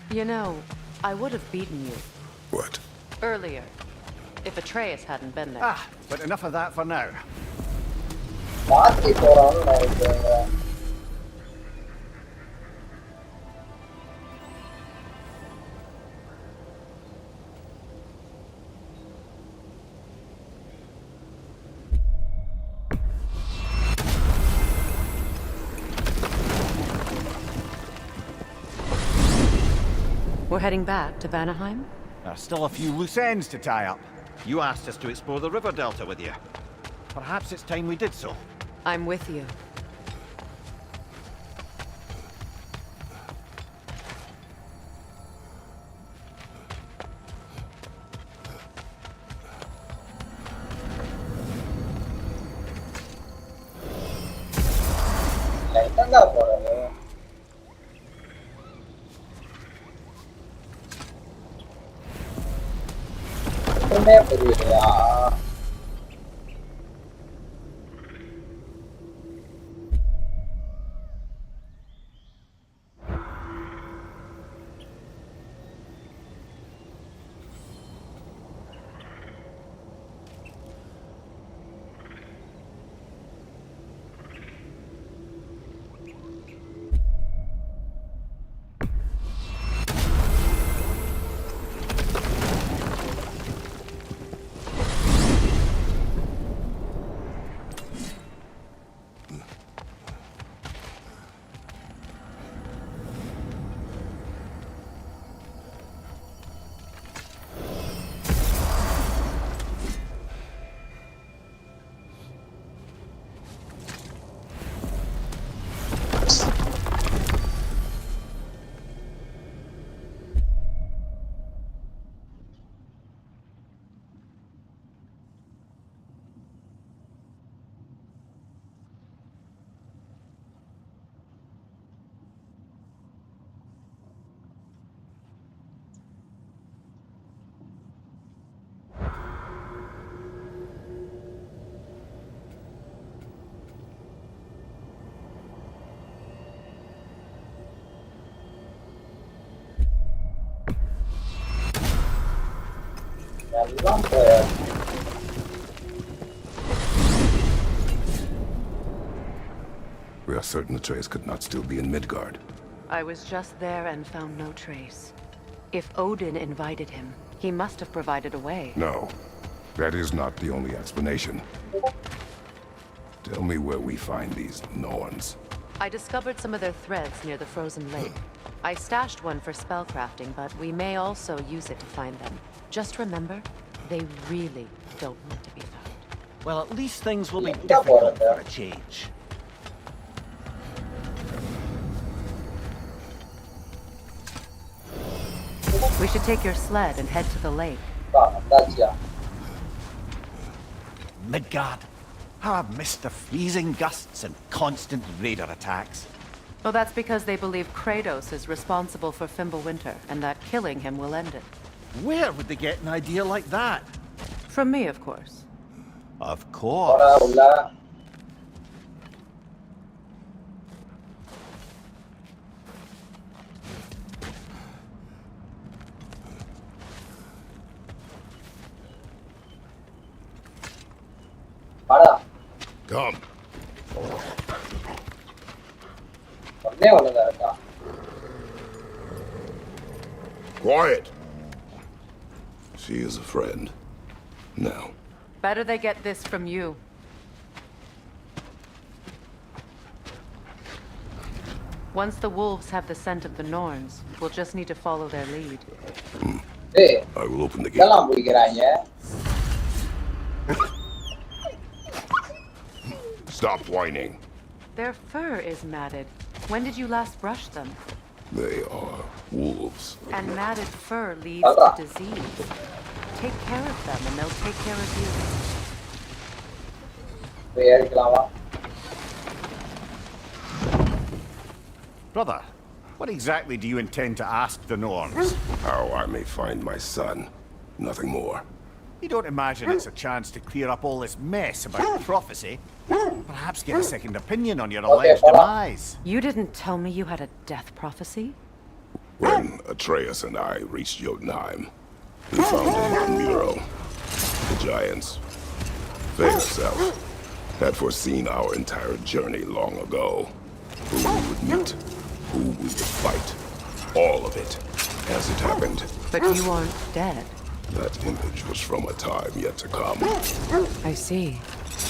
You know, I would have beaten you. What? Earlier, if Atreus hadn't been there. Ah, but enough of that for now. மாத்தி போறான்னு நினைக்கிறேன். We're heading back to Vanaheim? There's still a few loose ends to tie up. You asked us to explore the river delta with you. Perhaps it's time we did so. I'm with you. எங்க போறது? ஒண்ணுமே புரியலையா? We are certain the trace could not still be in Midgard. I was just there and found no trace. If Odin invited him, he must have provided a way. No, that is not the only explanation. Tell me where we find these Norns. I discovered some of their threads near the frozen lake. I stashed one for spellcrafting, but we may also use it to find them. Just remember, they really don't want to be found. Well, at least things will be difficult for a change. We should take your sled and head to the lake. Midgard. How I've missed the freezing gusts and constant raider attacks. Well, that's because they believe Kratos is responsible for Fimbulwinter, and that killing him will end it. Where would they get an idea like that? From me, of course. Of course. Come. Quiet. She is a friend. Now. Better they get this from you. Once the wolves have the scent of the Norns, we'll just need to follow their lead. I will open the gate. Stop whining. Their fur is matted. When did you last brush them? They are wolves. And matted fur leads to disease. Take care of them and they'll take care of you. Brother, what exactly do you intend to ask the Norns? How I may find my son. Nothing more. You don't imagine it's a chance to clear up all this mess about prophecy? Perhaps get a second opinion on your alleged demise. You didn't tell me you had a death prophecy? When Atreus and I reached Jotunheim, we found in Muro, the giants, they herself, had foreseen our entire journey long ago. Who we would meet, who we would fight, all of it, as it happened. But you aren't dead. That image was from a time yet to come. I see.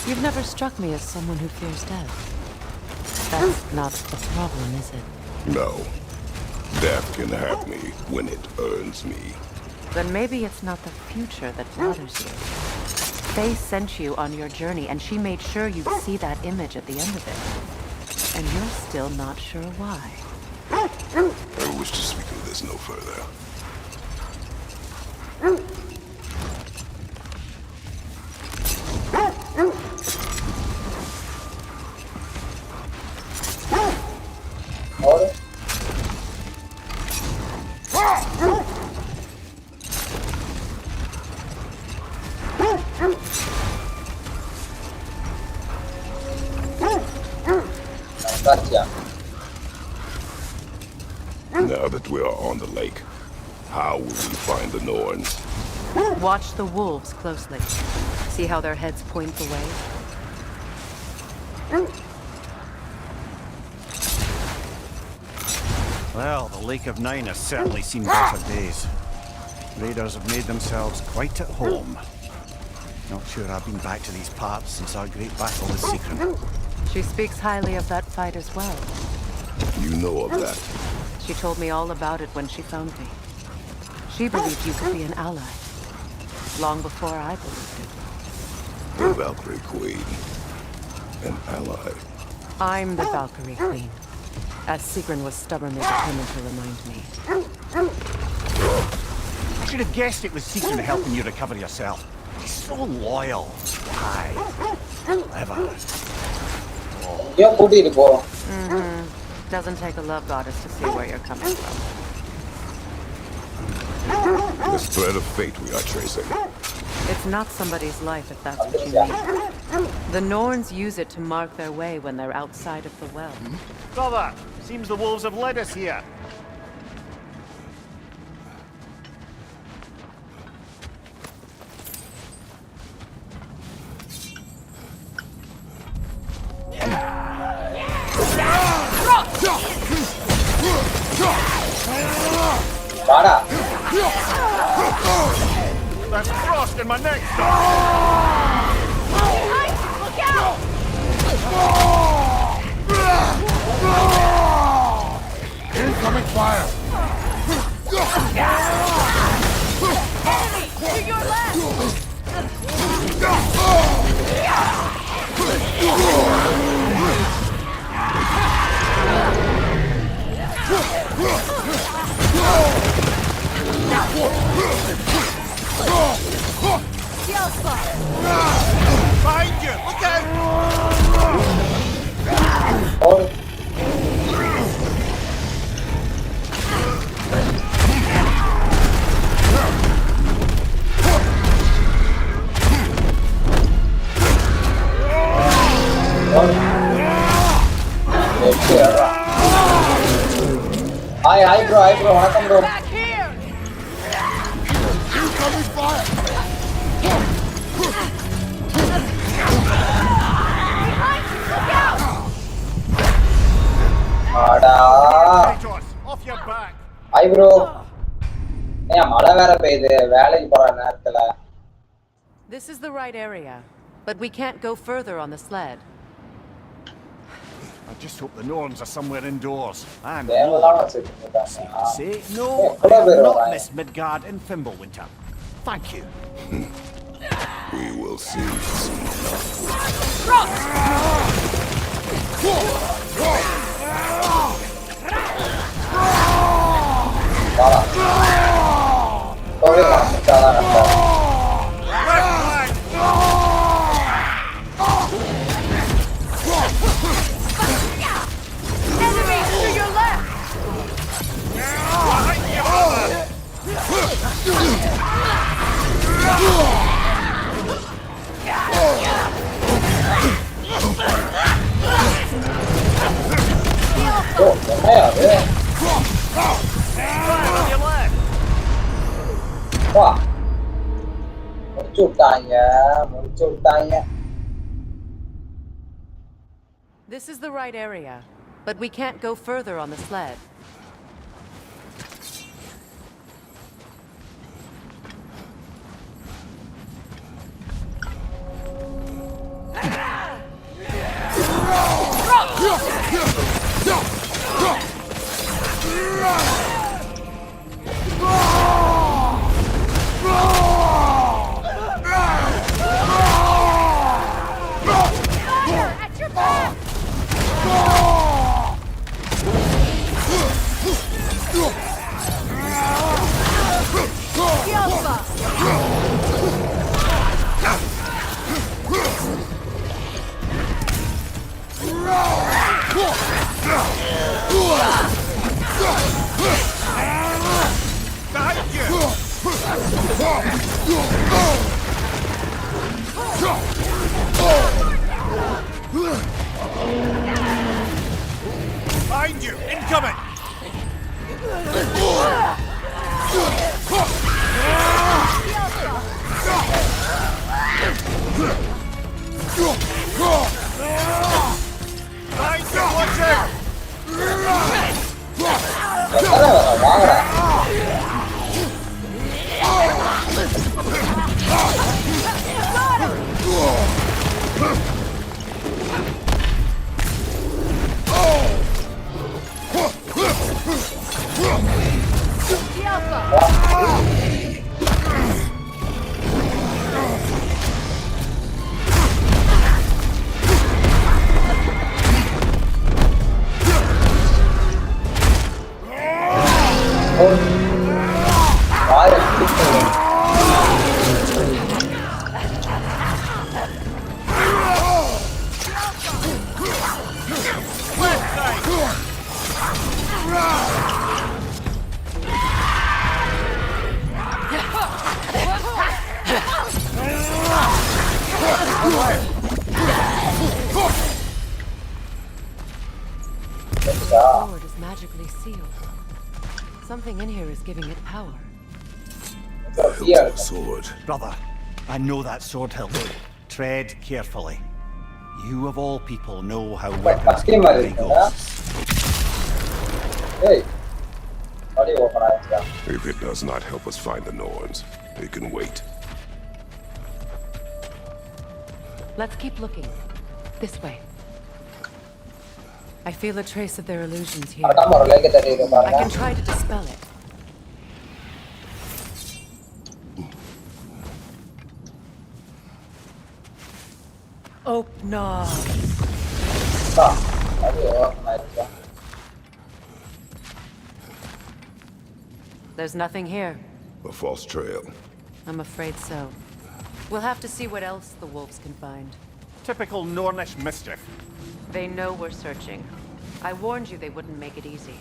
You've never struck me as someone who fears death. That's not the problem, is it? No. Death can have me when it earns me. Then maybe it's not the future that bothers you. Faye sent you on your journey, and she made sure you'd see that image at the end of it. And you're still not sure why. I wish to speak of this no further. Now that we are on the lake, how will we find the Norns? Watch the wolves closely. See how their heads point the way? Well, the Lake of Nine has certainly seen better days. Raiders have made themselves quite at home. Not sure I've been back to these parts since our great battle with Secret. She speaks highly of that fight as well. You know of that? She told me all about it when she found me. She believed you could be an ally. Long before I believed it. The Valkyrie Queen. An ally. I'm the Valkyrie Queen. As Sigrun was stubbornly determined to remind me. I should have guessed it was Sigrun helping you recover yourself. He's so loyal. Aye. Clever. Doesn't take a love goddess to see where you're coming from. This thread of fate we are tracing. It's not somebody's life if that's what you mean. The Norns use it to mark their way when they're outside of the well. Brother, seems the wolves have led us here. That's frost in my neck. Look out! Incoming fire! Enemy! To your left! Behind you! Look out! Hi bro, வணக்கம் bro. Back here! Incoming fire! Look out! ஆடா. Off your back! Hi bro. ஏன் மழை வேற பெய்யுது வேலைக்கு போற நேரத்துல. This is the right area, but we can't go further on the sled. I just hope the Norns are somewhere indoors. I'm say no, I have not missed Midgard in Fimbulwinter. Thank you. We will see. Enemy! To your left! Wah. முடிச்சு விட்டாங்க. This is the right area, but we can't go further on the sled. Fire! At your back! Behind you! Incoming! Behind you! Watch out! The sword is magically sealed. Something in here is giving it power. Hilt of a sword. Brother, I know that sword hilt. Tread carefully. You of all people know how weapons can carry ghosts. Hey, what do you want? If it does not help us find the Norns, it can wait. Let's keep looking. This way. I feel a trace of their illusions here. I can try to dispel it. Open up. There's nothing here. A false trail. I'm afraid so. We'll have to see what else the wolves can find. Typical Nornish mischief. They know we're searching. I warned you they wouldn't make it easy.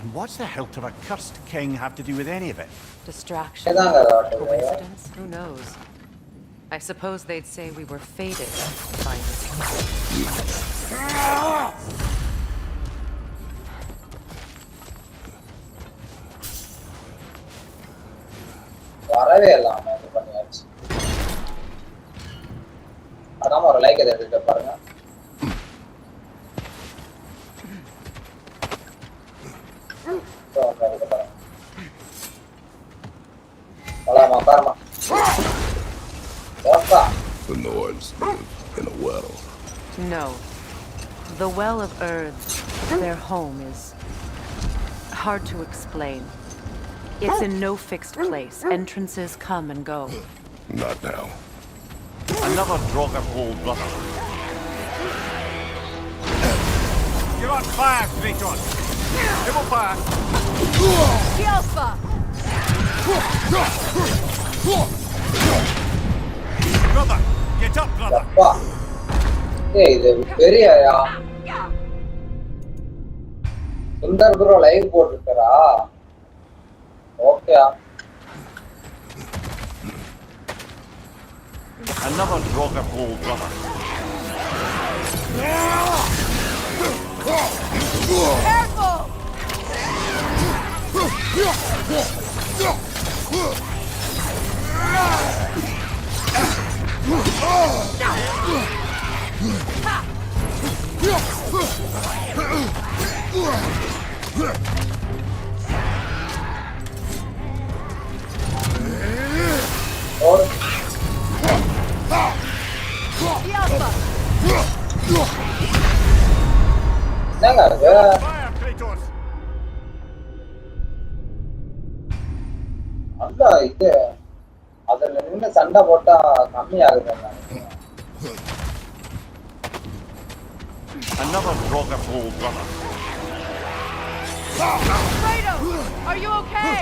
And what's the hilt of a cursed king have to do with any of it? Distraction. Coincidence? Who knows? I suppose they'd say we were fated to find this. The Nords live in a well. No. The Well of Earth, their home, is hard to explain. It's in no fixed place. Entrances come and go. Not now. Another Draugr brother. You're on fire, Kratos! It will pass! Alpha! Brother! Get up, brother! Hey, the PERIYA. Sundar bro live போட்டுட்டரா? Okay. Another Draugr brother. Careful! அண்ணா இது அதுல நின்னு சண்டை போட்டா கம்மியாகுது Another Draugr brother. Kratos, are you okay?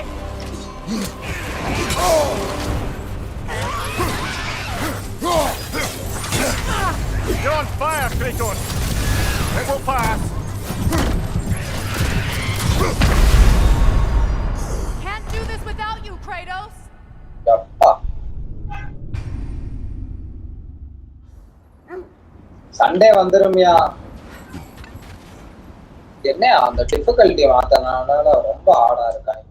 You're on fire, Kratos! It will pass! Can't do this without you, Kratos! Sunday வந்துருமியா என்ன அந்த difficulty மாத்தனால ரொம்ப ஹார்டா இருக்காங்க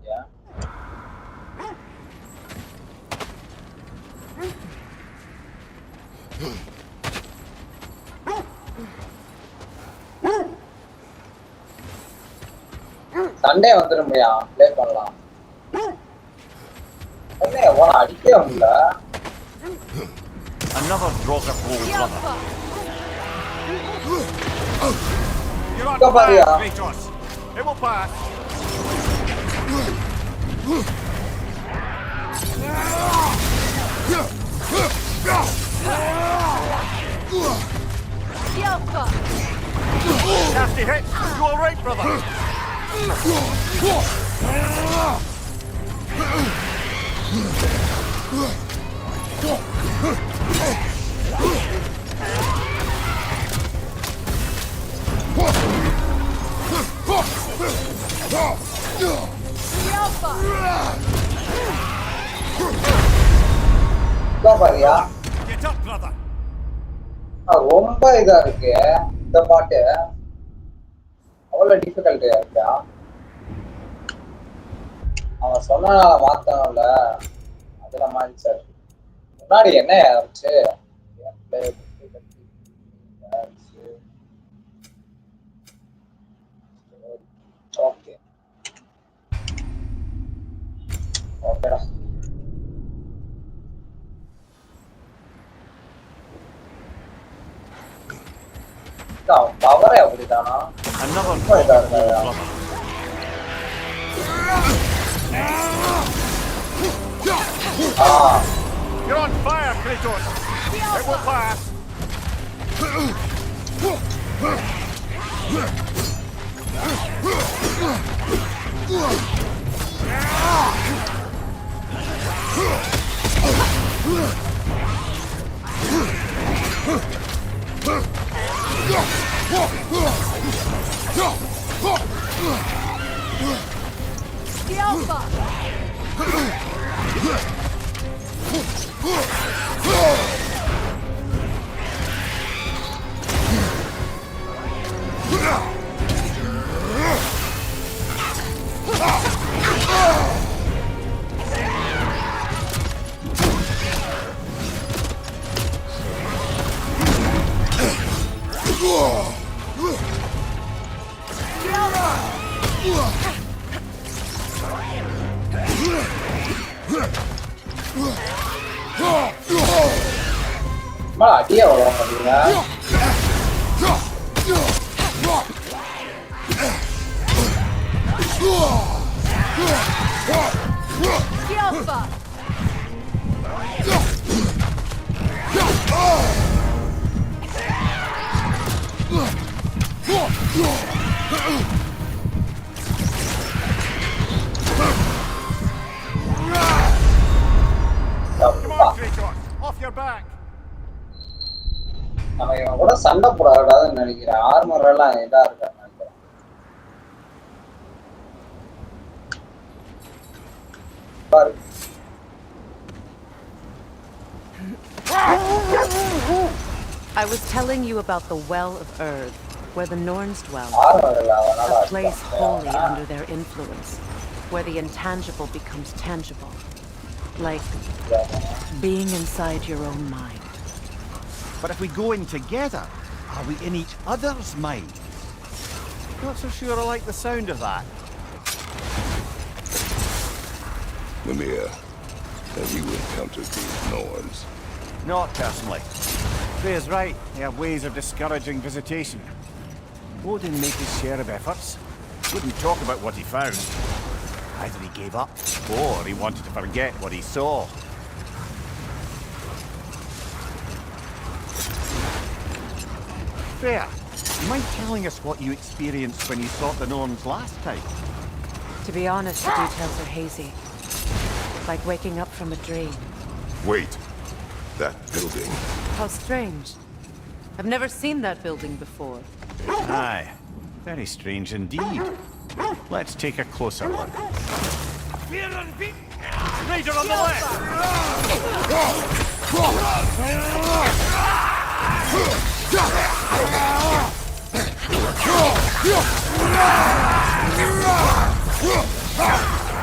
சண்டே வந்துருமியா ப்ளே பண்ணலாம் என்ன எவ்வளோ அடிக்கவே முடியல Another Draugr brother. You're on fire, Kratos! It will pass! Nasty hit! You alright, brother? ரொம்ப இதா இருக்கு இந்த பாட்டு அவ்வளவு டிஃபிகல்ட்டியா இருக்கா அவன் சொன்ன மாத்தணும்ல அதுல மாதிரி சார் முன்னாடி என்ன ஆச்சு ஓகே ஓகேடா. பவரே அப்படிதானா? You're on fire, Kratos! It will pass! அடியே வர மாட்டீங்க. அவன் இவன் கூட சண்டை போடாதுன்னு நினைக்கிறேன். ஆர்மர் எல்லாம் இதா இருக்கான்னு நினைக்கிறேன். பாரு. I was telling you about the Well of Earth, where the Norns dwell. A place holy under their influence, where the intangible becomes tangible. Like being inside your own mind. But if we go in together, are we in each other's mind? Not so sure I like the sound of that. Mimir, have you encountered these Norns? Not personally. Freya's right. They have ways of discouraging visitation. Odin made his share of efforts. Wouldn't talk about what he found. Either he gave up, or he wanted to forget what he saw. Freya, you mind telling us what you experienced when you sought the Norns last time? To be honest, the details are hazy. Like waking up from a dream. Wait. That building. How strange. I've never seen that building before. Aye. Very strange indeed. Let's take a closer look. Raider on the left!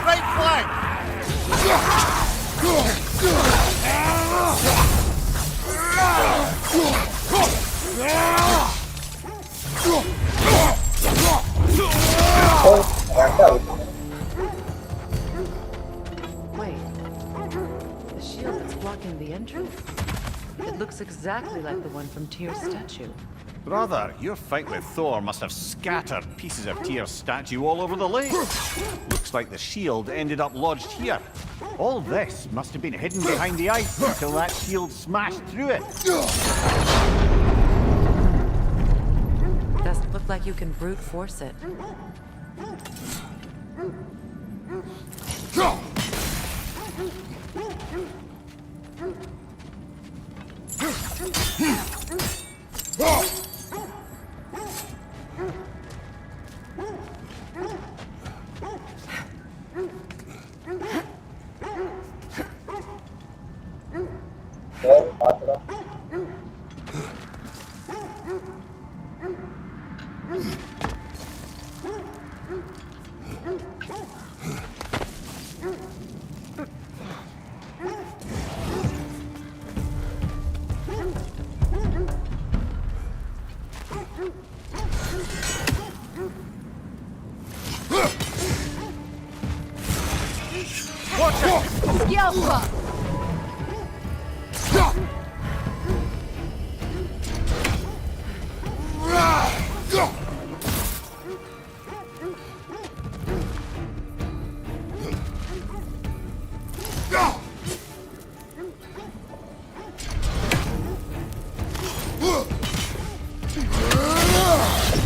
Right flank! Wait. The shield that's blocking the entrance? It looks exactly like the one from Tyr's statue. Brother, your fight with Thor must have scattered pieces of Tyr's statue all over the lake. Looks like the shield ended up lodged here. All this must have been hidden behind the ice until that shield smashed through it. Doesn't look like you can brute force it. Watch it! Yelpa!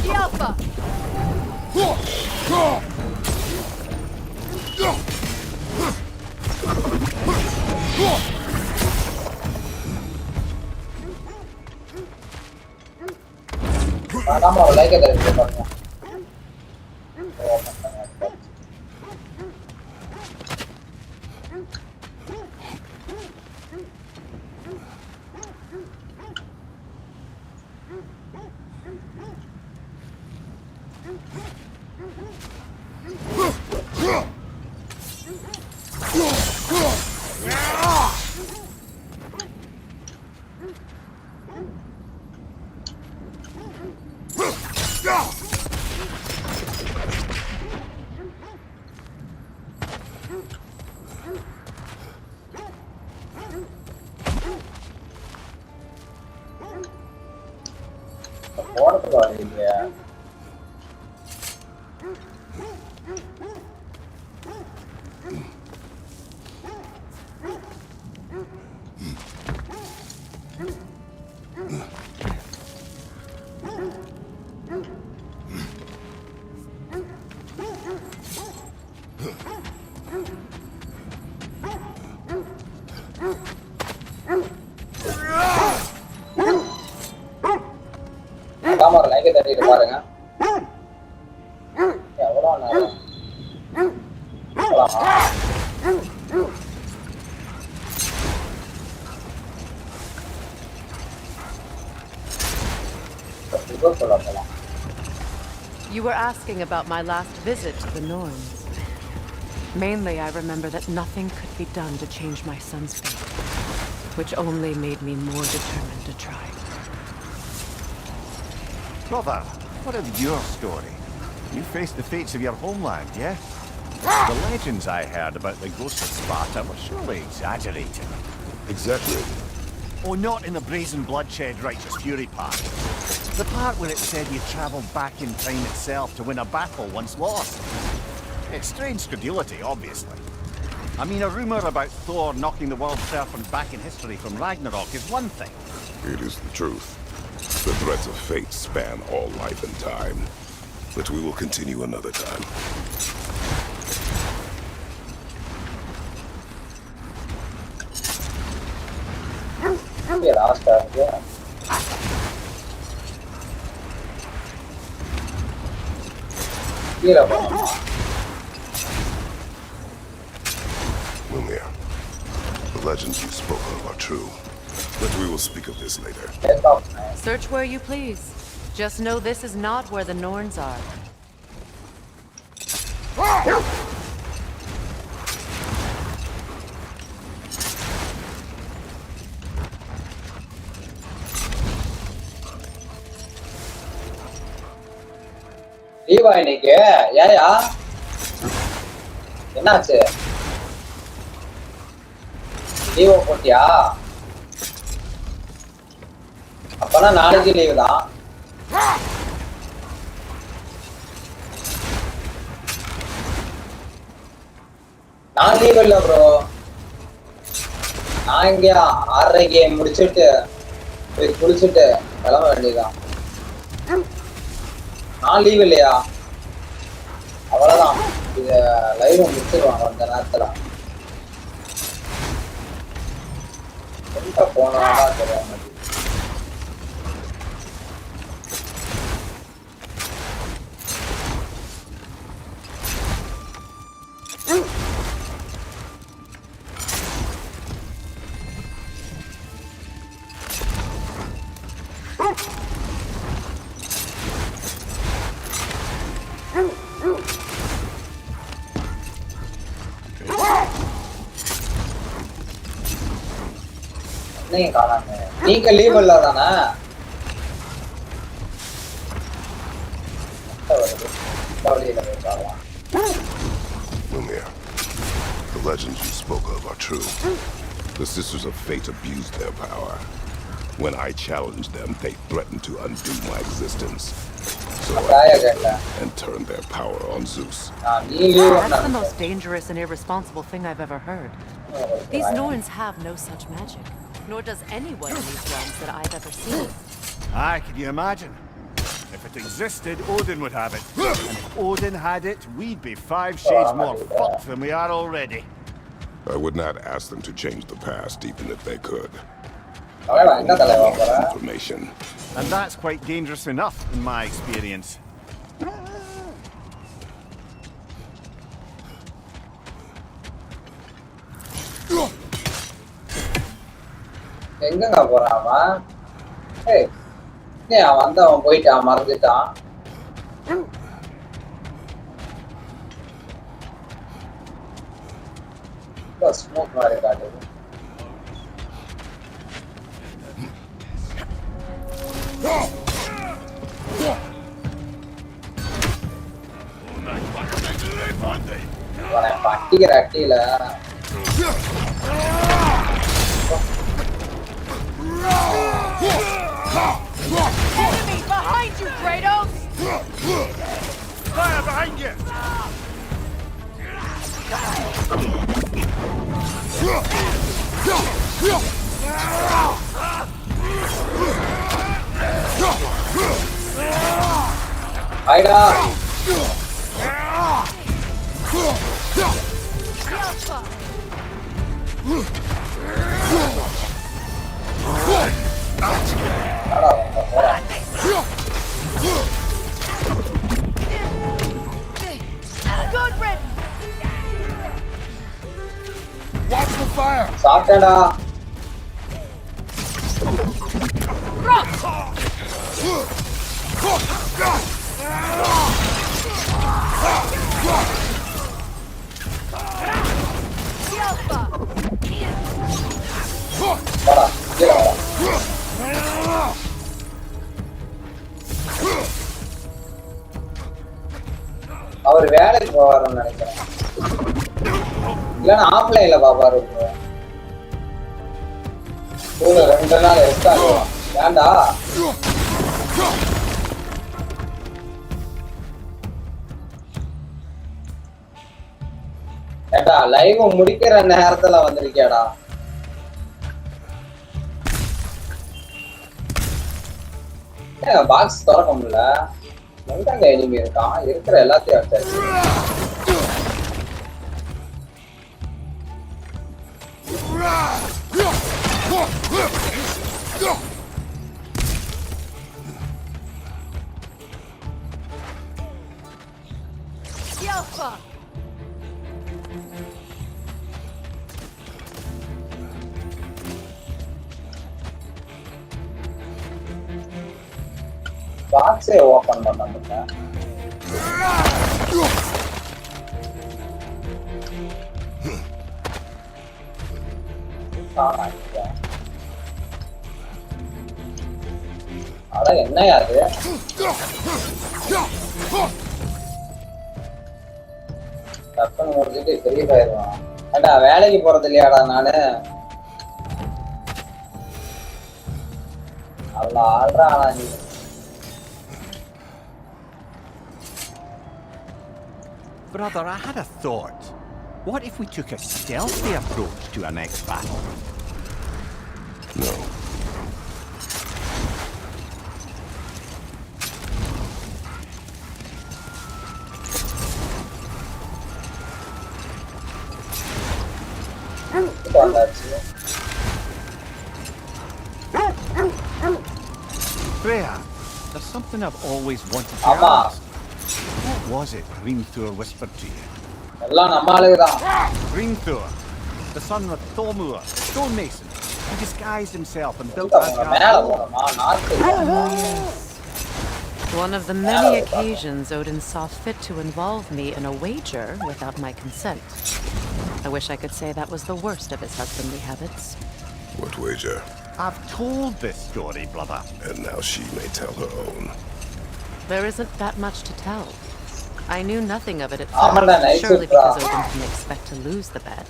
Yelpa! Kamu lagi dari depannya. Kamar lagi tadi di bareng ya. Ya udah nah. You were asking about my last visit to the Norns. Mainly, I remember that nothing could be done to change my son's fate, which only made me more determined to try. Brother, what of your story? You faced the fates of your homeland, yeah? The legends I heard about the ghosts of Sparta were surely exaggerated. Exaggerated? Oh, not in the brazen bloodshed righteous fury part. The part where it said you travelled back in time itself to win a battle once lost. It's strange credulity, obviously. I mean, a rumour about Thor knocking the world serpent back in history from Ragnarok is one thing. It is the truth. The threats of fate span all life and time. But we will continue another time. Mimir, the legends you've spoken of are true. But we will speak of this later. Search where you please. Just know this is not where the Norns are. Leave இன்னைக்கு ஏயா என்னாச்சு leave போட்டியா அப்பனா நாளைக்கு leave தான் நான் leave இல்ல bro நான் இங்க 6:30 முடிச்சிட்டு போய் குளிச்சுட்டு கிளம்ப வேண்டியதுதான் நான் லீவ் இல்லையா அவ்வளவுதான் இது லைவ் முடிச்சிருவாங்க அந்த நேரத்துல போனதான் தெரியாம நீங்க லீவ் இல்ல தானே Mimir, the legends you spoke of are true. The Sisters of Fate abused their power. When I challenged them, they threatened to undo my existence. So I killed them and turned their power on Zeus. That's the most dangerous and irresponsible thing I've ever heard. These Norns have no such magic, nor does anyone in these realms that I've ever seen. Aye, can you imagine? If it existed, Odin would have it. And if Odin had it, we'd be 5 shades more fucked than we are already. I would not ask them to change the past, even if they could. I want information. And that's quite dangerous enough, in my experience. எங்கங்க போறாமா? ஏய், நீ அவன் போயிட்டான் மறந்துட்டான். Smoke மாதிரி காட்டுது. பட்டிக்கிற அட்டியில Enemy behind you, Kratos! Fire behind you! Aida! Good riddance! Watch the fire! Sakada! அவர் வேலைக்கு போவாருன்னு நினைக்கிறேன். இல்லன்னா ஆஃப்லைன்ல பாப்பாரு. ஒரு 2 நாள் ரெஸ்ட் ஆகும். ஏண்டா? ஏண்டா லைவ் முடிக்கிற நேரத்துல வந்திருக்கியாடா? பாக்ஸ் திறக்க முடியல. எங்கங்க எனிமி இருக்கான்? இருக்கிற எல்லாத்தையும் அடிச்சாச்சு. பாக்ஸே ஓபன் பண்ண முடியல. அட என்னையா அது? டக்குன்னு முடிஞ்சிட்டு பெரிய போயிடுவான். ஏண்டா வேலைக்கு போறது இல்லையாடா நானு? நல்லா ஆடுறா ஆனா நீ. Brother, I had a thought. What if we took a stealthy approach to our next battle? No. Freya, there's something I've always wanted to ask. What was it Hrimthur whispered to you? Hrimthur, the son of Thormur, the stonemason, who disguised himself and built Asgard. One of the many occasions Odin saw fit to involve me in a wager without my consent. I wish I could say that was the worst of his husbandly habits. What wager? I've told this story, brother. And now she may tell her own. There isn't that much to tell. I knew nothing of it at first, surely because Odin didn't expect to lose the bet.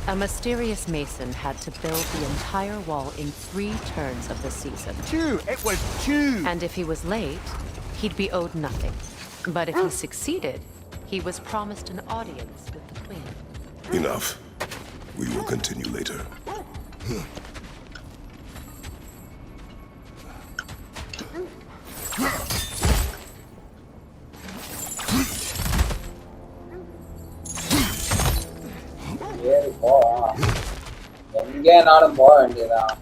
A mysterious mason had to build the entire wall in 3 turns of the season. 2! It was 2! And if he was late, he'd be owed nothing. But if he succeeded, he was promised an audience with the queen. Enough. We will continue later. எங்கேனாலும் போக வேண்டியதான்.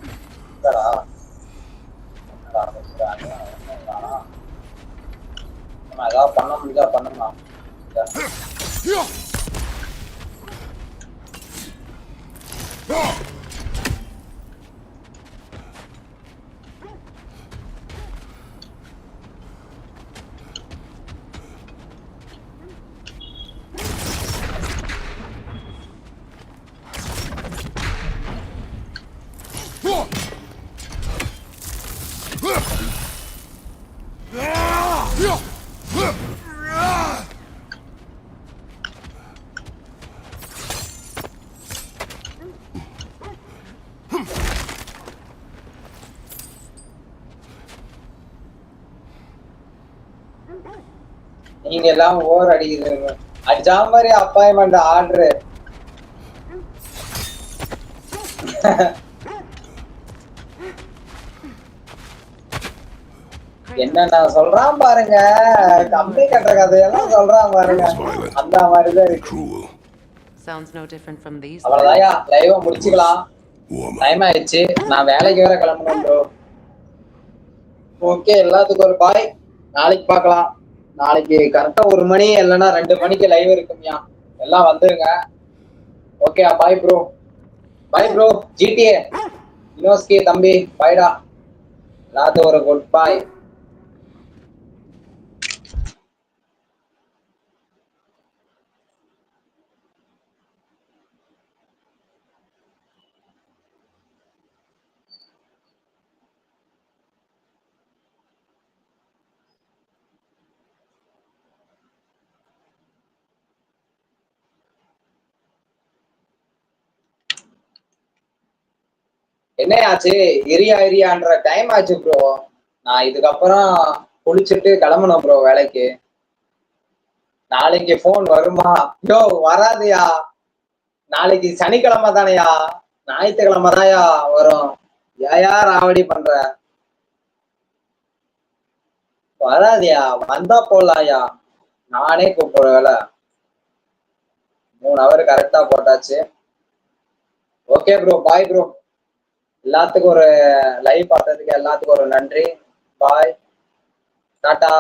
ஏதாவது பண்ண முடிஞ்சா பண்ணுமா? நீங்க எல்லாம் over அடிக்குது. அடிச்சா மாதிரி அப்பாயின்மெண்ட் ஆர்டரு. என்ன சொல்றான் பாருங்க, கம்பி கட்டுற கதையெல்லாம் சொல்றான் பாருங்க, அந்த மாதிரிதான் இருக்கு. அவ்வளவுதாயா, லைவ முடிச்சுக்கலாம். டைம் ஆயிடுச்சு, நான் வேலைக்கு வேற கிளம்பணும் ப்ரோ. ஓகே, எல்லாத்துக்கும் ஒரு பாய். நாளைக்கு பார்க்கலாம். நாளைக்கு கரெக்டா 1 மணி இல்லைன்னா 2 மணிக்கு லைவ் இருக்கும்யா. எல்லாம் வந்துருங்க. ஓகே, பாய் bro. Bye bro. GTA university தம்பி, பாய்டா. எல்லாத்துக்கும் ஒரு குட் பாய். என்ன ஆச்சு? எரியான்ற டைம் ஆச்சு ப்ரோ. நான் இதுக்கப்புறம் குளிச்சுட்டு கிளம்பணும் ப்ரோ வேலைக்கு. நாளைக்கு போன் வருமா? யோ வராதுயா. நாளைக்கு சனிக்கிழமை தானையா, ஞாயிற்றுக்கிழமை தான்யா வரும். ஏயா ராவடி பண்ற? வராதியா, வந்தா போடலாம்யா. நானே கூப்பிடுற வேலை. 3 ஹவர் கரெக்டா போட்டாச்சு. Okay bro, bye bro. எல்லாத்துக்கும் ஒரு லைவ் பார்த்ததுக்கு எல்லாத்துக்கும் ஒரு நன்றி. பாய், டாடா.